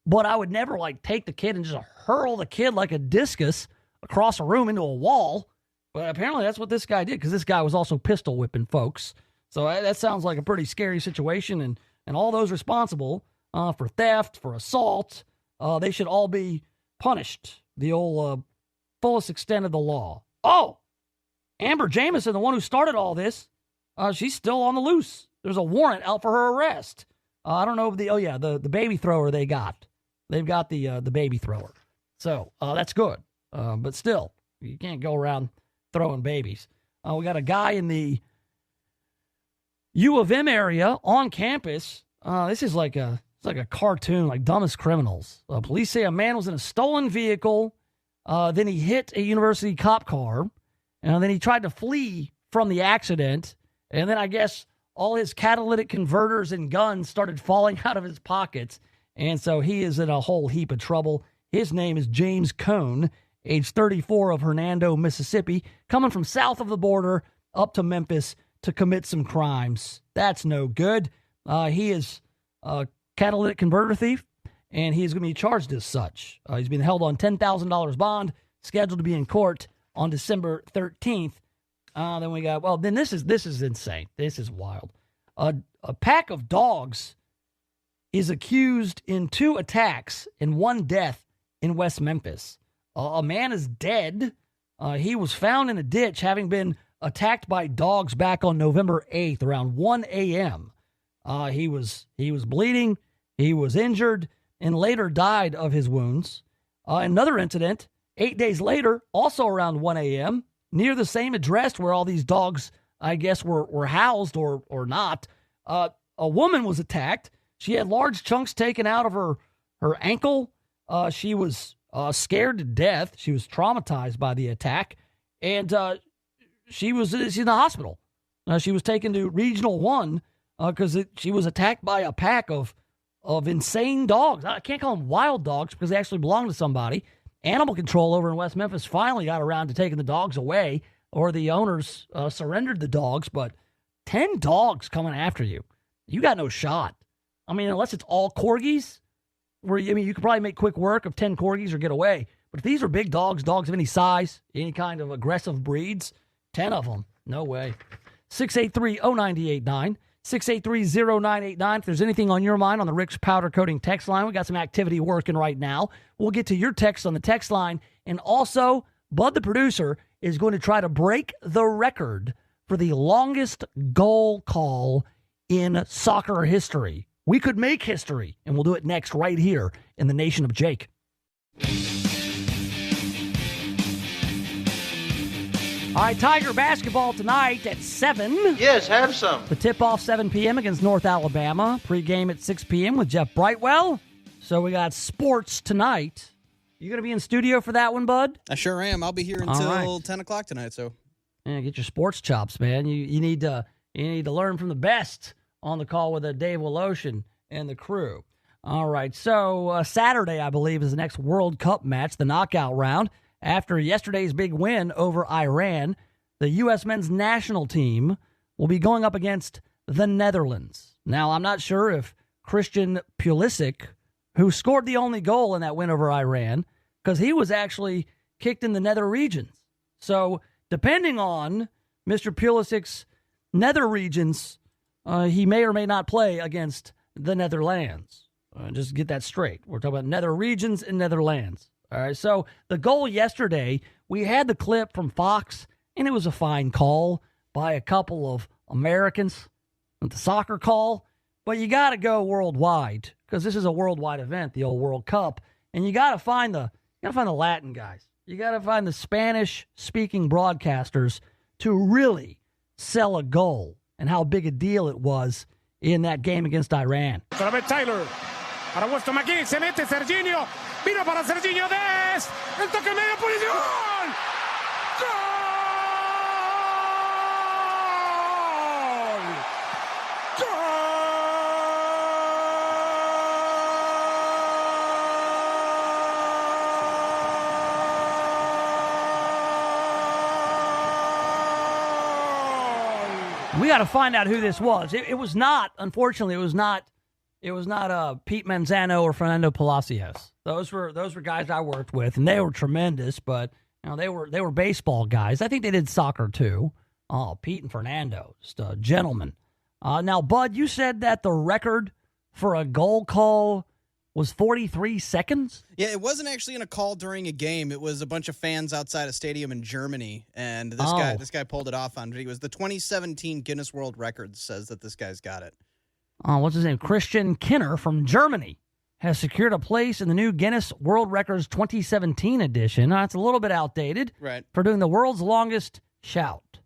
but I would never, like, take the kid and just hurl the kid like a discus across a room into a wall. But apparently that's what this guy did, because this guy was also pistol whipping folks. So that sounds like a pretty scary situation, and all those responsible for theft, for assault, they should all be punished, the old fullest extent of the law. Oh, Amber Jamison, the one who started all this, she's still on the loose. There's a warrant out for her arrest. I don't know if the baby thrower they got. They've got the baby thrower. So that's good. But still, you can't go around throwing babies. We got a guy in the U of M area on campus. This is like a cartoon, like Dumbest Criminals. Police say a man was in a stolen vehicle. Then he hit a university cop car. And then he tried to flee from the accident. And then I guess all his catalytic converters and guns started falling out of his pockets. And so he is in a whole heap of trouble. His name is James Cone, age 34, of Hernando, Mississippi, coming from south of the border up to Memphis to commit some crimes. That's no good. He is a catalytic converter thief, and he is going to be charged as such. He's being held on $10,000 bond, scheduled to be in court on December 13th. Then we got, this is insane. This is wild. A pack of dogs is accused in 2 attacks and 1 death in West Memphis. A man is dead. He was found in a ditch having been attacked by dogs back on November 8th around 1 a.m. He was bleeding, he was injured, and later died of his wounds. Another incident, 8 days later, also around 1 a.m., near the same address where all these dogs, I guess, were housed or not. A woman was attacked. She had large chunks taken out of her ankle. She was scared to death. She was traumatized by the attack, and she's in the hospital. She was taken to Regional 1 because she was attacked by a pack of insane dogs. I can't call them wild dogs because they actually belong to somebody. Animal control over in West Memphis finally got around to taking the dogs away, or the owners surrendered the dogs, but 10 dogs coming after you. You got no shot. I mean, unless it's all corgis, you could probably make quick work of 10 corgis or get away. But if these are big dogs of any size, any kind of aggressive breeds, 10 of them, no way. 683-0989, 683-0989. If there's anything on your mind on the Rick's Powder Coating text line, we got some activity working right now. We'll get to your text on the text line. And also, Bud the producer is going to try to break the record for the longest goal call in soccer history. We could make history, and we'll do it next right here in the Nation of Jake. All right, Tiger basketball tonight at 7. Yes, have some. The tip-off 7 p.m. against North Alabama. Pre-game at 6 p.m. with Jeff Brightwell. So we got sports tonight. You going to be in studio for that one, Bud? I sure am. I'll be here until 10 o'clock tonight. So, yeah, get your sports chops, man. You need to learn from the best on the call with Dave Woloshin and the crew. All right, so Saturday, I believe, is the next World Cup match, the knockout round. After yesterday's big win over Iran, the U.S. men's national team will be going up against the Netherlands. Now, I'm not sure if Christian Pulisic, who scored the only goal in that win over Iran, because he was actually kicked in the nether regions. So depending on Mr. Pulisic's nether regions, he may or may not play against the Netherlands. Just get that straight. We're talking about nether regions and Netherlands. All right, so the goal yesterday, we had the clip from Fox, and it was a fine call by a couple of Americans with the soccer call. But you got to go worldwide because this is a worldwide event, the old World Cup, and you got to find the Latin guys. You got to find the Spanish-speaking broadcasters to really sell a goal and how big a deal it was in that game against Iran. Otra vez Taylor. Para Weston McKinney. Se mete Serginho. Vino para Serginho Dest. El toque medio posición. ¡Gol! We got to find out who this was. It was not, unfortunately, it was not Pete Manzano or Fernando Palacios. Those were guys I worked with, and they were tremendous. But they were baseball guys. I think they did soccer too. Oh, Pete and Fernando, just gentlemen. Now, Bud, you said that the record for a goal call was 43 seconds? Yeah, it wasn't actually in a call during a game. It was a bunch of fans outside a stadium in Germany, and this guy pulled it off on it. It was the 2017 Guinness World Records says that this guy's got it. What's his name? Christian Kinner from Germany has secured a place in the new Guinness World Records 2017 edition. It's a little bit outdated, right, for doing the world's longest shout.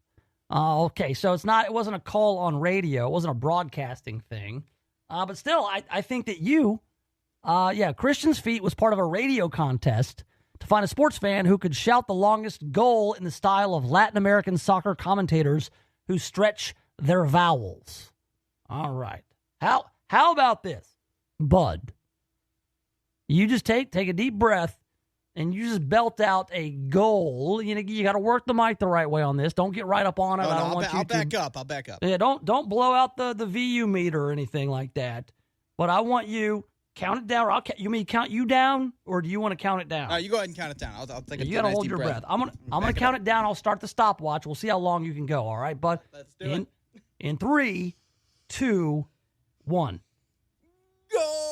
Okay, so it wasn't a call on radio. It wasn't a broadcasting thing. But still, I think that Christian's feat was part of a radio contest to find a sports fan who could shout the longest goal in the style of Latin American soccer commentators who stretch their vowels. All right. How about this, Bud? You just take a deep breath and you just belt out a goal. You got to work the mic the right way on this. Don't get right up on it. I'll back up. Yeah, don't blow out the VU meter or anything like that. But I want you count it down. You mean count you down, or do you want to count it down? You go ahead and count it down. I'll take You got to hold your breath. I'm gonna count it down. I'll start the stopwatch. We'll see how long you can go. All right, bud. Let's do it. In 3, 2, 1. Go!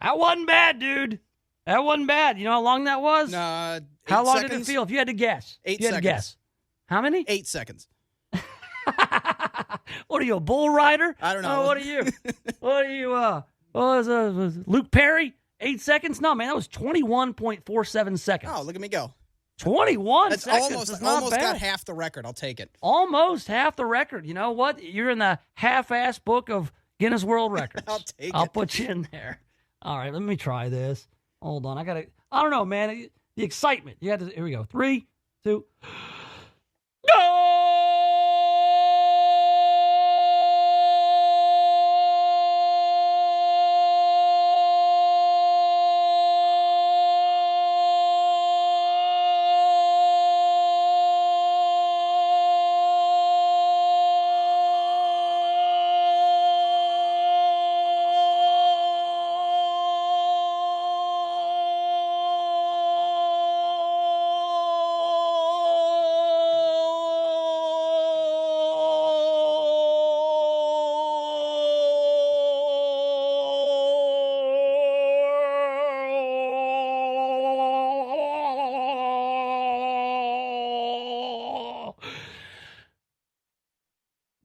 That wasn't bad, dude. That wasn't bad. You know how long that was? How long seconds? did it feel? If you had to guess. 8 you had seconds. To guess. How many? 8 seconds. What are you, a bull rider? I don't know. Oh, what are you? Was Luke Perry? 8 seconds? No, man, that was 21.47 seconds. Oh, look at me go. 21 That's seconds. almost got half the record. I'll take it. Almost half the record. You know what? You're in the half-ass book of Guinness World Records. I'll put you in there. All right, let me try this. Hold on. I don't know, man. The excitement. Here we go. 3, 2, go!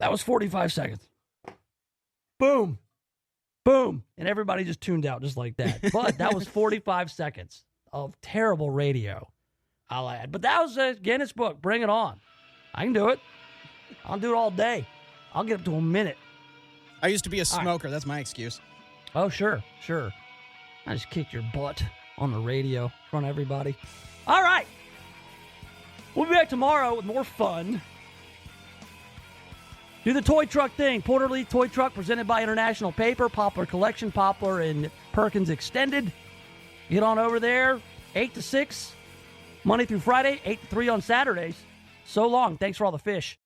That was 45 seconds. Boom. Boom. And everybody just tuned out just like that. But that was 45 seconds of terrible radio, I'll add. But that was a Guinness book. Bring it on. I can do it. I'll do it all day. I'll get up to a minute. I used to be a smoker. Right. That's my excuse. Oh, sure. I just kicked your butt on the radio in front of everybody. All right. We'll be back tomorrow with more fun. Do the toy truck thing. Porter Lee Toy Truck presented by International Paper, Poplar Collection, Poplar and Perkins Extended. Get on over there, 8 to 6, Monday through Friday, 8 to 3 on Saturdays. So long. Thanks for all the fish.